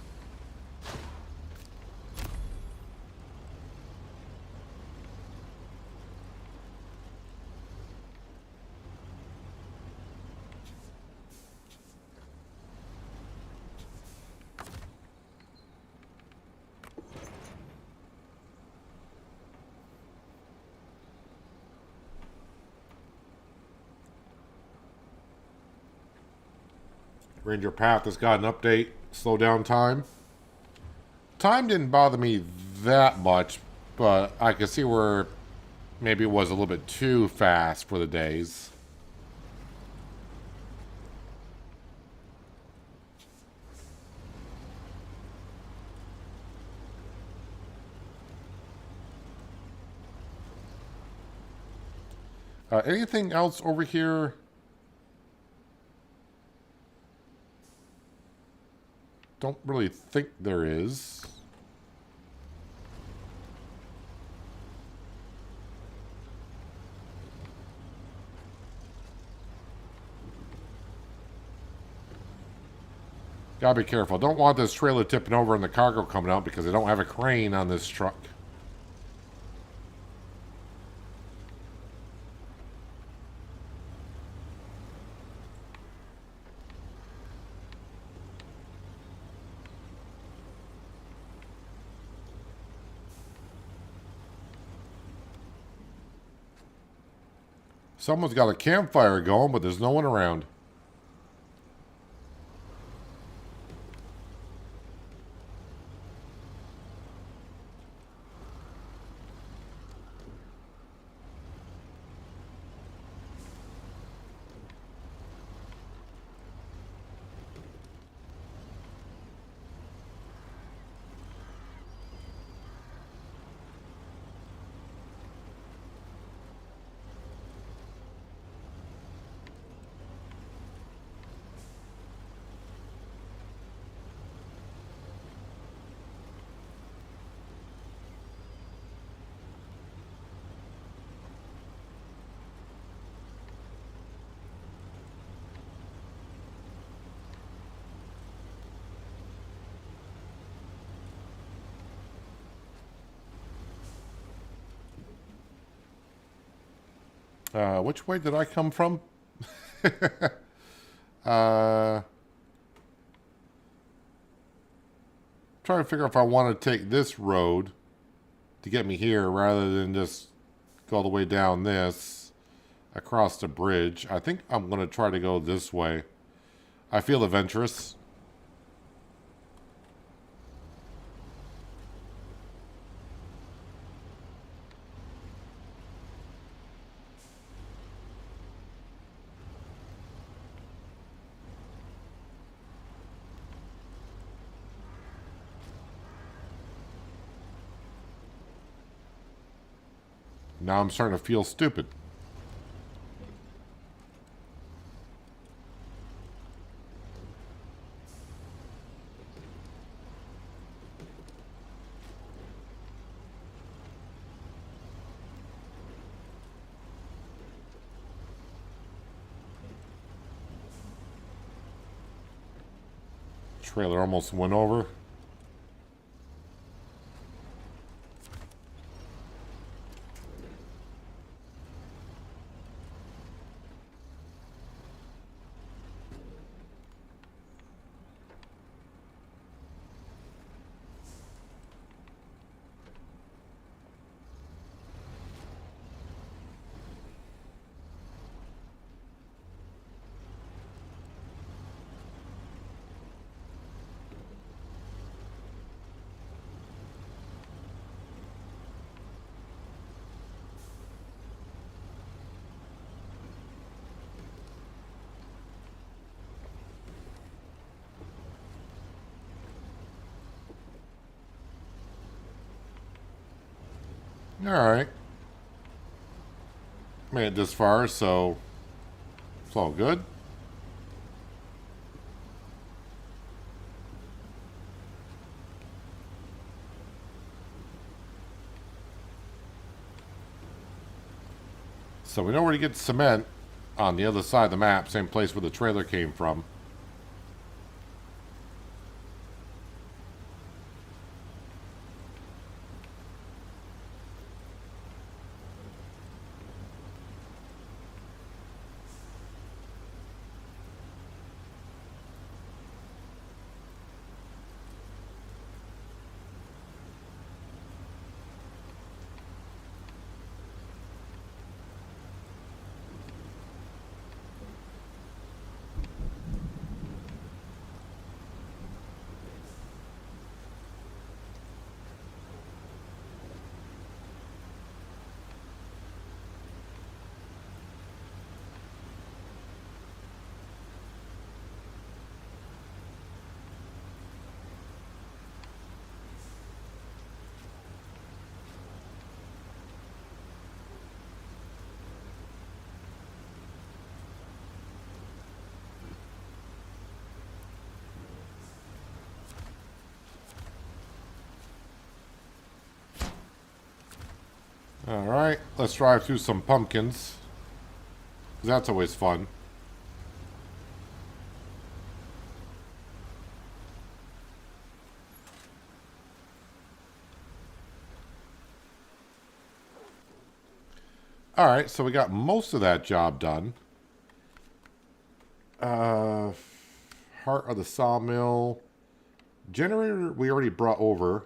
Ranger Path has got an update. Slow down time. Time didn't bother me that much, but I could see where maybe it was a little bit too fast for the days. Anything else over here? Don't really think there is. Gotta be careful. Don't want this trailer tipping over and the cargo coming out because I don't have a crane on this truck. Someone's got a campfire going, but there's no one around. Which way did I come from? Trying to figure if I want to take this road to get me here rather than just go all the way down this across the bridge. I think I'm going to try to go this way. I feel adventurous. Now I'm starting to feel stupid. Trailer almost went over. Alright. Made it this far, so it's all good. So we know where to get cement on the other side of the map, same place where the trailer came from. Alright, let's drive through some pumpkins. That's always fun. Alright, so we got most of that job done. Heart of the sawmill. Generator we already brought over.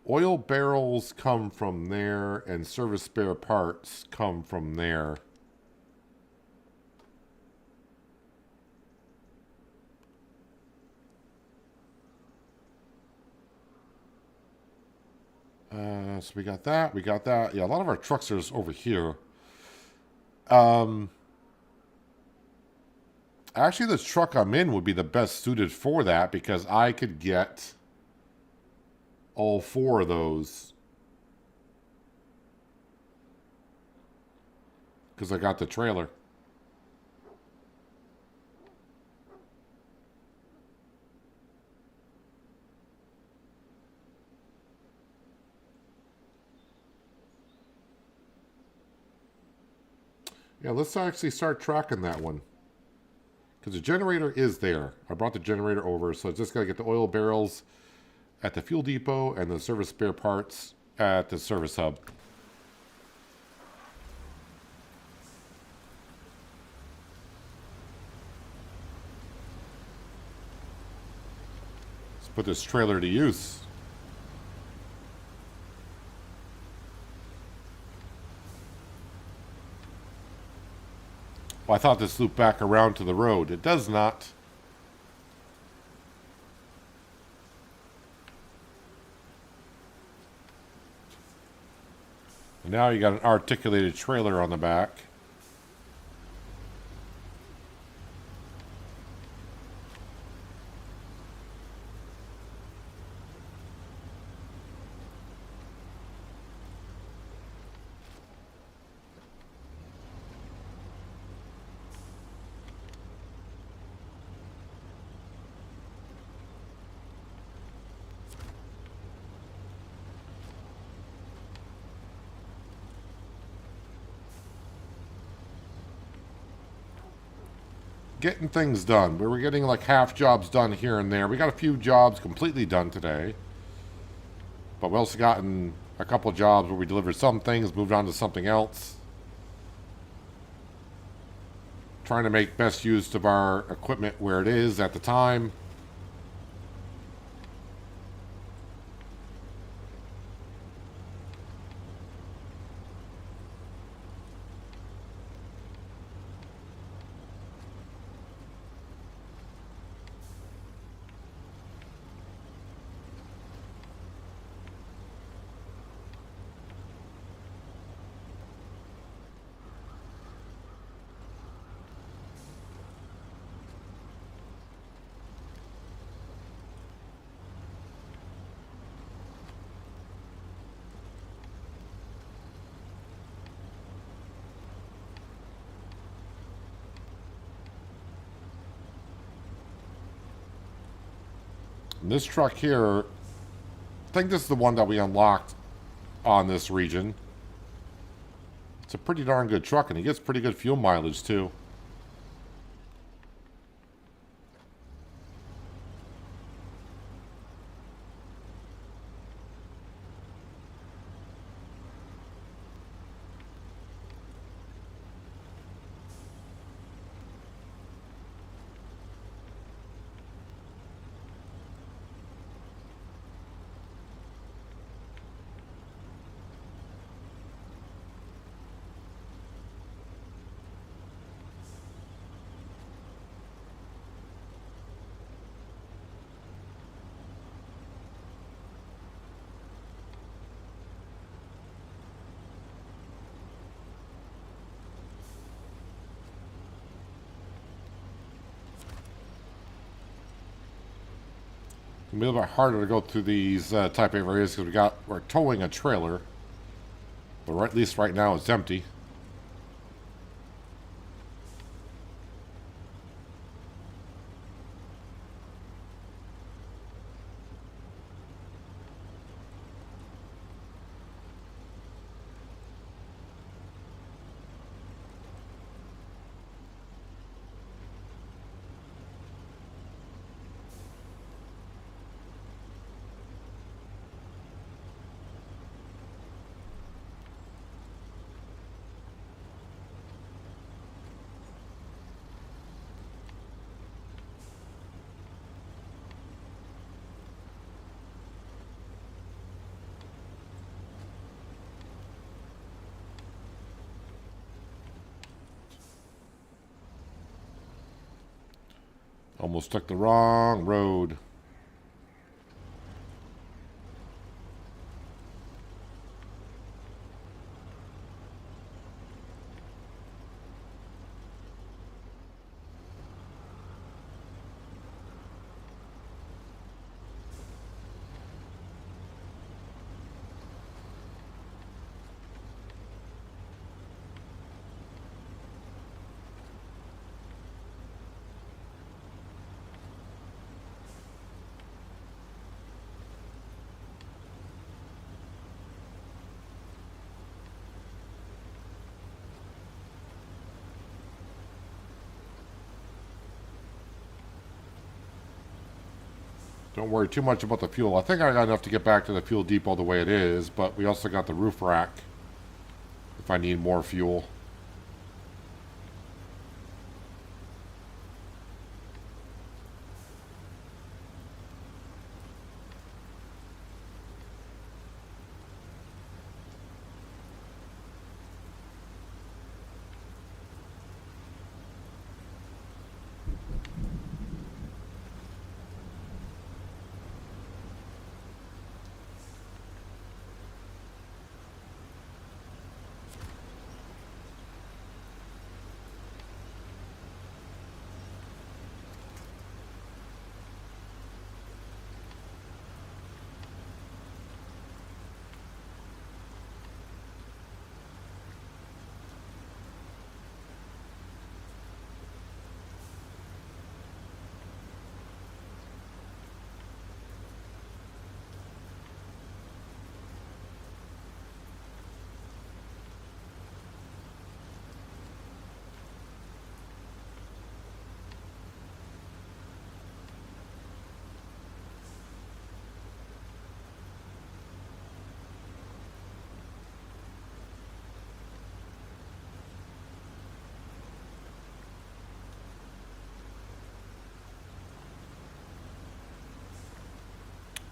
Oil barrels come from there, and service spare parts come from there. So we got that, we got that. Yeah, a lot of our trucks are over here. Actually, this truck I'm in would be the best suited for that because I could get all four of those. Because I got the trailer. Yeah, let's actually start tracking that one. Because the generator is there. I brought the generator over, so I just got to get the oil barrels at the fuel depot and the service spare parts at the service hub. put this trailer to use. Well, I thought this looped back around to the road. It does not. And now you got an articulated trailer on the back. Getting things done. We were getting like half jobs done here and there. We got a few jobs completely done today. But we also gotten a couple of jobs where we delivered some things, moved on to something else. Trying to make best use of our equipment where it is at the time. And this truck here, I think this is the one that we unlocked on this region. It's a pretty darn good truck, and it gets pretty good fuel mileage too. It's a little bit harder to go through these type of areas because we're towing a trailer, but at least right now it's empty. Almost took the wrong road. Don't worry too much about the fuel. I think I got enough to get back to the fuel depot the way it is, but we also got the roof rack if I need more fuel.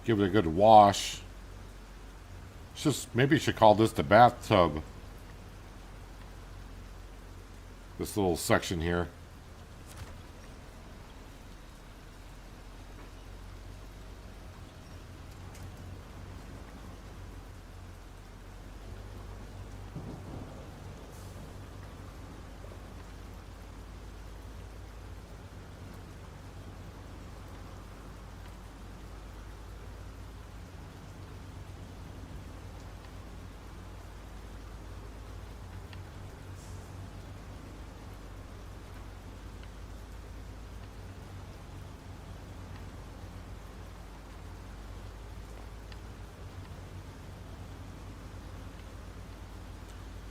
Give it a good wash. It's just, maybe you should call this the bathtub. This little section here.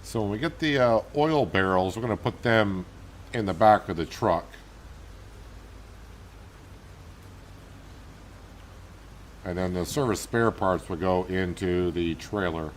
So when we get the oil barrels, we're going to put them in the back of the truck. And then the service spare parts will go into the trailer.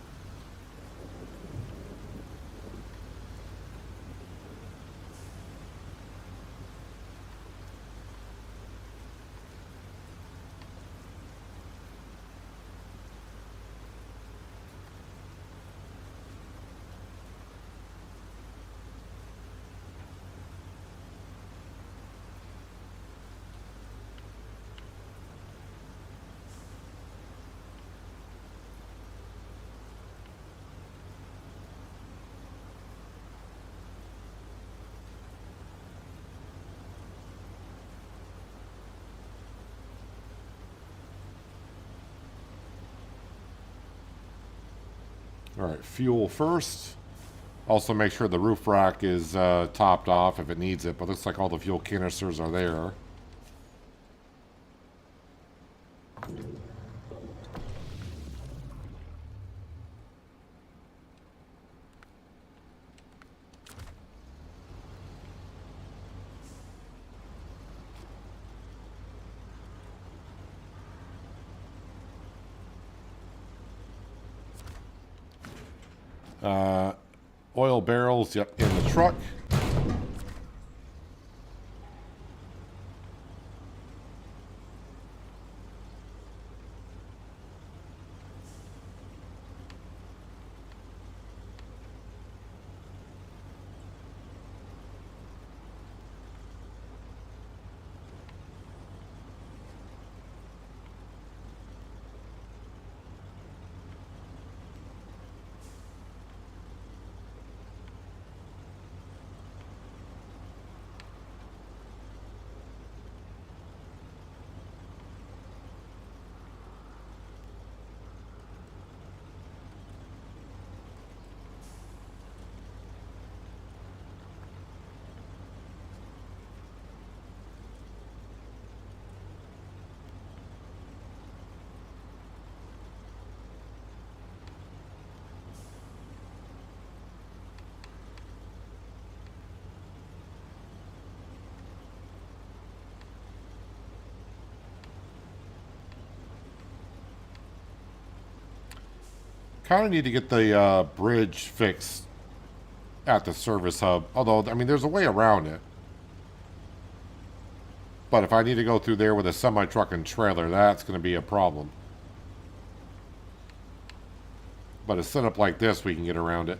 All right, fuel first. Also make sure the roof rack is topped off if it needs it, but looks like all the fuel canisters are there. Oil barrels, yep, in the truck. Kind of need to get the bridge fixed at the service hub. Although, I mean, there's a way around it. But if I need to go through there with a semi-truck and trailer, that's going to be a problem. But a setup like this, we can get around it.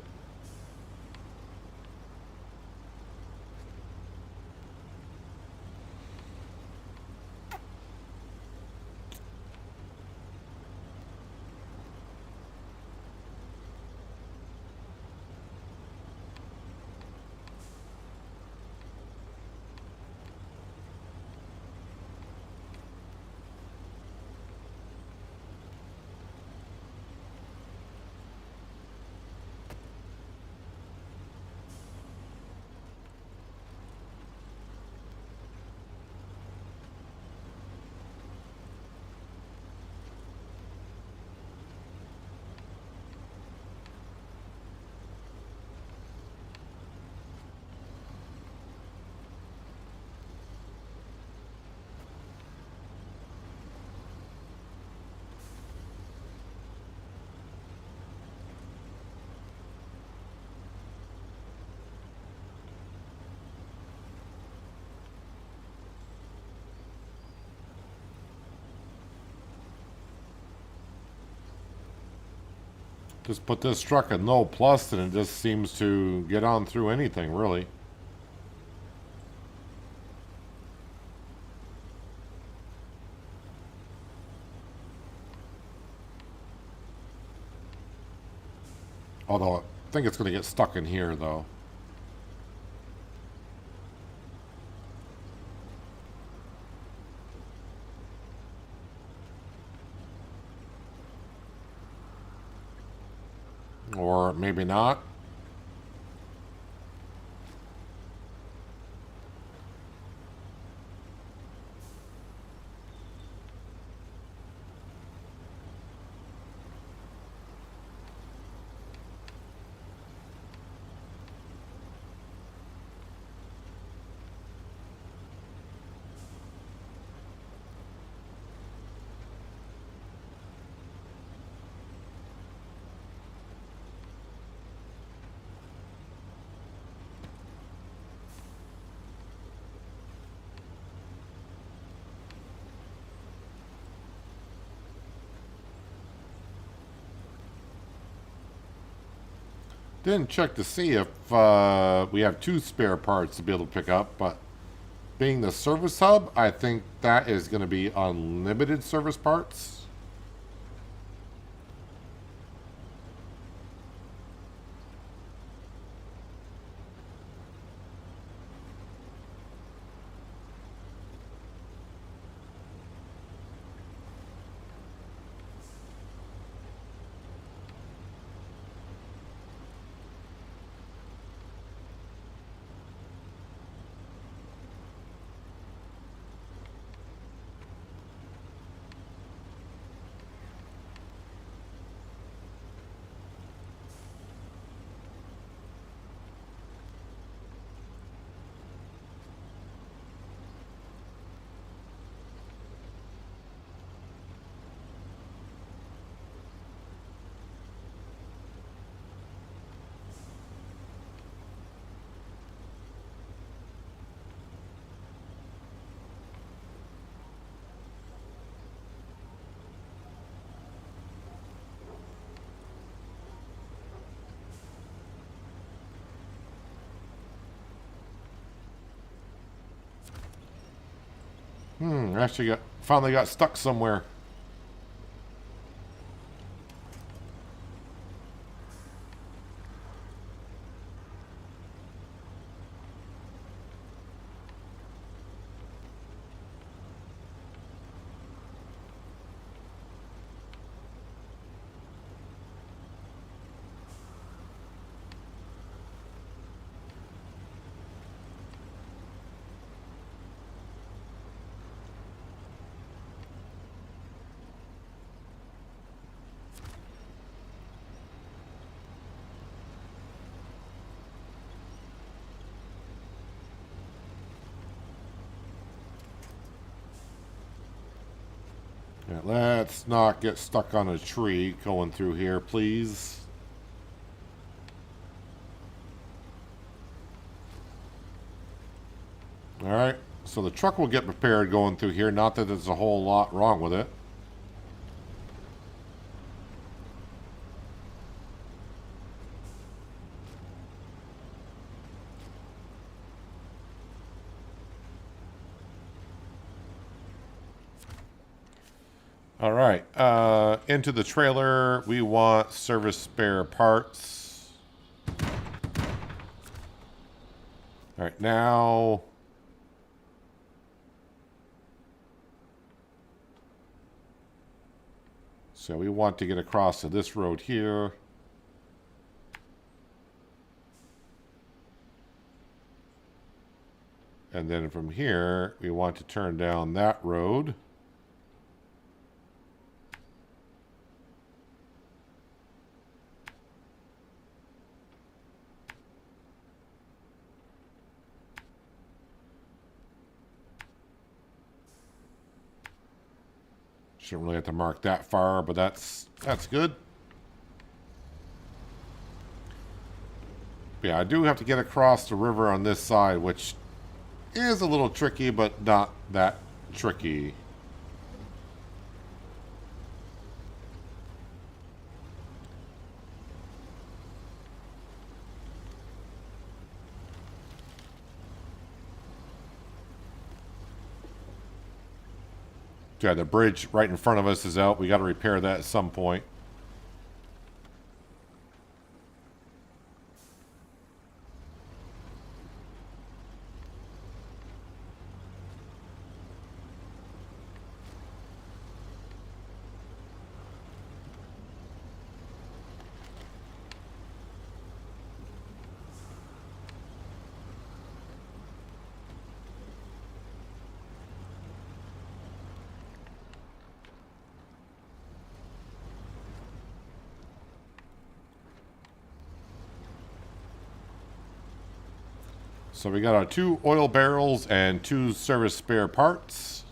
Just put this truck at no plus and it just seems to get on through anything, really. Although I think it's going to get stuck in here, though. Or maybe not. Didn't check to see if we have 2 spare parts to be able to pick up, but being the service hub, I think that is going to be unlimited service parts. Actually finally got stuck somewhere. Yeah, let's not get stuck on a tree going through here, please. Alright, so the truck will get prepared going through here. Not that there's a whole lot wrong with it. All right, into the trailer, we want service spare parts. All right, now... So we want to get across to this road here. And then from here, we want to turn down that road. Shouldn't really have to mark that far, but that's good. But yeah, I do have to get across the river on this side, which is a little tricky, but not that tricky. Yeah, the bridge right in front of us is out. We got to repair that at some point. So we got our 2 oil barrels and 2 service spare parts.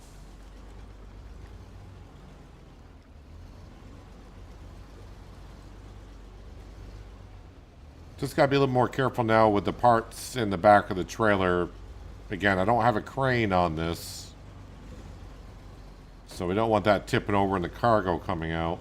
Just gotta be a little more careful now with the parts in the back of the trailer. Again, I don't have a crane on this, so we don't want that tipping over and the cargo coming out.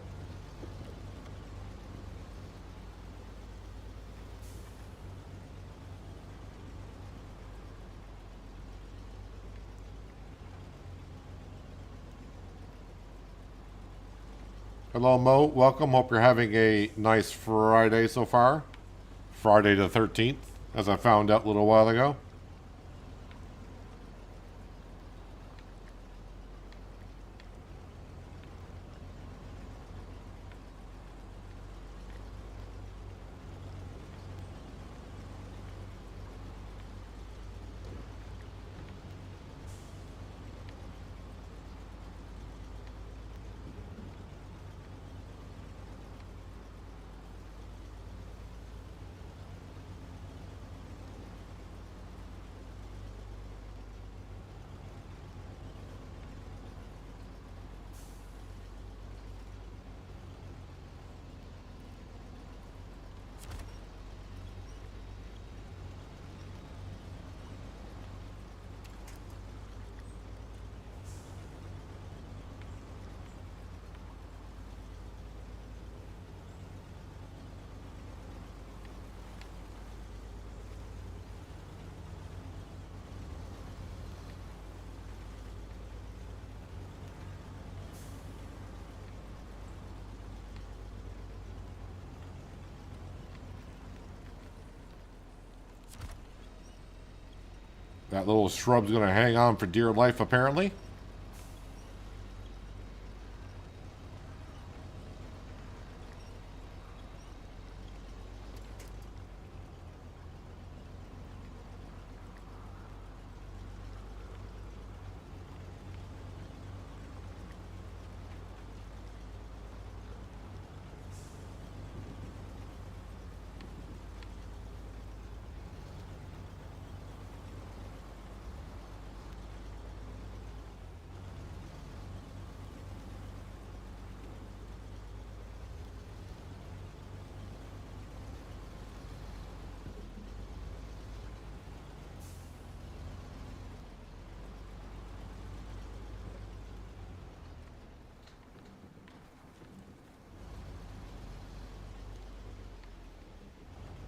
Hello, Mo. Welcome. Hope you're having a nice Friday so far. Friday the 13th, as I found out a little while ago. That little shrub's going to hang on for dear life, apparently.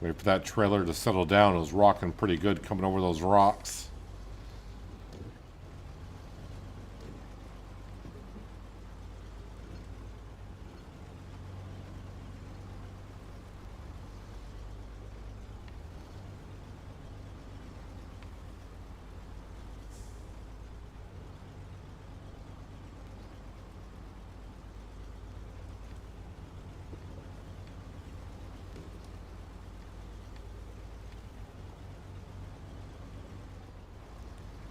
Wait for that trailer to settle down. It was rocking pretty good coming over those rocks.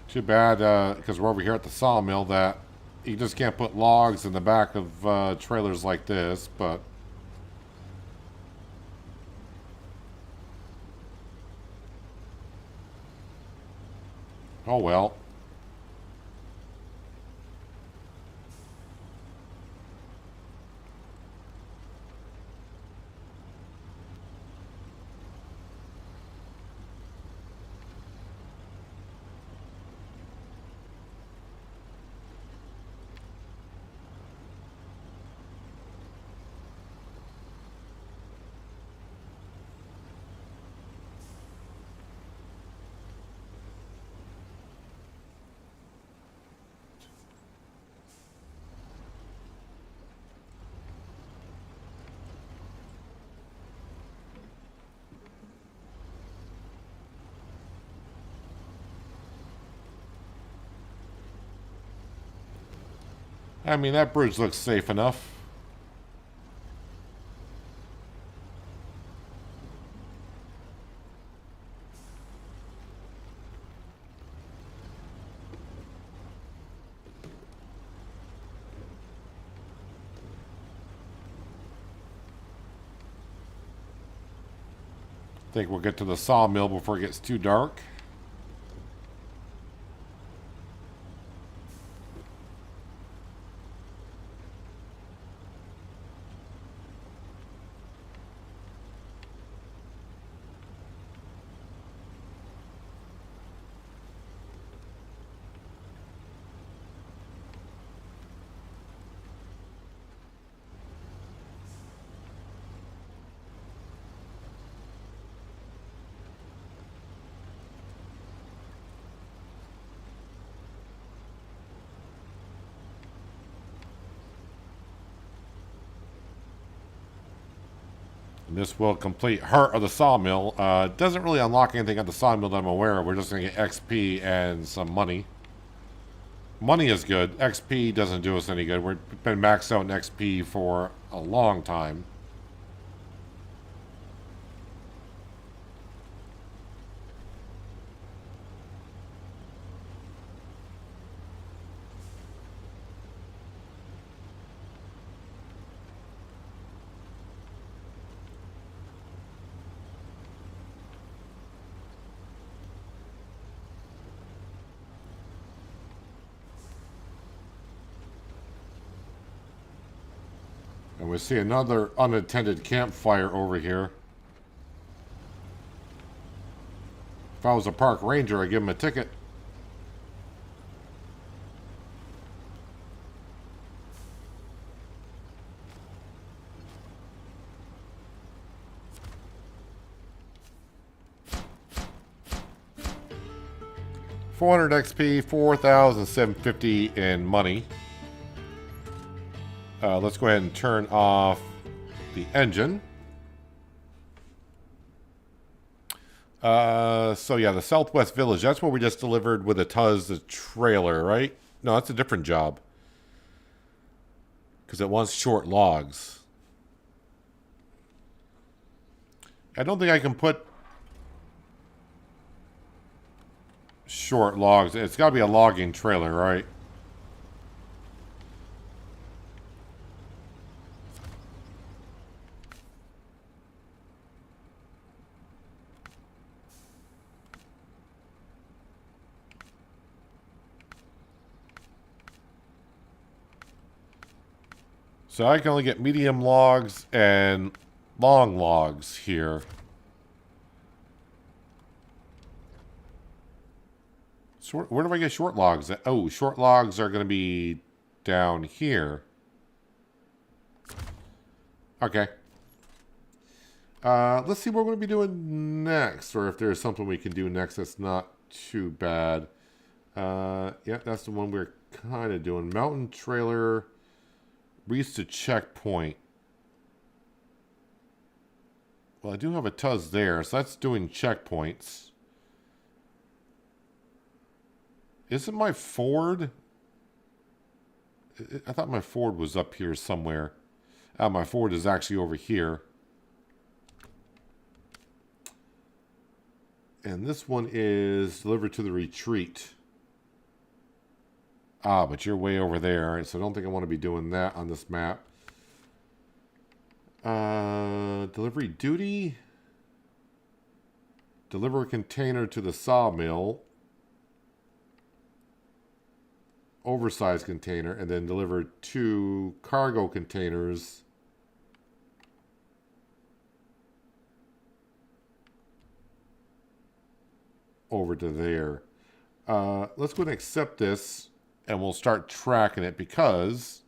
Too bad, because we're over here at the sawmill, that you just can't put logs in the back of trailers like this, but... oh well. I mean, that bridge looks safe enough. I think we'll get to the sawmill before it gets too dark. And this will complete Heart of the Sawmill. It doesn't really unlock anything at the sawmill that I'm aware of. We're just going to get XP and some money. Money is good. XP doesn't do us any good. We've been maxed out in XP for a long time. And we see another unattended campfire over here. If I was a park ranger, I'd give him a ticket. $400 XP, 4,750 in money. Let's go ahead and turn off the engine. So yeah, the Southwest Village. That's what we just delivered with a Tuz, the trailer, right? No, that's a different job. Because it wants short logs. I don't think I can put short logs. It's got to be a logging trailer, right? So I can only get medium logs and long logs here. Where do I get short logs? Oh, short logs are going to be down here. Okay. Let's see what we're going to be doing next, or if there's something we can do next that's not too bad. Yeah, that's the one we're kind of doing. Mountain trailer reached a checkpoint. Well, I do have a Tuz there, so that's doing checkpoints. Isn't my Ford? I thought my Ford was up here somewhere. My Ford is actually over here. And this one is delivered to the retreat. Ah, but you're way over there, so I don't think I want to be doing that on this map. Delivery duty. Deliver a container to the sawmill. Oversized container, and then deliver 2 cargo containers over to there. Let's go and accept this, and we'll start tracking it because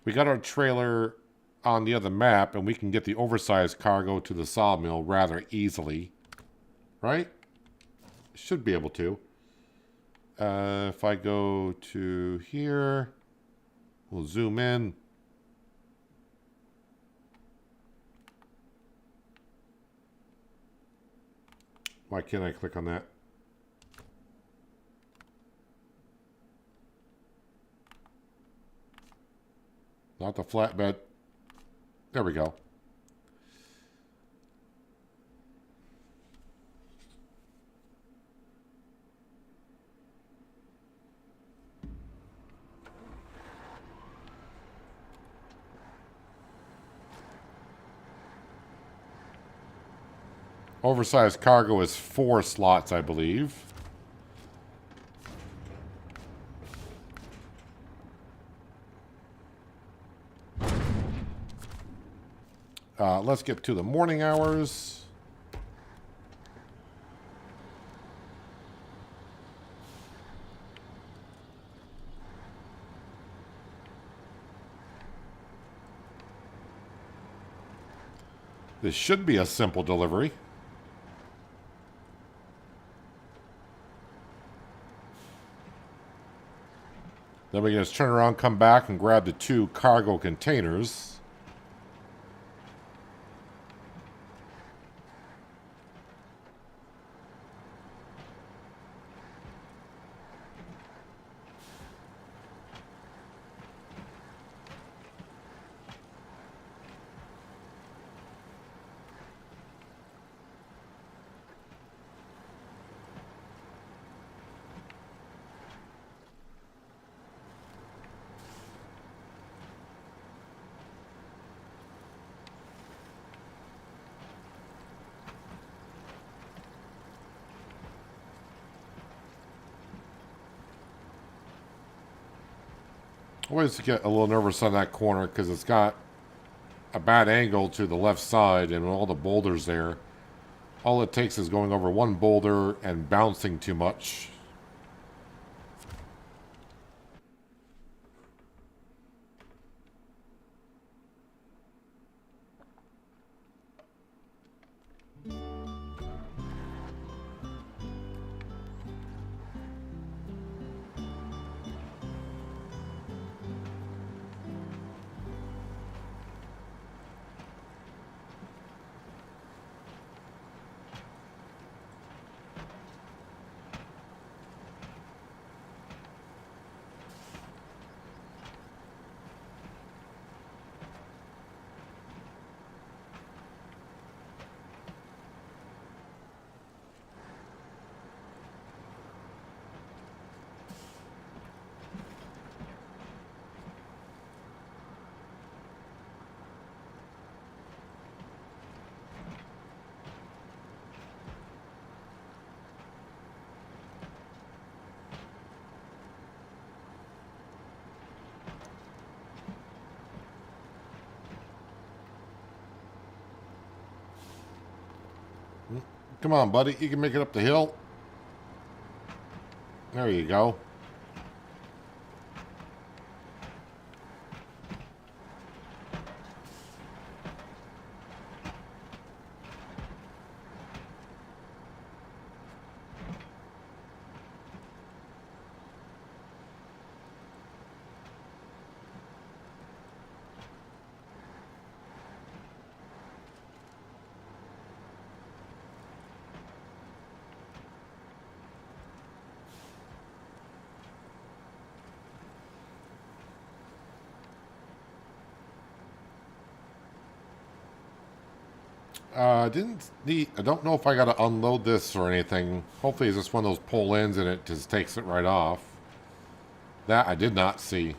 we got our trailer on the other map, and we can get the oversized cargo to the sawmill rather easily, right? Should be able to. If I go to here, we'll zoom in. Why can't I click on that? Not the flatbed. There we go. Oversized cargo is 4 slots, I believe. Let's get to the morning hours. This should be a simple delivery. Then we can just turn around, come back, and grab the 2 cargo containers. Always get a little nervous on that corner because it's got a bad angle to the left side and all the boulders there. All it takes is going over one boulder and bouncing too much. Come on, buddy. You can make it up the hill. There you go. I don't know if I got to unload this or anything. Hopefully it's just one of those pull ins and it just takes it right off. That I did not see.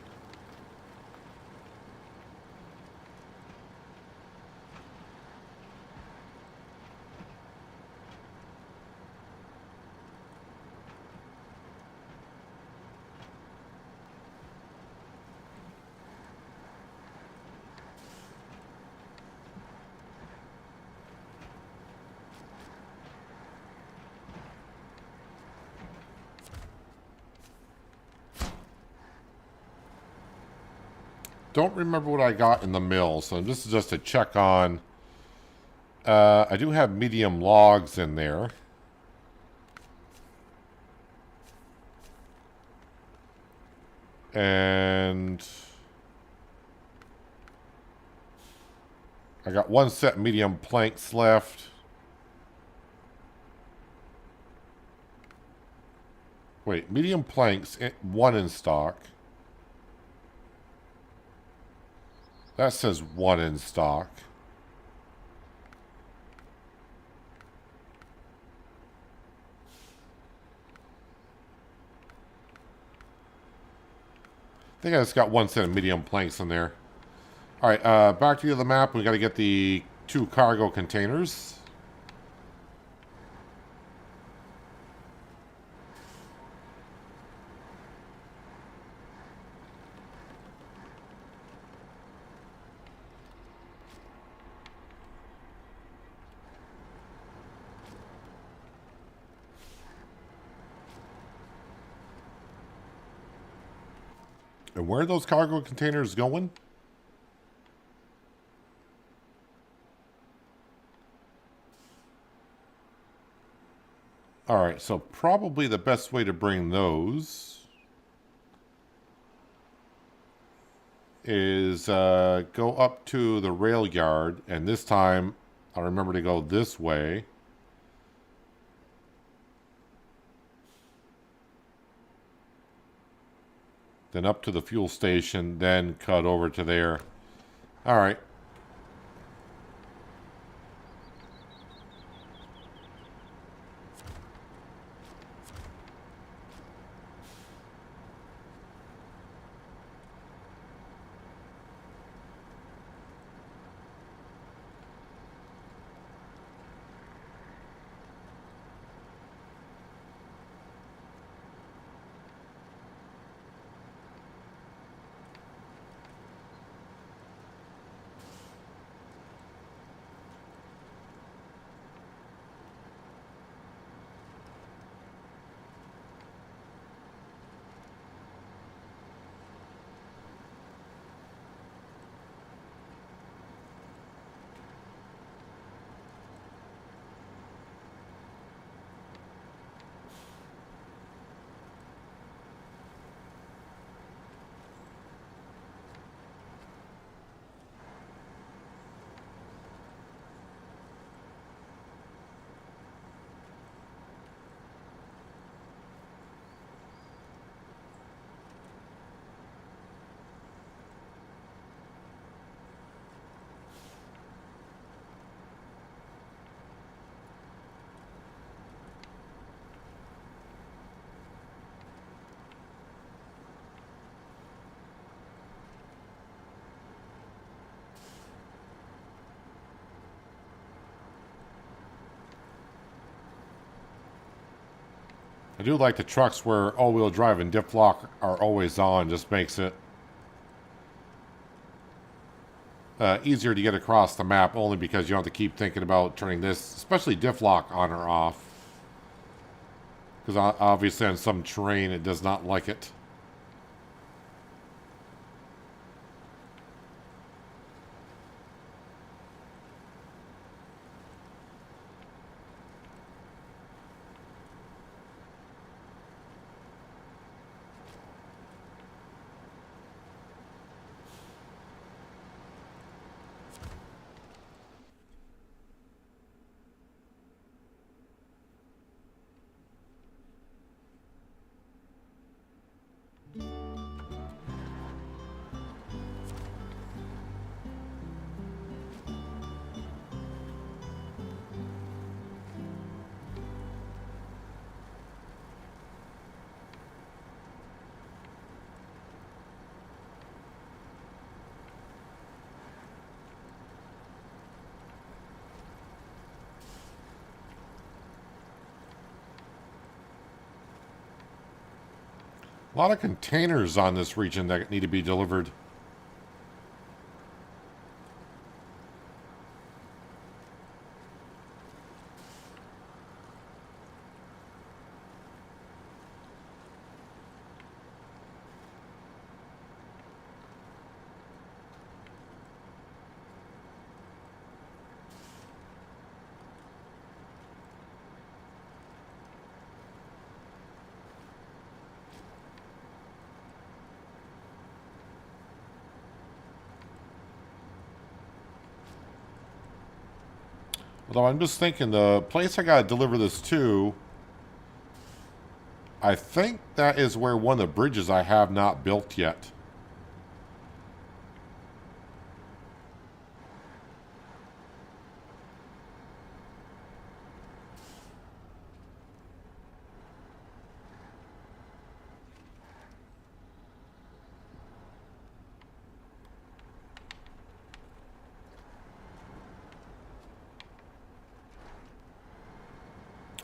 Don't remember what I got in the mill, so this is just a check on. I do have medium logs in there. And I got 1 set medium planks left. Wait, medium planks, 1 in stock. That says 1 in stock. I think I just got 1 set of medium planks in there. All right, back to the other map. We got to get the 2 cargo containers. And where are those cargo containers going? All right, so probably the best way to bring those is go up to the rail yard, and this time I'll remember to go this way. Then up to the fuel station, then cut over to there. All right. I do like the trucks where all-wheel drive and diff lock are always on. Just makes it easier to get across the map, only because you don't have to keep thinking about turning this, especially diff lock, on or off. Because obviously on some terrain it does not like it. A lot of containers on this region that need to be delivered. Although I'm just thinking, the place I gotta deliver this to, I think that is where one of the bridges I have not built yet.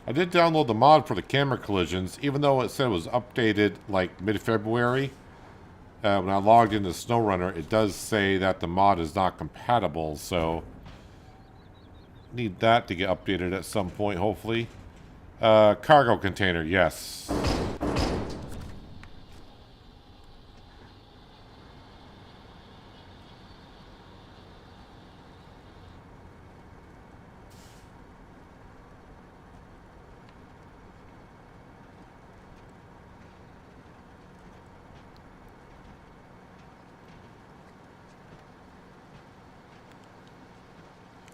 I did download the mod for the camera collisions, even though it said it was updated like mid-February. When I logged into SnowRunner, it does say that the mod is not compatible, so need that to get updated at some point, hopefully. Cargo container, yes.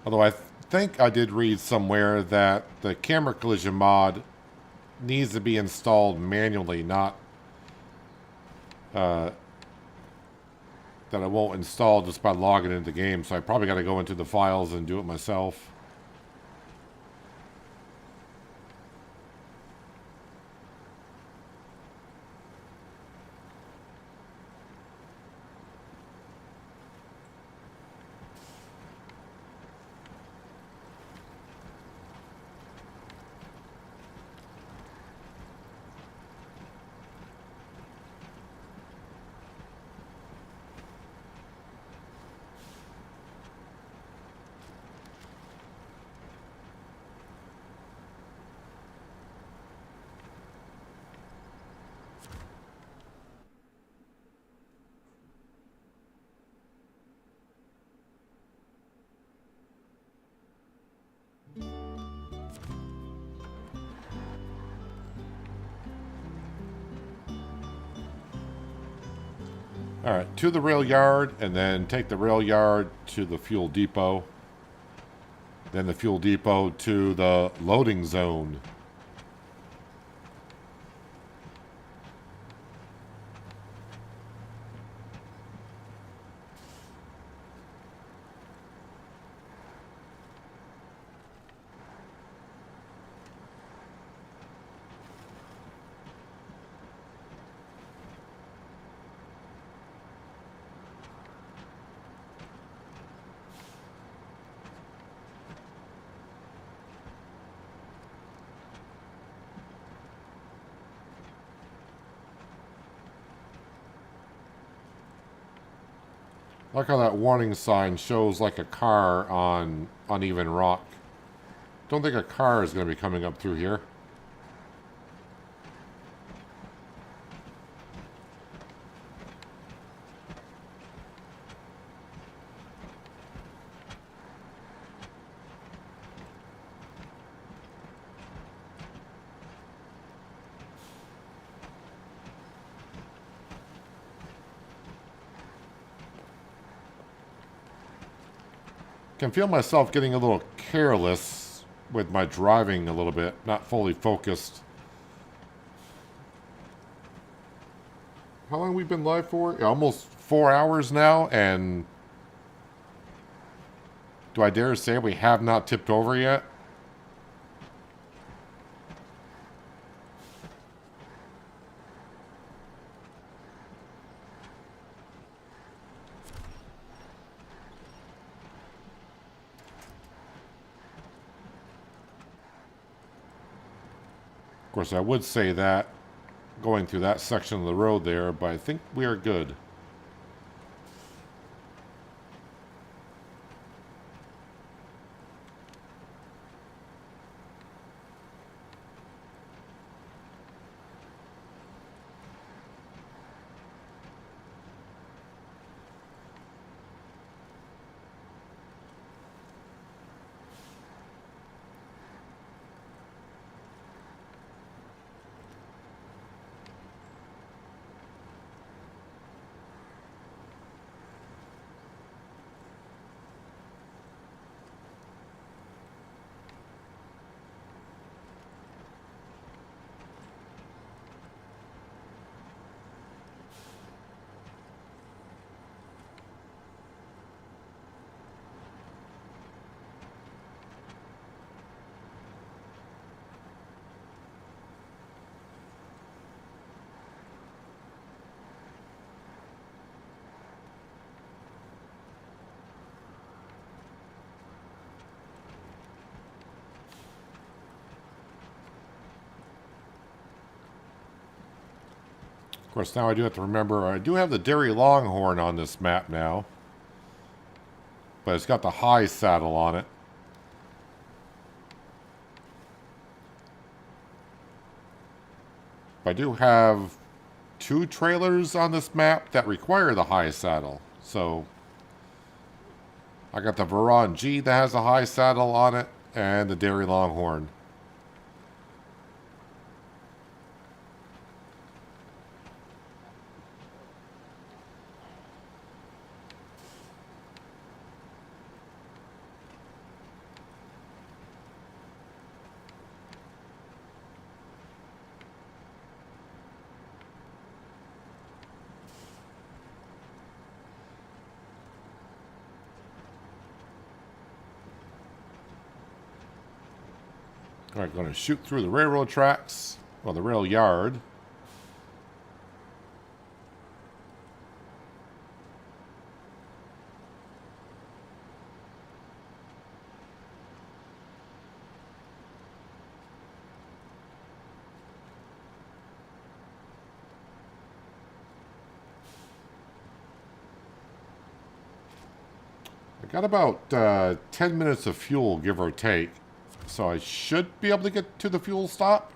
Although I think I did read somewhere that the camera collision mod needs to be installed manually, not that I won't install just by logging into the game. So I probably got to go into the files and do it myself. Alright, to the rail yard, and then take the rail yard to the fuel depot. Then the fuel depot to the loading zone. I like how that warning sign shows like a car on uneven rock. Don't think a car is going to be coming up through here. Can feel myself getting a little careless with my driving a little bit, not fully focused. How long have we been live for? Almost 4 hours now, and do I dare say we have not tipped over yet? Of course, I would say that going through that section of the road there, but I think we are good. course, now I do have to remember, I do have the Dairy Longhorn on this map now. But it's got the high saddle on it. I do have 2 trailers on this map that require the high saddle. So I got the Veron G that has a high saddle on it, and the Dairy Longhorn. Alright, going to shoot through the railroad tracks. Well, the rail yard. I got about 10 minutes of fuel, give or take. So I should be able to get to the fuel stop.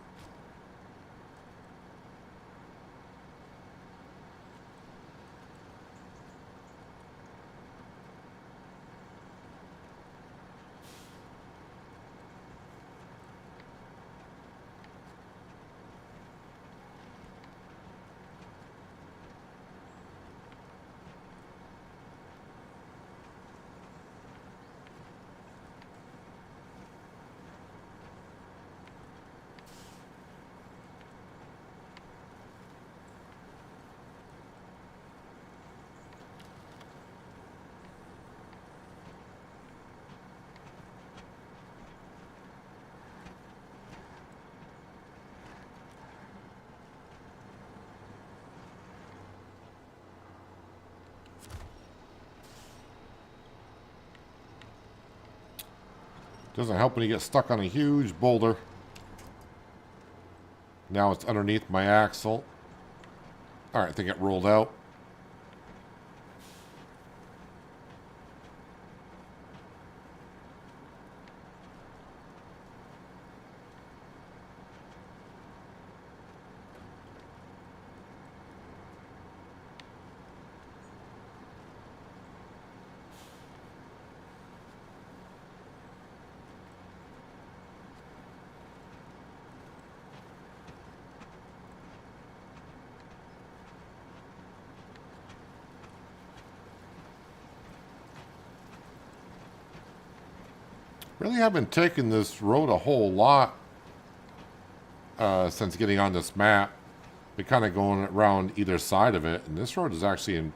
Doesn't help when you get stuck on a huge boulder. Now it's underneath my axle. Alright, I think it rolled out. Really haven't taken this road a whole lot since getting on this map. Been kind of going around either side of it, and this road is actually in...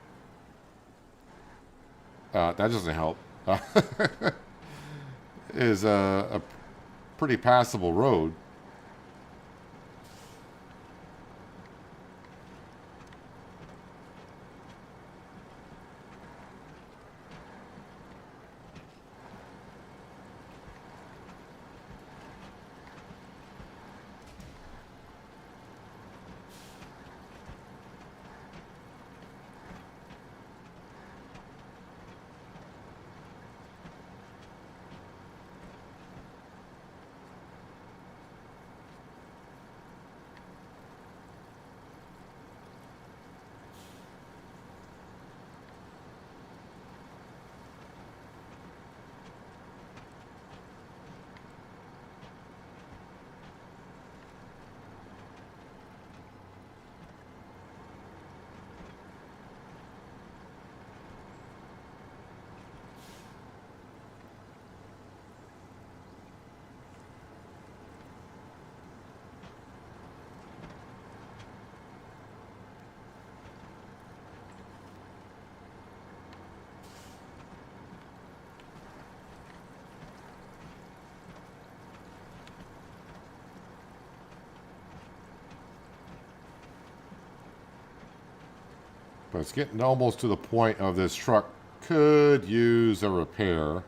that doesn't help. Is a pretty passable road. But it's getting almost to the point of this truck could use a repair.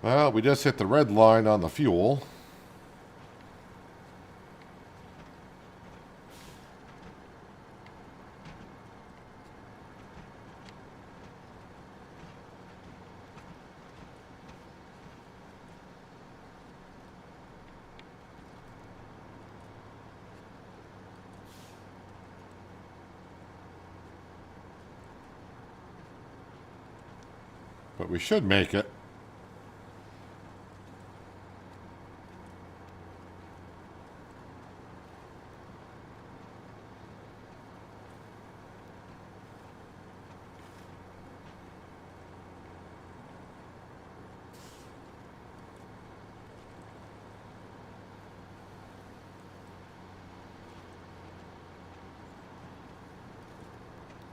Well, we just hit the red line on the fuel. But we should make it.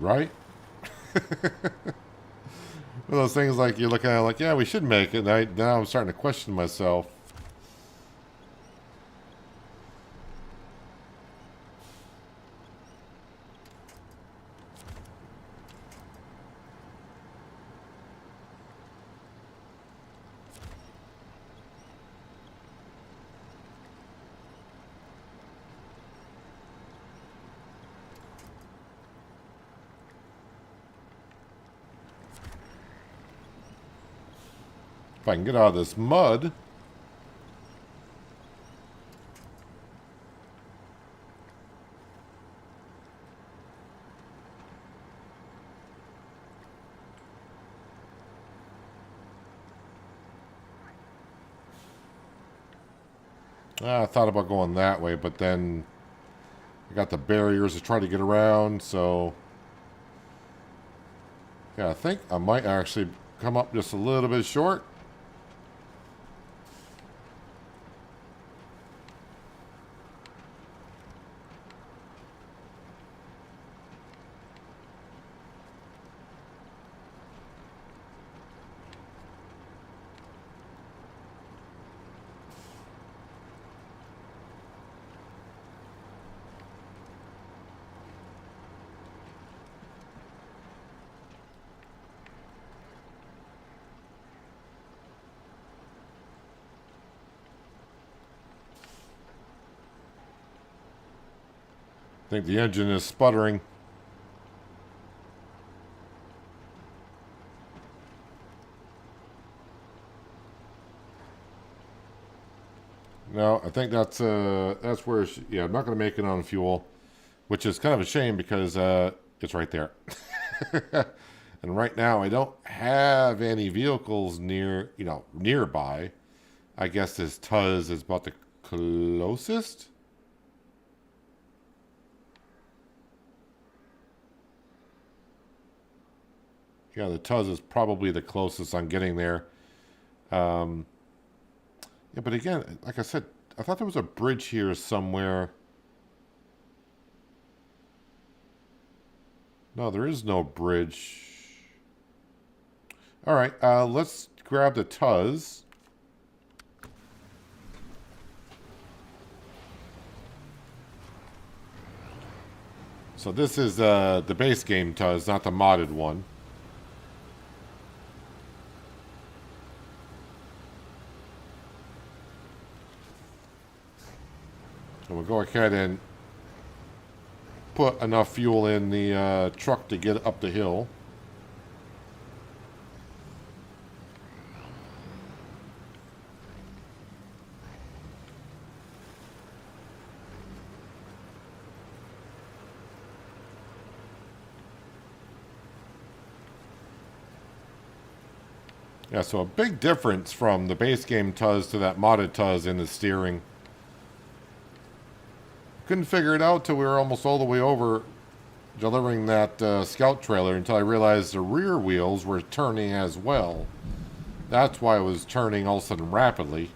Right? One of those things like you're looking at like, yeah, we should make it. And now I'm starting to question myself. If I can get out of this mud. I thought about going that way, but then I got the barriers to try to get around, so yeah, I think I might actually come up just a little bit short. I think the engine is sputtering. No, I think that's where yeah, I'm not going to make it on fuel, which is kind of a shame because it's right there. And right now I don't have any vehicles nearby. I guess this Tuz is about the closest. Yeah, the Tuz is probably the closest I'm getting there. Yeah, but again, like I said, I thought there was a bridge here somewhere. No, there is no bridge. All right, let's grab the Tuz. So this is the base game Tuz, not the modded one. So we'll go ahead and put enough fuel in the truck to get up the hill. Yeah, so a big difference from the base game Tuz to that modded Tuz in the steering. Couldn't figure it out till we were almost all the way over delivering that scout trailer until I realized the rear wheels were turning as well. That's why it was turning all of a sudden rapidly.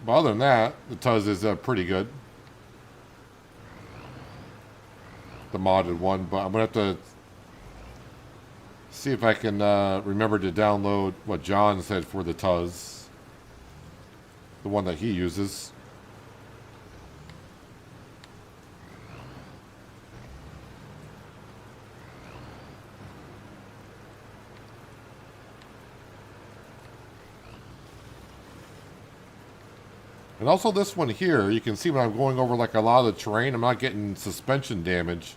But other than that, the Tuz is pretty good. The modded one, but I'm going to have to see if I can remember to download what John said for the Tuz. The one that he uses. And also this one here, you can see when I'm going over like a lot of the terrain, I'm not getting suspension damage.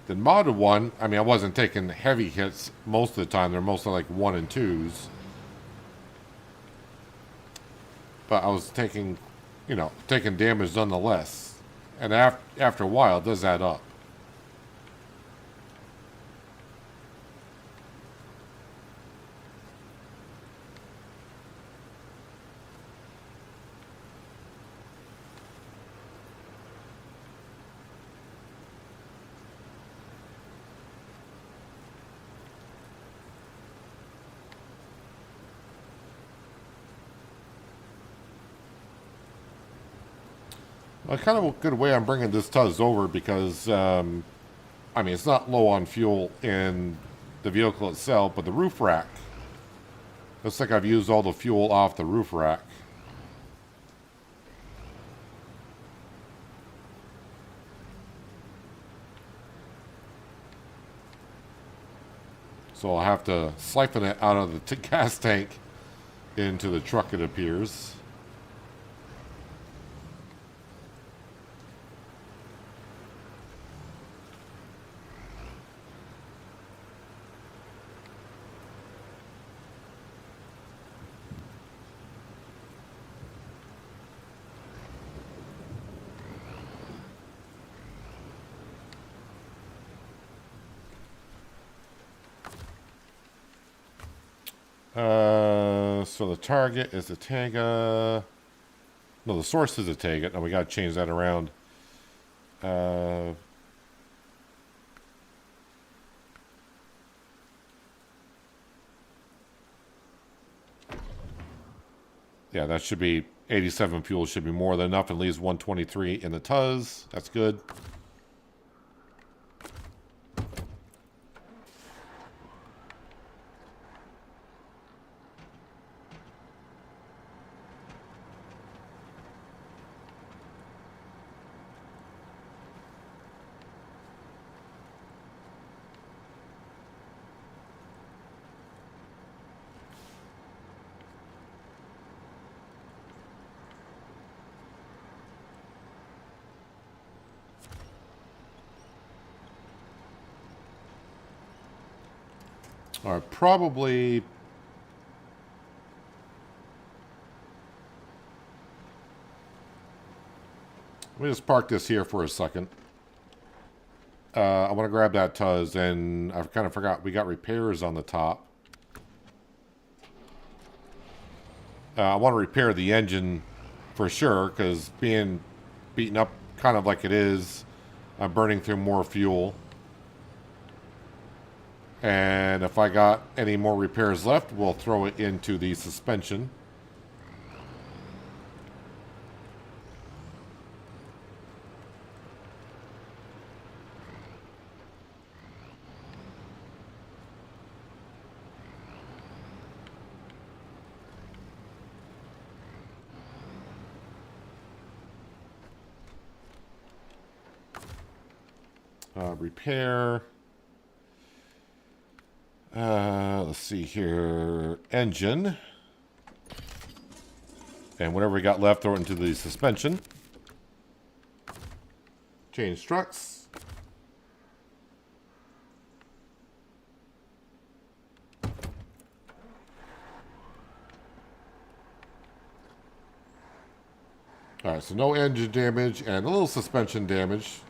The modded one, I mean, I wasn't taking heavy hits most of the time. They're mostly like 1 and 2s. But I was taking, you know, taking damage nonetheless. And after a while, it does add up. Kind of a good way I'm bringing this Tuz over because, I mean, it's not low on fuel in the vehicle itself, but the roof rack. Looks like I've used all the fuel off the roof rack. So I'll have to siphon it out of the gas tank into the truck, it appears. So the target is the Tega. No, the source is a Tega. Now we got to change that around. Yeah, that should be 87 fuel. Should be more than enough. At least 123 in the Tuz. That's good. All right, probably. Let me just park this here for a second. I want to grab that Tuz, and I kind of forgot we got repairs on the top. I want to repair the engine for sure, because being beaten up kind of like it is, I'm burning through more fuel. And if I got any more repairs left, we'll throw it into the suspension. Repair. Let's see here. Engine. And whatever we got left, throw it into the suspension. Change struts. Alright, so no engine damage and a little suspension damage.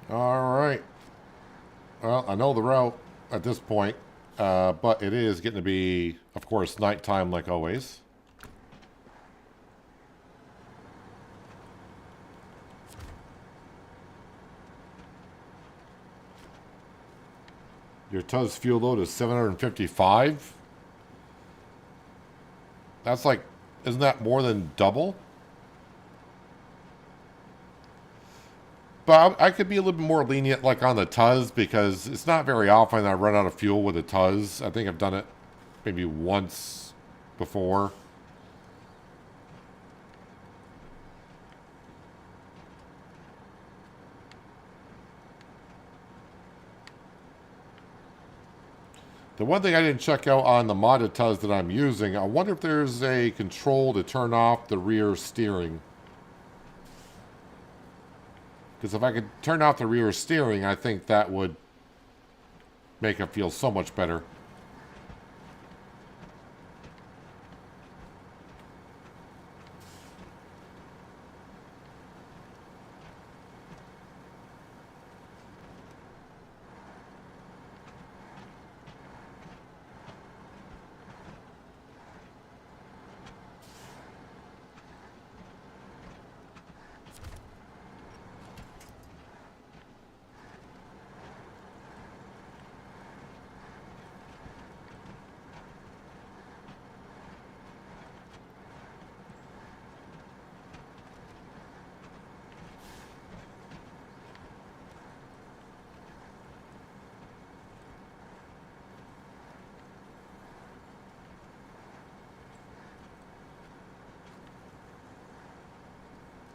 Alright. Well, I know the route at this point, but it is getting to be, of course, nighttime like always. Your Tuz fuel load is 755. That's like, isn't that more than double? But I could be a little bit more lenient, like on the Tuz, because it's not very often I run out of fuel with a Tuz. I think I've done it maybe once before. The one thing I didn't check out on the modded Tuz that I'm using, I wonder if there's a control to turn off the rear steering. Because if I could turn off the rear steering, I think that would make it feel so much better.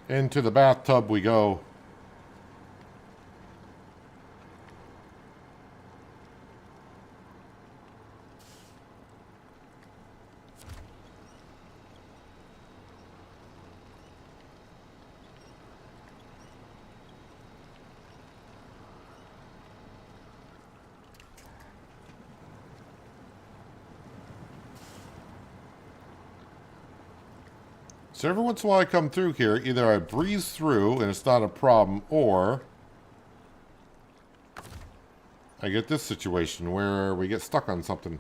Into the bathtub we go. So every once in a while I come through here, either I breeze through and it's not a problem, or I get this situation where we get stuck on something.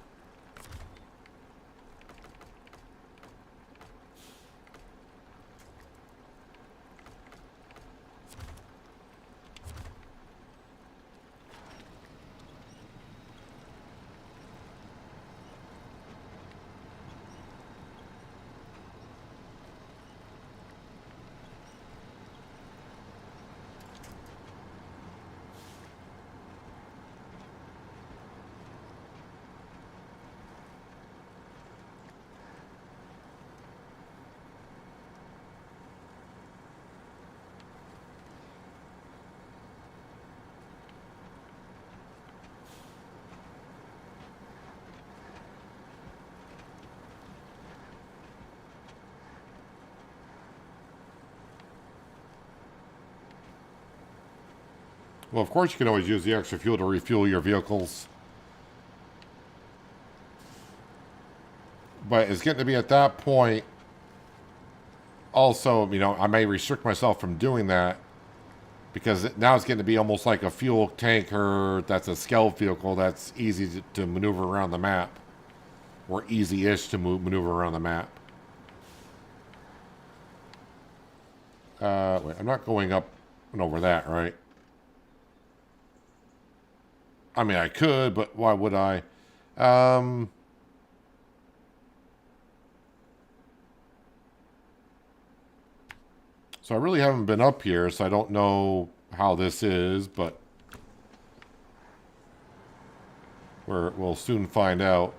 Well, of course you can always use the extra fuel to refuel your vehicles. But it's getting to be at that point. Also, you know, I may restrict myself from doing that because now it's getting to be almost like a fuel tanker that's a scale vehicle that's easy to maneuver around the map. Or easy-ish to maneuver around the map. Wait, I'm not going up and over that, right? I mean, I could, but why would I? So I really haven't been up here, so I don't know how this is, but we'll soon find out.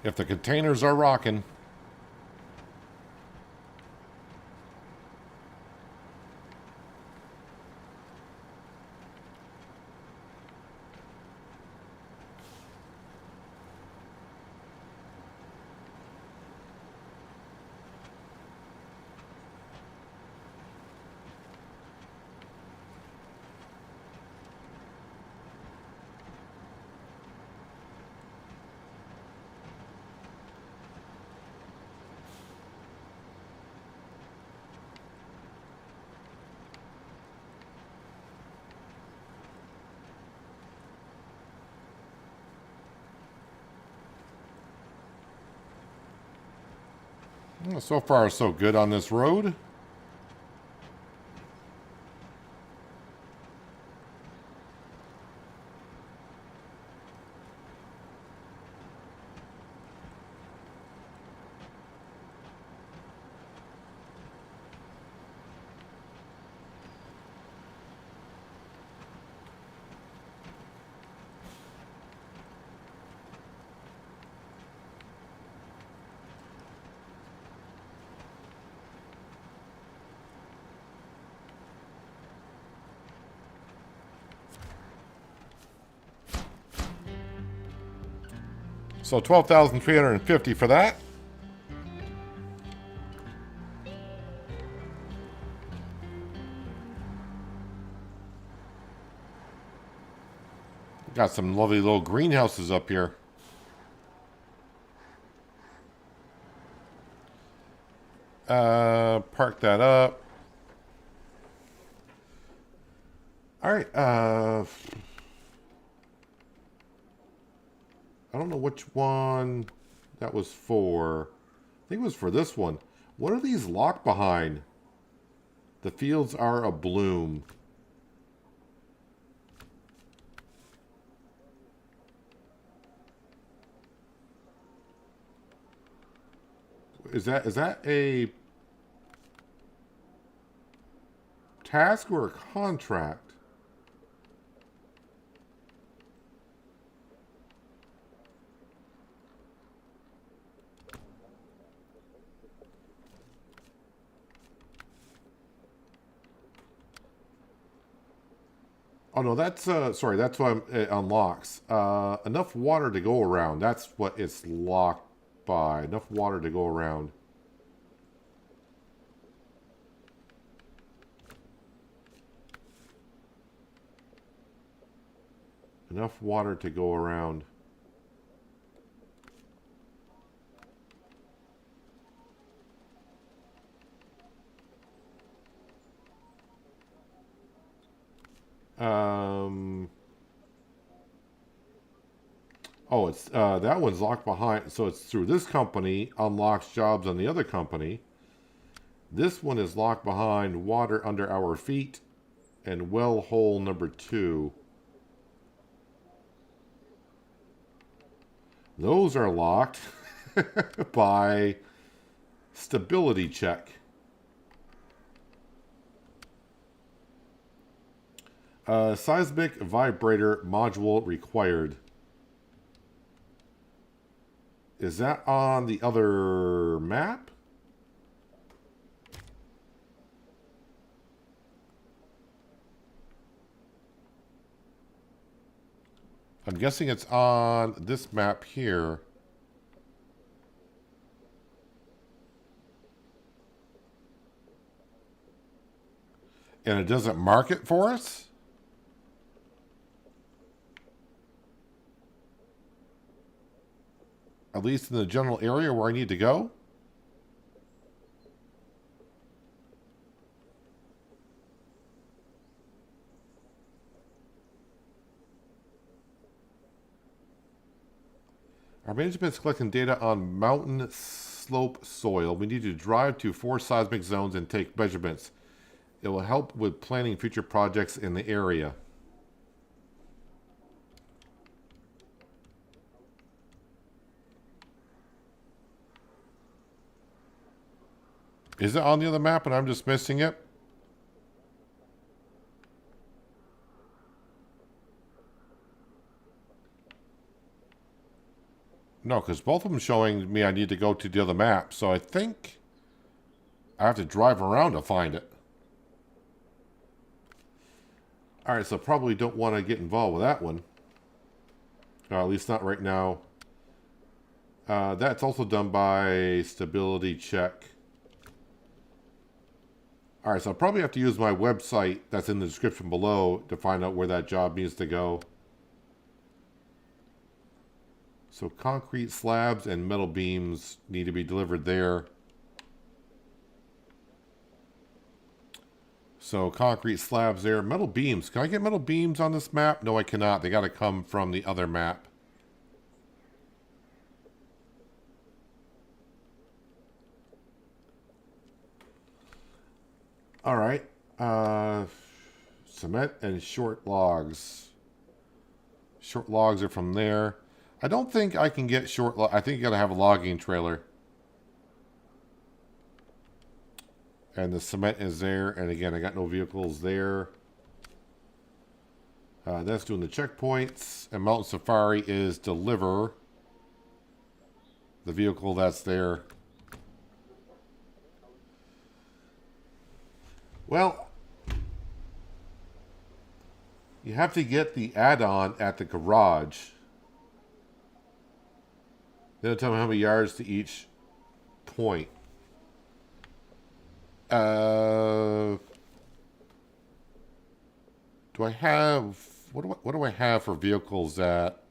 If the containers are rocking. Well, so far, so good on this road. So 12,350 for that. Got some lovely little greenhouses up here. Park that up. All right. I don't know which one that was for. I think it was for this one. What are these locked behind? The fields are abloom. Is that a task or a contract? Oh no, that's sorry, that's what it unlocks. Enough water to go around. That's what it's locked by. Enough water to go around. Enough water to go around. Oh, it's that one's locked behind. So it's through this company, unlocks jobs on the other company. This one is locked behind water under our feet and well hole number 2. Those are locked by stability check. Seismic vibrator module required. Is that on the other map? I'm guessing it's on this map here. And it doesn't mark it for us? At least in the general area where I need to go? Our management is collecting data on mountain slope soil. We need to drive to 4 seismic zones and take measurements. It will help with planning future projects in the area. Is it on the other map and I'm just missing it? No, because both of them showing me I need to go to the other map. So I think I have to drive around to find it. Alright, so probably don't want to get involved with that one. At least not right now. That's also done by stability check. Alright, so I'll probably have to use my website that's in the description below to find out where that job needs to go. So concrete slabs and metal beams need to be delivered there. So concrete slabs there. Metal beams. Can I get metal beams on this map? No, I cannot. They got to come from the other map. All right. Cement and short logs. Short logs are from there. I don't think I can get short I think you gotta have a logging trailer. And the cement is there. And again, I got no vehicles there. That's doing the checkpoints. And Mountain Safari is deliver the vehicle that's there. Well, you have to get the add-on at the garage. They'll tell me how many yards to each point. Do I have what do I have for vehicles that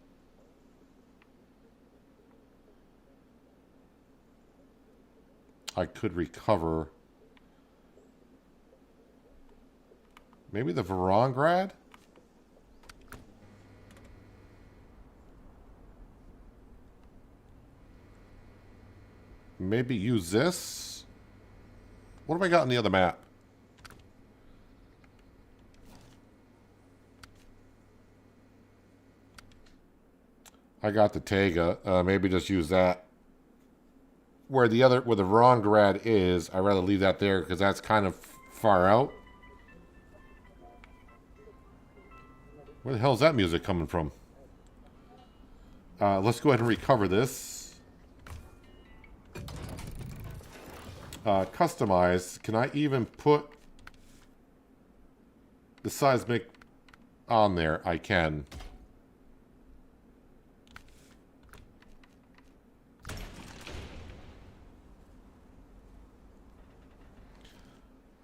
I could recover? Maybe the Varangrad? Maybe use this? What have I got on the other map? I got the Tega. Maybe just use that. Where the Varangrad is, I'd rather leave that there because that's kind of far out. Where the hell is that music coming from? Let's go ahead and recover this. Customize. Can I even put the Seismic on there? I can.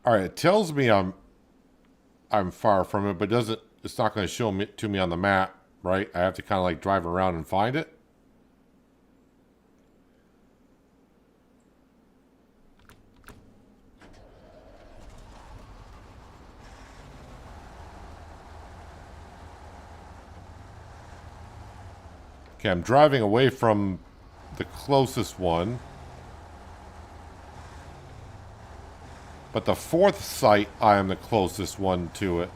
All right, it tells me I'm far from it, but it's not going to show me to me on the map, right? I have to kind of like drive around and find it. Okay, I'm driving away from the closest one. But the fourth site, I am the closest one to it.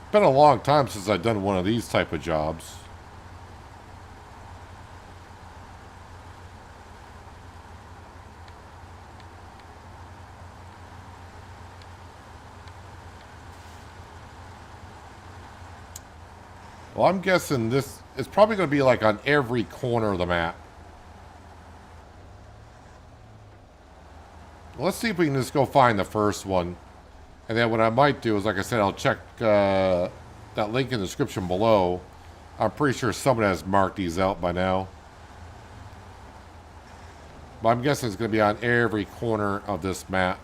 It's been a long time since I've done one of these type of jobs. Well, I'm guessing this is probably going to be like on every corner of the map. Well, let's see if we can just go find the first one. And then what I might do is, like I said, I'll check that link in the description below. I'm pretty sure someone has marked these out by now. But I'm guessing it's going to be on every corner of this map.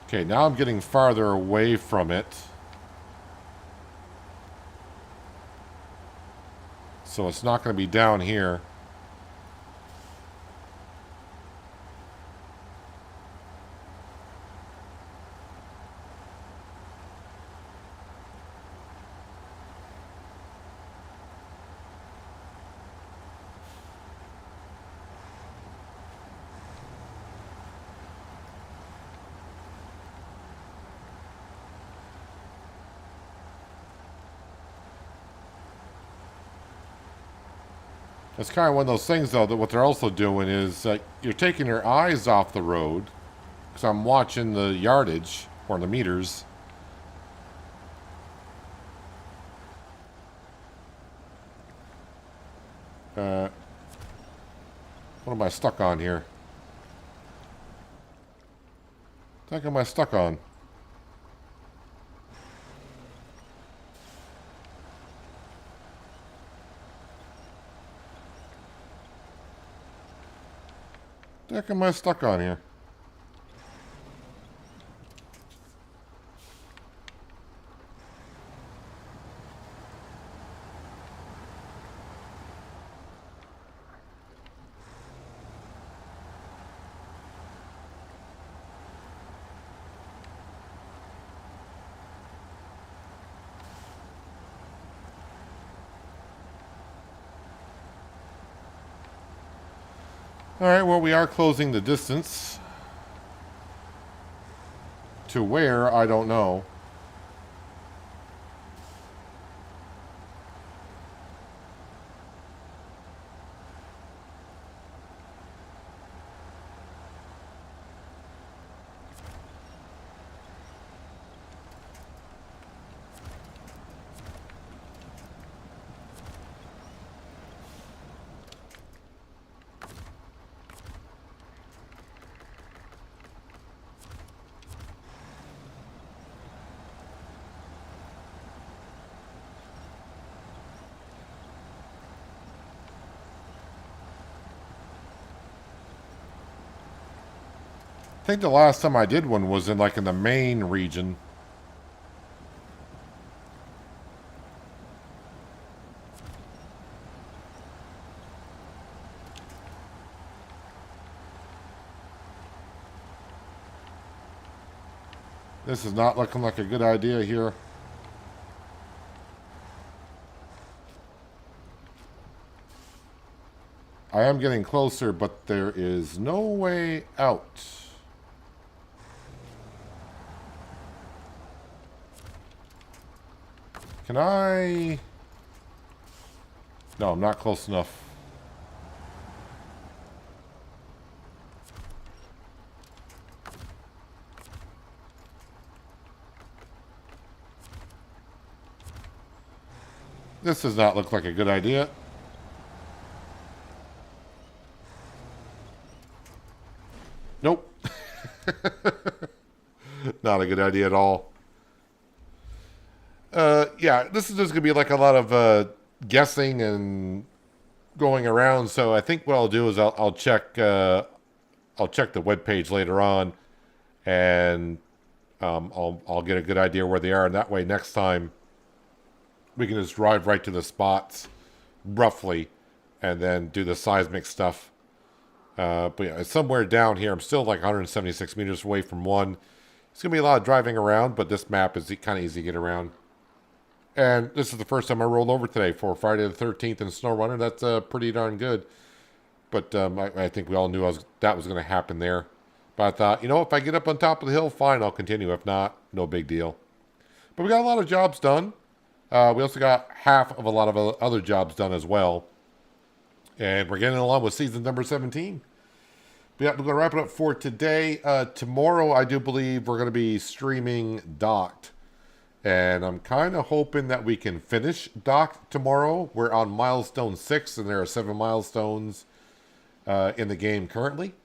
Okay, now I'm getting farther away from it. So it's not going to be down here. It's kind of one of those things, though, that what they're also doing is you're taking your eyes off the road. Because I'm watching the yardage, or the meters. What am I stuck on here? What the heck am I stuck on? What the heck am I stuck on here? Alright, well, we are closing the distance. To where, I don't know. I think the last time I did one was in like in the main region. This is not looking like a good idea here. I am getting closer, but there is no way out. Can I... No, I'm not close enough. This does not look like a good idea. Nope. Not a good idea at all. Yeah, this is just going to be like a lot of guessing and going around. So I think what I'll do is I'll check the webpage later on, and I'll get a good idea where they are, and that way next time we can just drive right to the spots roughly, and then do the seismic stuff. But yeah, it's somewhere down here. I'm still like 176 meters away from one. It's going to be a lot of driving around, but this map is kind of easy to get around. And this is the first time I rolled over today for Friday the 13th in SnowRunner. That's pretty darn good. But I think we all knew that was going to happen there. But I thought, you know, if I get up on top of the hill, fine, I'll continue. If not, no big deal. But we got a lot of jobs done. We also got half of a lot of other jobs done as well. And we're getting along with season number 17. But yeah, we're going to wrap it up for today. Tomorrow, I do believe we're going to be streaming Docked. And I'm kind of hoping that we can finish Docked tomorrow. We're on milestone 6, and there are 7 milestones in the game currently.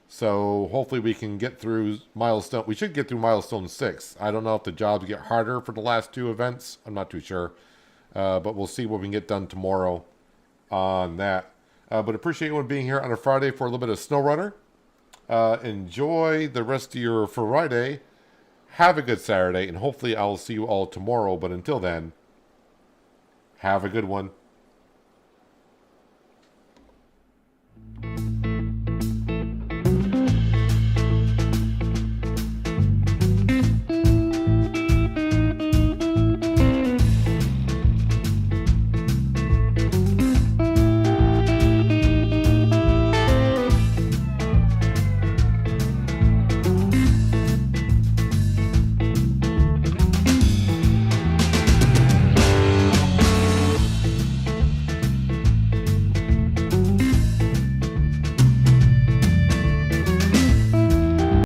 So hopefully we can get through milestone. We should get through milestone 6. I don't know if the jobs get harder for the last 2 events. I'm not too sure. But we'll see what we can get done tomorrow on that. But appreciate everyone being here on a Friday for a little bit of SnowRunner. Enjoy the rest of your Friday. Have a good Saturday, and hopefully I'll see you all tomorrow. But until then, have a good one.